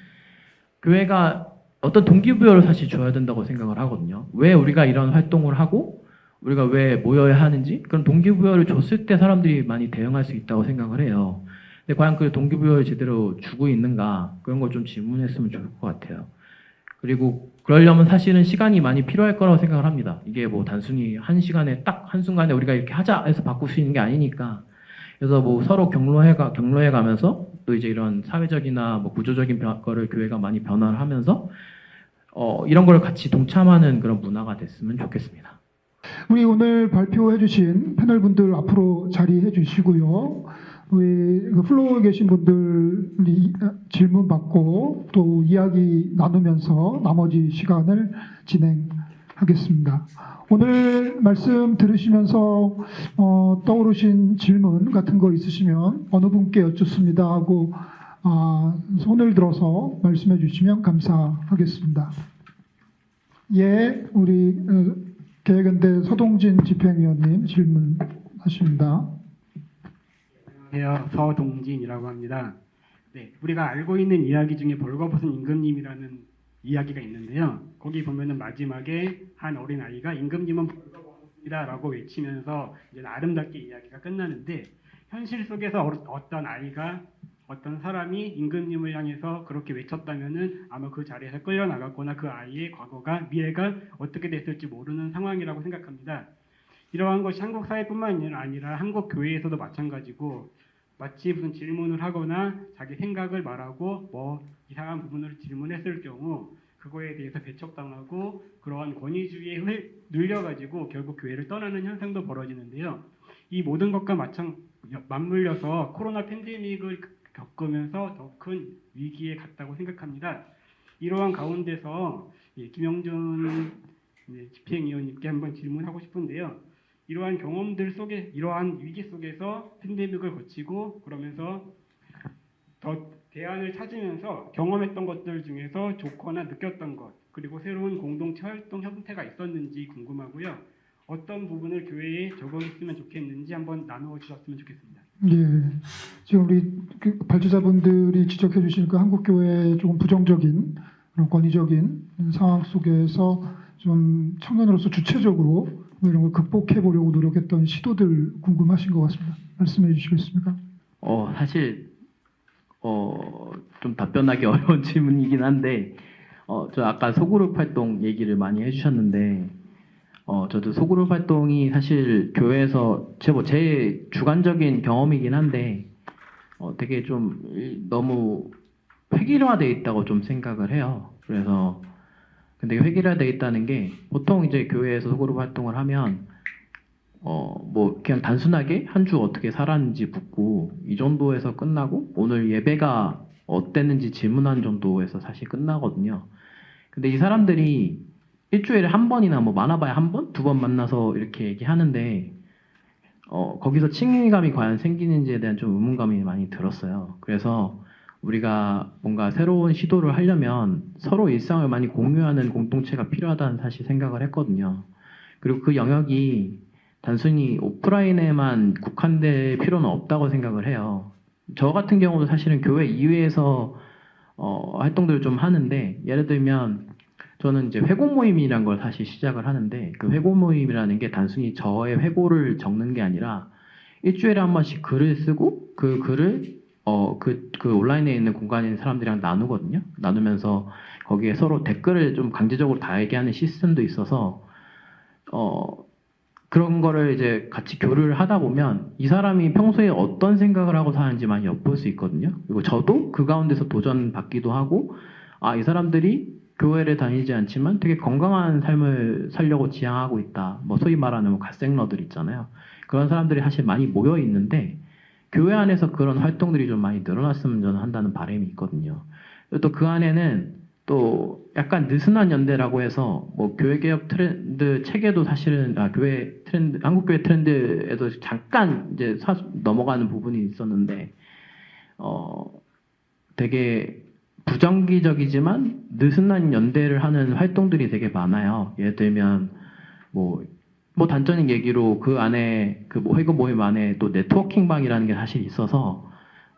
Speaker 4: 교회가 어떤 동기부여를 사실 줘야 된다고 생각을 하거든요. 왜 우리가 이런 활동을 하고 우리가 왜 모여야 하는지 그런 동기부여를 줬을 때 사람들이 많이 대응할 수 있다고 생각을 해요. 근데 과연 그 동기부여를 제대로 주고 있는가 그런 걸 좀 질문했으면 좋을 것 같아요. 그리고 그러려면 사실은 시간이 많이 필요할 거라고 생각을 합니다. 이게 뭐 단순히 한 시간에 딱 한순간에 우리가 이렇게 하자 해서 바꿀 수 있는 게 아니니까. 그래서 뭐 서로 격려해 가면서 또 이제 이런 사회적이나 뭐 구조적인 거를 교회가 많이 변화를 하면서 이런 걸 같이 동참하는 그런 문화가 됐으면 좋겠습니다.
Speaker 1: 우리 오늘 발표해 주신 패널분들 앞으로 자리해 주시고요. 우리 플로어에 계신 분들이 질문 받고 또 이야기 나누면서 나머지 시간을 진행하겠습니다. 오늘 말씀 들으시면서 떠오르신 질문 같은 거 있으시면 어느 분께 여쭙습니다 하고 손을 들어서 말씀해 주시면 감사하겠습니다. 예, 우리 계획연대 서동진 집행위원님 질문하십니다.
Speaker 5: 안녕하세요. 서동진이라고 합니다. 네, 우리가 알고 있는 이야기 중에 벌거벗은 임금님이라는 이야기가 있는데요. 거기 보면은 마지막에 한 어린 아이가 임금님은 벌거벗습니다라고 외치면서 이제 아름답게 이야기가 끝나는데 현실 속에서 어떤 아이가 어떤 사람이 임금님을 향해서 그렇게 외쳤다면은 아마 그 자리에서 끌려 나갔거나 그 아이의 과거가 미래가 어떻게 됐을지 모르는 상황이라고 생각합니다. 이러한 것이 한국 사회뿐만 아니라 한국 교회에서도 마찬가지고 마치 무슨 질문을 하거나 자기 생각을 말하고 뭐 이상한 부분을 질문했을 경우 그거에 대해서 배척당하고 그러한 권위주의에 눌려가지고 결국 교회를 떠나는 현상도 벌어지는데요. 이 모든 것과 맞물려서 코로나 팬데믹을 겪으면서 더 큰 위기에 갔다고 생각합니다. 이러한 가운데서 김영준 집행위원님께 한번 질문하고 싶은데요. 이러한 경험들 속에 이러한 위기 속에서 팬데믹을 거치고 그러면서 더 대안을 찾으면서 경험했던 것들 중에서 좋거나 느꼈던 것 그리고 새로운 공동체 활동 형태가 있었는지 궁금하고요. 어떤 부분을 교회에 적용했으면 좋겠는지 한번 나누어 주셨으면 좋겠습니다.
Speaker 1: 예, 지금 우리 발제자분들이 지적해 주신 그 한국교회의 조금 부정적인 그런 권위적인 상황 속에서 좀 청년으로서 주체적으로 이런 걸 극복해 보려고 노력했던 시도들 궁금하신 것 같습니다. 말씀해 주시겠습니까?
Speaker 4: 사실 좀 답변하기 어려운 질문이긴 한데 저 아까 소그룹 활동 얘기를 많이 해주셨는데 저도 소그룹 활동이 사실 교회에서 제 주관적인 경험이긴 한데 되게 좀 너무 획일화되어 있다고 좀 생각을 해요. 그래서 근데 획일화되어 있다는 게 보통 이제 교회에서 소그룹 활동을 하면 뭐 그냥 단순하게 한 주 어떻게 살았는지 묻고 이 정도에서 끝나고 오늘 예배가 어땠는지 질문한 정도에서 사실 끝나거든요. 근데 이 사람들이 일주일에 한 번이나 뭐 많아봐야 한 번, 두 번 만나서 이렇게 얘기하는데 거기서 친밀감이 과연 생기는지에 대한 좀 의문감이 많이 들었어요. 그래서 우리가 뭔가 새로운 시도를 하려면 서로 일상을 많이 공유하는 공동체가 필요하다는 사실 생각을 했거든요. 그리고 그 영역이 단순히 오프라인에만 국한될 필요는 없다고 생각을 해요. 저 같은 경우도 사실은 교회 이외에서 활동들을 좀 하는데 예를 들면 저는 이제 회고 모임이란 걸 사실 시작을 하는데 그 회고 모임이라는 게 단순히 저의 회고를 적는 게 아니라 일주일에 한 번씩 글을 쓰고 그 글을 그 온라인에 있는 공간에 있는 사람들이랑 나누거든요. 나누면서 거기에 서로 댓글을 좀 강제적으로 달게 하는 시스템도 있어서 그런 거를 이제 같이 교류를 하다 보면 이 사람이 평소에 어떤 생각을 하고 사는지 많이 엿볼 수 있거든요. 그리고 저도 그 가운데서 도전받기도 하고 이 사람들이 교회를 다니지 않지만 되게 건강한 삶을 살려고 지향하고 있다. 뭐 소위 말하는 뭐 갓생러들 있잖아요. 그런 사람들이 사실 많이 모여 있는데 교회 안에서 그런 활동들이 좀 많이 늘어났으면 저는 한다는 바람이 있거든요. 또 그 안에는 또 약간 느슨한 연대라고 해서 뭐 교회개혁 트렌드 책에도 사실은 교회 트렌드 한국교회 트렌드에도 잠깐 이제 넘어가는 부분이 있었는데 되게 부정기적이지만 느슨한 연대를 하는 활동들이 되게 많아요. 예를 들면 뭐 단적인 얘기로 그 안에 그 뭐 회고 모임 안에 또 네트워킹 방이라는 게 사실 있어서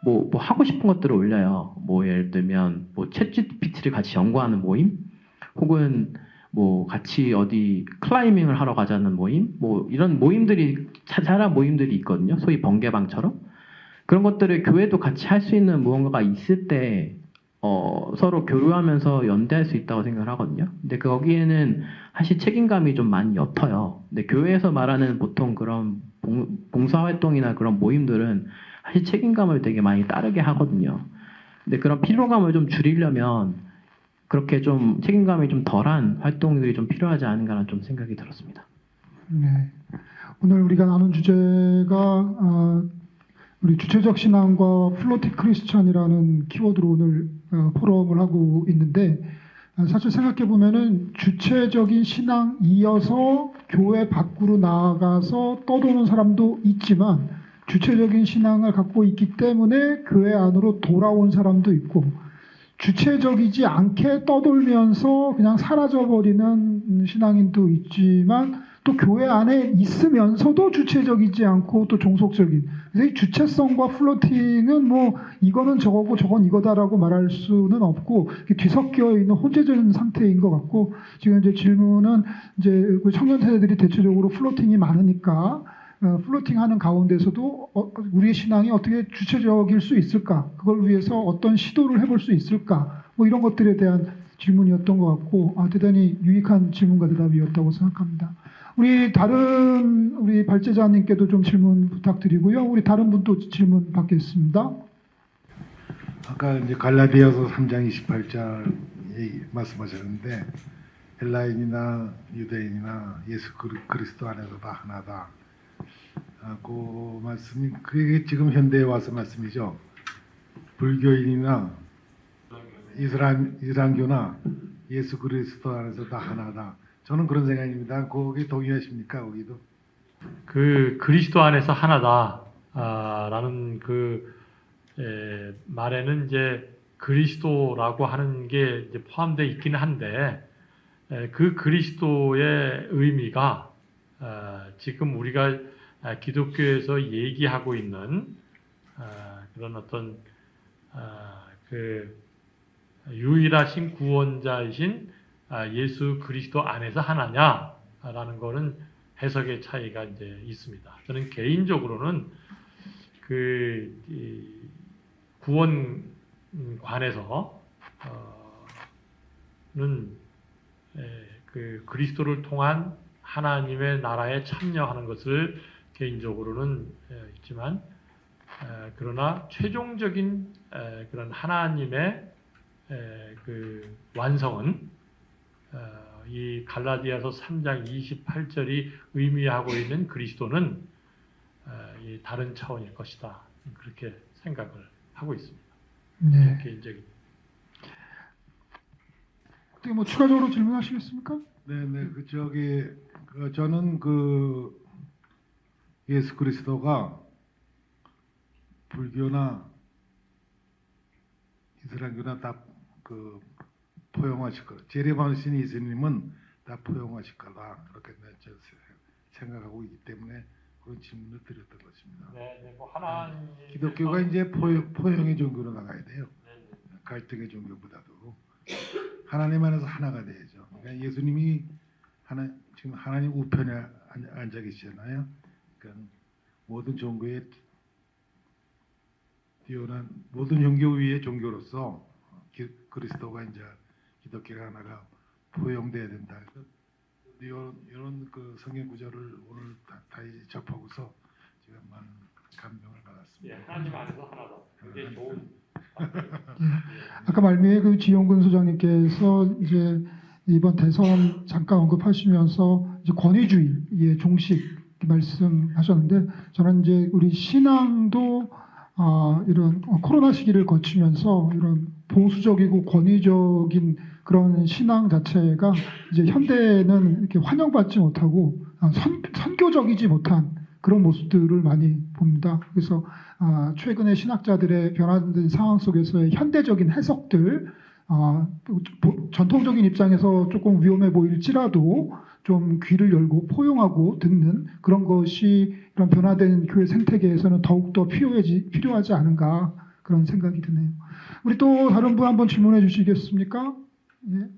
Speaker 4: 뭐 하고 싶은 것들을 올려요. 뭐 예를 들면 뭐 챗GPT를 같이 연구하는 모임, 혹은 뭐 같이 어디 클라이밍을 하러 가자는 모임, 뭐 이런 모임들이 자잘한 모임들이 있거든요. 소위 번개방처럼 그런 것들을 교회도 같이 할 수 있는 무언가가 있을 때 서로 교류하면서 연대할 수 있다고 생각을 하거든요. 근데 거기에는 사실 책임감이 좀 많이 옅어요. 근데 교회에서 말하는 보통 그런 봉사활동이나 그런 모임들은 사실 책임감을 되게 많이 따르게 하거든요. 근데 그런 피로감을 좀 줄이려면 그렇게 좀 책임감이 좀 덜한 활동들이 좀 필요하지 않은가라는 좀 생각이 들었습니다.
Speaker 1: 네. 오늘 우리가 나눈 주제가 우리 주체적 신앙과 플로틱 크리스천이라는 키워드로 오늘 포럼을 하고 있는데 사실 생각해 보면은 주체적인 신앙 이어서 교회 밖으로 나아가서 떠도는 사람도 있지만 주체적인 신앙을 갖고 있기 때문에 교회 안으로 돌아온 사람도 있고 주체적이지 않게 떠돌면서 그냥 사라져버리는 신앙인도 있지만 또 교회 안에 있으면서도 주체적이지 않고 또 종속적인. 그래서 이 주체성과 플로팅은 뭐 이거는 저거고 저건 이거다라고 말할 수는 없고 뒤섞여 있는 혼재적인 상태인 것 같고 지금 이제 질문은 이제 청년 세대들이 대체적으로 플로팅이 많으니까 플로팅하는 가운데서도 우리의 신앙이 어떻게 주체적일 수 있을까? 그걸 위해서 어떤 시도를 해볼 수 있을까? 뭐 이런 것들에 대한 질문이었던 것 같고 대단히 유익한 질문과 대답이었다고 생각합니다. 우리 발제자님께도 좀 질문 부탁드리고요. 우리 다른 분도 질문 받겠습니다.
Speaker 6: 아까 이제 갈라디아서 3장 28절 말씀하셨는데 헬라인이나 유대인이나 예수 그리스도 안에서 다 하나다. 그 말씀이 그게 지금 현대에 와서 말씀이죠. 불교인이나 이슬람교나 예수 그리스도 안에서 다 하나다. 저는 그런 생각입니다. 거기 동의하십니까? 거기도?
Speaker 2: 그 그리스도 안에서 하나다 라는 그 말에는 이제 그리스도라고 하는 게 이제 포함되어 있기는 한데 그 그리스도의 의미가 지금 우리가 기독교에서 얘기하고 있는 그런 어떤 그 유일하신 구원자이신 예수 그리스도 안에서 하나냐라는 거는 해석의 차이가 이제 있습니다. 저는 개인적으로는 그 구원관에서 그 그리스도를 통한 하나님의 나라에 참여하는 것을 개인적으로는 있지만 그러나 최종적인 그런 하나님의 그 완성은 이 갈라디아서 3장 28절이 의미하고 있는 그리스도는 이 다른 차원일 것이다. 그렇게 생각을 하고 있습니다.
Speaker 1: 네.
Speaker 2: 개인적인.
Speaker 1: 어떻게 뭐 추가적으로 질문하시겠습니까?
Speaker 6: 네네 저는 그 예수 그리스도가 불교나 이슬람교나 다 그 포용하실 거다. 재림하신 예수님은 다 포용하실 거다. 그렇게 생각하고 있기 때문에 그런 질문을 드렸던 것입니다.
Speaker 2: 네, 뭐 하나님.
Speaker 6: 기독교가 이제 포용의 종교로 나가야 돼요. 갈등의 종교보다도 하나님 안에서 하나가 돼야죠. 그러니까 예수님이 지금 하나님 우편에 앉아 계시잖아요. 그러니까 모든 종교에 뛰어난 모든 종교 위의 종교로서 그리스도가 이제 기독교가 하나가 포용돼야 된다. 이런 그 성경 구절을 오늘 다 접하고서 제가 많은 감명을 받았습니다.
Speaker 2: 예, 하나님 안에서 하나다. 그게 좋은.
Speaker 1: 아까 말미에 그 지용근 소장님께서 이제 이번 대선 잠깐 언급하시면서 이제 권위주의의 종식 말씀하셨는데 저는 이제 우리 신앙도 이런 코로나 시기를 거치면서 이런 보수적이고 권위적인 그런 신앙 자체가 이제 현대는 이렇게 환영받지 못하고 선교적이지 못한 그런 모습들을 많이 봅니다. 그래서 최근에 신학자들의 변화된 상황 속에서의 현대적인 해석들, 전통적인 입장에서 조금 위험해 보일지라도 좀 귀를 열고 포용하고 듣는 그런 것이 이런 변화된 교회 생태계에서는 더욱더 필요하지 않은가 그런 생각이 드네요. 우리 또 다른 분 한번 질문해 주시겠습니까? 예.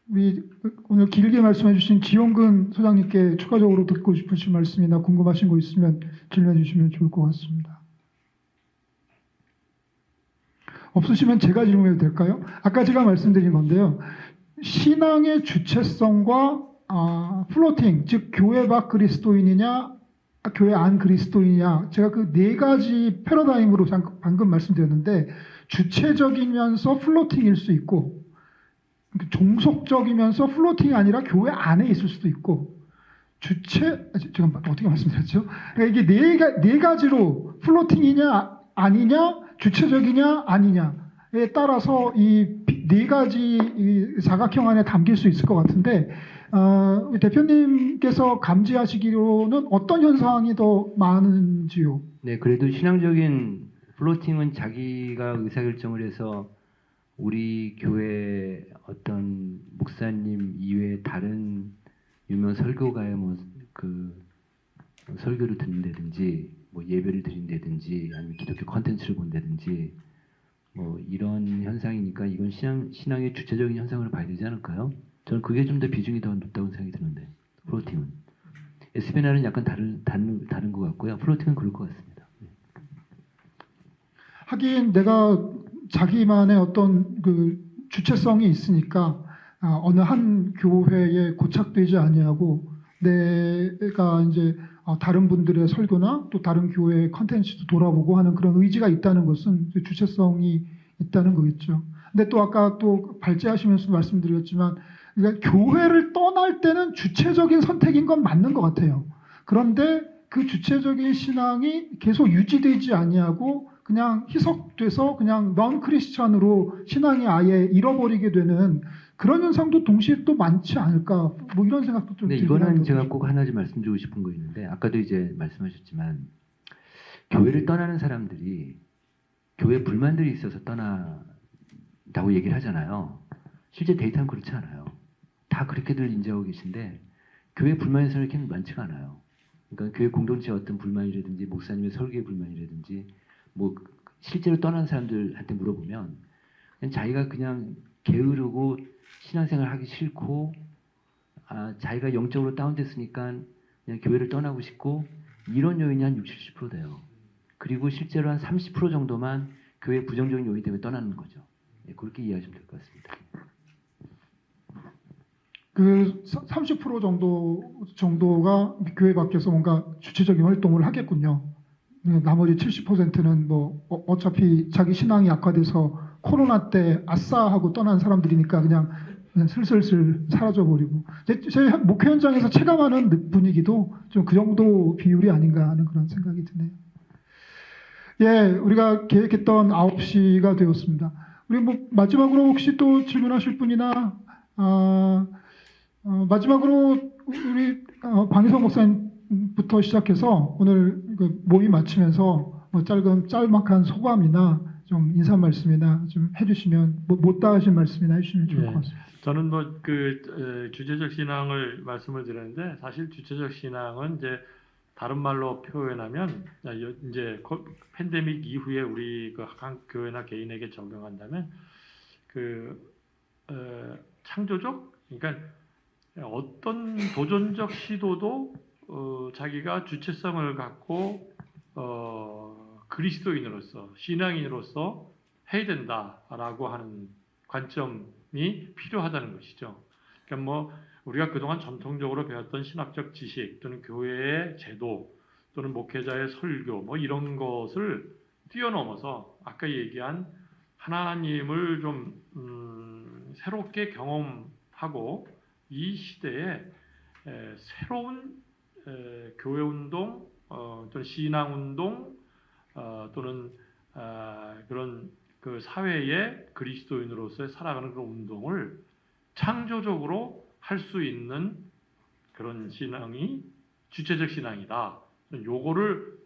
Speaker 1: 우리 오늘 길게 말씀해 주신 지용근 소장님께 추가적으로 듣고 싶으신 말씀이나 궁금하신 거 있으면 질문해 주시면 좋을 것 같습니다. 없으시면 제가 질문해도 될까요? 아까 제가 말씀드린 건데요. 신앙의 주체성과 플로팅, 즉 교회 밖 그리스도인이냐 교회 안 그리스도인이냐 제가 그 네 가지 패러다임으로 방금 말씀드렸는데 주체적이면서 플로팅일 수 있고 종속적이면서 플로팅이 아니라 교회 안에 있을 수도 있고 제가 어떻게 말씀드렸죠? 그러니까 이게 네 가지로 플로팅이냐 아니냐 주체적이냐 아니냐에 따라서 이 네 가지 이 사각형 안에 담길 수 있을 것 같은데 우리 대표님께서 감지하시기로는 어떤 현상이 더 많은지요?
Speaker 3: 네, 그래도 신앙적인 플로팅은 자기가 의사결정을 해서 우리 교회 어떤 목사님 이외에 다른 유명 설교가의 그 설교를 듣는다든지 뭐 예배를 드린다든지 아니면 기독교 컨텐츠를 본다든지 뭐 이런 현상이니까 이건 신앙의 주체적인 현상으로 봐야 되지 않을까요? 저는 그게 좀 더 비중이 더 높다고 생각이 드는데 플로팅은 SBNR은 약간 다른 것 같고요. 플로팅은 그럴 것 같습니다. 네.
Speaker 1: 하긴 내가 자기만의 어떤 그 주체성이 있으니까 어느 한 교회에 고착되지 아니하고 내가 이제 다른 분들의 설교나 또 다른 교회의 컨텐츠도 돌아보고 하는 그런 의지가 있다는 것은 주체성이 있다는 거겠죠. 근데 또 아까 또 발제하시면서 말씀드렸지만 그러니까 교회를 떠날 때는 주체적인 선택인 건 맞는 것 같아요. 그런데 그 주체적인 신앙이 계속 유지되지 아니하고 그냥 희석돼서 그냥 넌 크리스찬으로 신앙이 아예 잃어버리게 되는 그런 현상도 동시에 또 많지 않을까 뭐 이런 생각도 좀
Speaker 3: 네,
Speaker 1: 들긴
Speaker 3: 이거는
Speaker 1: 하거든요.
Speaker 3: 제가 꼭 하나 좀 말씀드리고 싶은 거 있는데 아까도 이제 말씀하셨지만 교회를 떠나는 사람들이 교회 불만들이 있어서 떠난다고 얘기를 하잖아요. 실제 데이터는 그렇지 않아요. 다 그렇게들 인지하고 계신데 교회 불만의 사람이 그렇게 많지가 않아요. 그러니까 교회 공동체의 어떤 불만이라든지 목사님의 설교의 불만이라든지 뭐 실제로 떠난 사람들한테 물어보면 그냥 자기가 그냥 게으르고 신앙생활 하기 싫고 자기가 영적으로 다운됐으니까 그냥 교회를 떠나고 싶고 이런 요인이 한 60, 70% 돼요. 그리고 실제로 한 30% 정도만 교회 부정적인 요인 때문에 떠나는 거죠. 네, 그렇게 이해하시면 될 것 같습니다.
Speaker 1: 그 30% 정도가 교회 밖에서 뭔가 주체적인 활동을 하겠군요. 나머지 70%는 뭐 어차피 자기 신앙이 악화돼서 코로나 때 아싸 하고 떠난 사람들이니까 그냥 슬슬슬 사라져버리고 제 목회 현장에서 체감하는 분위기도 좀 그 정도 비율이 아닌가 하는 그런 생각이 드네요. 예, 우리가 계획했던 9시가 되었습니다. 우리 뭐 마지막으로 혹시 또 질문하실 분이나 마지막으로 우리 방희성 목사님부터 시작해서 오늘 그 모임 마치면서 뭐 짤막한 소감이나 좀 인사 말씀이나 좀 해주시면 뭐 못다 하신 말씀이나 해주시면 좋을
Speaker 2: 예.
Speaker 1: 것 같습니다.
Speaker 2: 저는 뭐 그 주체적 신앙을 말씀을 드렸는데 사실 주체적 신앙은 이제 다른 말로 표현하면 이제 팬데믹 이후에 우리 그 각 교회나 개인에게 적용한다면 창조적, 그러니까 어떤 도전적 시도도 자기가 주체성을 갖고 그리스도인으로서 신앙인으로서 해야 된다라고 하는 관점이 필요하다는 것이죠. 그러니까 뭐 우리가 그동안 전통적으로 배웠던 신학적 지식 또는 교회의 제도 또는 목회자의 설교 뭐 이런 것을 뛰어넘어서 아까 얘기한 하나님을 좀 새롭게 경험하고 이 시대에 새로운 교회 운동 또는 신앙 운동 또는 그런 그 사회의 그리스도인으로서의 살아가는 그런 운동을 창조적으로 할 수 있는 그런 신앙이 주체적 신앙이다. 요거를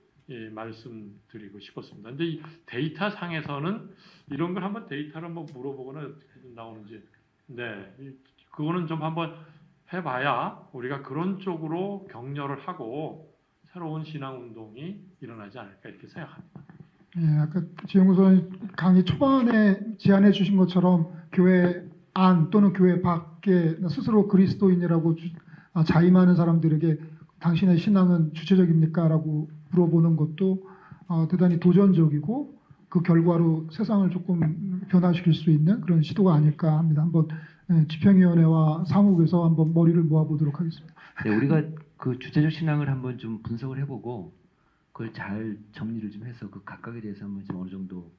Speaker 2: 말씀드리고 싶었습니다. 근데 이 데이터 상에서는 이런 걸 한번 데이터를 한번 물어보거나 어떻게 나오는지, 네, 그거는 좀 한번 해봐야 우리가 그런 쪽으로 격려를 하고 새로운 신앙 운동이 일어나지 않을까 이렇게 생각합니다.
Speaker 1: 예, 아까 지영구 선생님 강의 초반에 제안해 주신 것처럼 교회 안 또는 교회 밖에 스스로 그리스도인이라고 자임하는 사람들에게 당신의 신앙은 주체적입니까? 라고 물어보는 것도 대단히 도전적이고 그 결과로 세상을 조금 변화시킬 수 있는 그런 시도가 아닐까 합니다. 한번 집행위원회와 사무국에서 한번 머리를 모아보도록 하겠습니다.
Speaker 3: 네, 우리가 그 주체적 신앙을 한번 좀 분석을 해보고 그걸 잘 정리를 좀 해서 그 각각에 대해서 한번 좀 어느 정도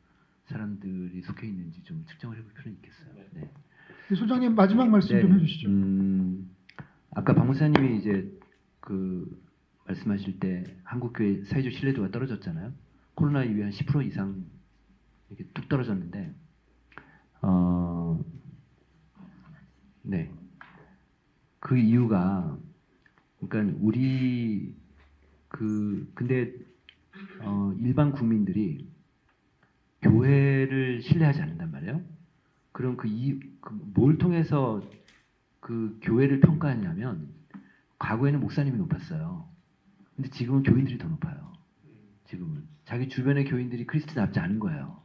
Speaker 3: 사람들이 속해 있는지 좀 측정을 해볼 필요는 있겠어요. 네.
Speaker 1: 소장님 마지막 말씀
Speaker 3: 네,
Speaker 1: 좀 해주시죠.
Speaker 3: 아까 박 목사님이 이제 그 말씀하실 때 한국 교회 사회적 신뢰도가 떨어졌잖아요. 코로나 이후에 한 10% 이상 이렇게 뚝 떨어졌는데, 네, 그 이유가 그러니까 우리 근데 일반 국민들이 교회를 신뢰하지 않는단 말이에요. 그럼 뭘 통해서 그 교회를 평가하냐면 과거에는 목사님이 높았어요. 근데 지금은 교인들이 더 높아요. 지금은 자기 주변의 교인들이 그리스도답지 않은 거예요.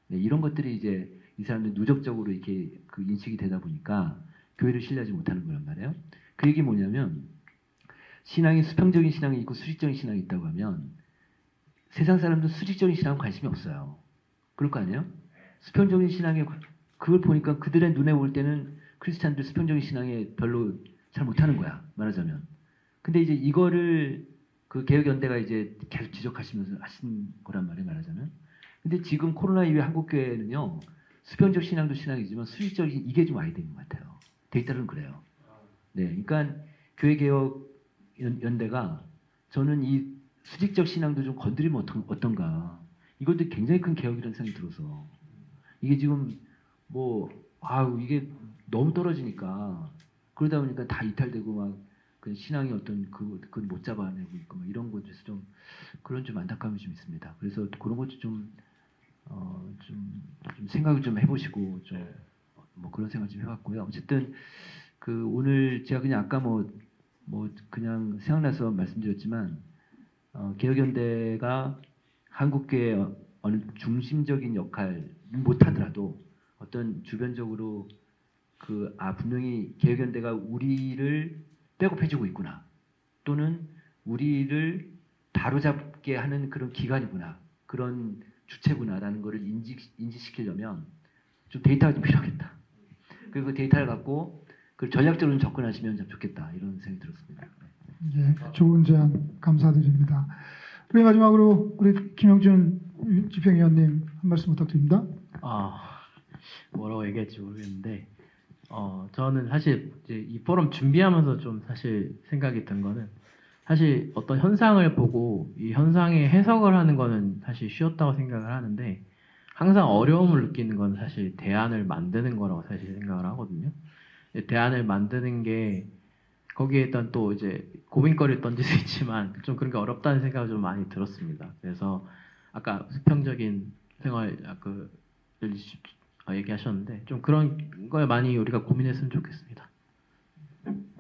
Speaker 3: 네, 이런 것들이 이제 이 사람들 누적적으로 이렇게 그 인식이 되다 보니까 교회를 신뢰하지 못하는 거란 말이에요. 그 얘기 뭐냐면 신앙이 수평적인 신앙이 있고 수직적인 신앙이 있다고 하면 세상 사람도 수직적인 신앙은 관심이 없어요. 그럴 거 아니에요? 수평적인 신앙에 그걸 보니까 그들의 눈에 올 때는 크리스찬들 수평적인 신앙에 별로 잘 못하는 거야, 말하자면. 근데 이제 이거를 그 개혁연대가 이제 계속 지적하시면서 하신 거란 말이에요, 말하자면. 근데 지금 코로나 이후에 한국 교회는요, 수평적 신앙도 신앙이지만 수직적인 이게 좀 와야 되는 것 같아요. 데이터는 그래요. 네, 그러니까 교회 개혁 연대가 저는 이 수직적 신앙도 좀 건드리면 어떤가. 이것도 굉장히 큰 개혁이라는 생각이 들어서 이게 지금 이게 너무 떨어지니까 그러다 보니까 다 이탈되고 막 그 신앙이 어떤 그걸 못 잡아내고 있고 막 이런 것에서 좀 그런 좀 안타까움이 좀 있습니다. 그래서 그런 것도 좀 생각을 좀 해보시고 좀 뭐 그런 생각 좀 해봤고요. 어쨌든 그 오늘 제가 그냥 아까 그냥 생각나서 말씀드렸지만 개혁연대가 한국교회 어느 중심적인 역할 못하더라도 어떤 주변적으로 분명히 개혁연대가 우리를 백업해주고 있구나 또는 우리를 바로잡게 하는 그런 기관이구나 그런 주체구나라는 것을 인지시키려면 좀 데이터가 좀 필요하겠다. 그리고 그 데이터를 갖고 그 전략적으로 좀 접근하시면 참 좋겠다 이런 생각이 들었습니다.
Speaker 1: 예, 좋은 제안 감사드립니다. 그리고 마지막으로 우리 김영준 집행위원님 한 말씀 부탁드립니다.
Speaker 4: 뭐라고 얘기할지 모르겠는데, 저는 사실 이제 이 포럼 준비하면서 좀 사실 생각이 든 거는, 사실 어떤 현상을 보고 이 현상의 해석을 하는 거는 사실 쉬웠다고 생각을 하는데, 항상 어려움을 느끼는 건 사실 대안을 만드는 거라고 사실 생각을 하거든요. 대안을 만드는 게 거기에 일단 또 이제 고민거리를 던질 수 있지만 좀 그런 게 어렵다는 생각이 좀 많이 들었습니다. 그래서 아까 수평적인 생활 얘기하셨는데 좀 그런 거에 많이 우리가 고민했으면 좋겠습니다.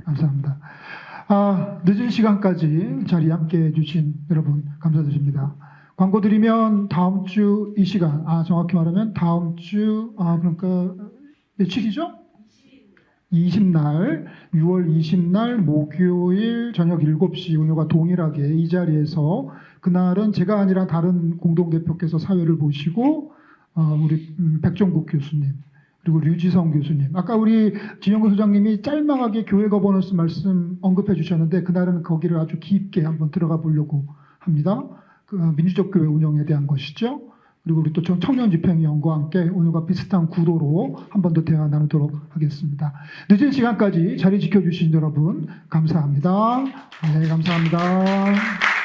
Speaker 1: 감사합니다. 늦은 시간까지 자리에 함께 해주신 여러분 감사드립니다. 광고 드리면 다음 주 이 시간, 정확히 말하면 다음 주, 그러니까 며칠이죠? 20날, 6월 20날 목요일 저녁 7시 오늘과 동일하게 이 자리에서 그날은 제가 아니라 다른 공동대표께서 사회를 보시고 우리 백종국 교수님 그리고 류지성 교수님 아까 우리 진영근 소장님이 짤막하게 교회 거버넌스 말씀 언급해 주셨는데 그날은 거기를 아주 깊게 한번 들어가 보려고 합니다. 그 민주적 교회 운영에 대한 것이죠. 그리고 우리 또 청년 집행위원과 함께 오늘과 비슷한 구도로 한 번 더 대화 나누도록 하겠습니다. 늦은 시간까지 자리 지켜주신 여러분 감사합니다. 네, 감사합니다.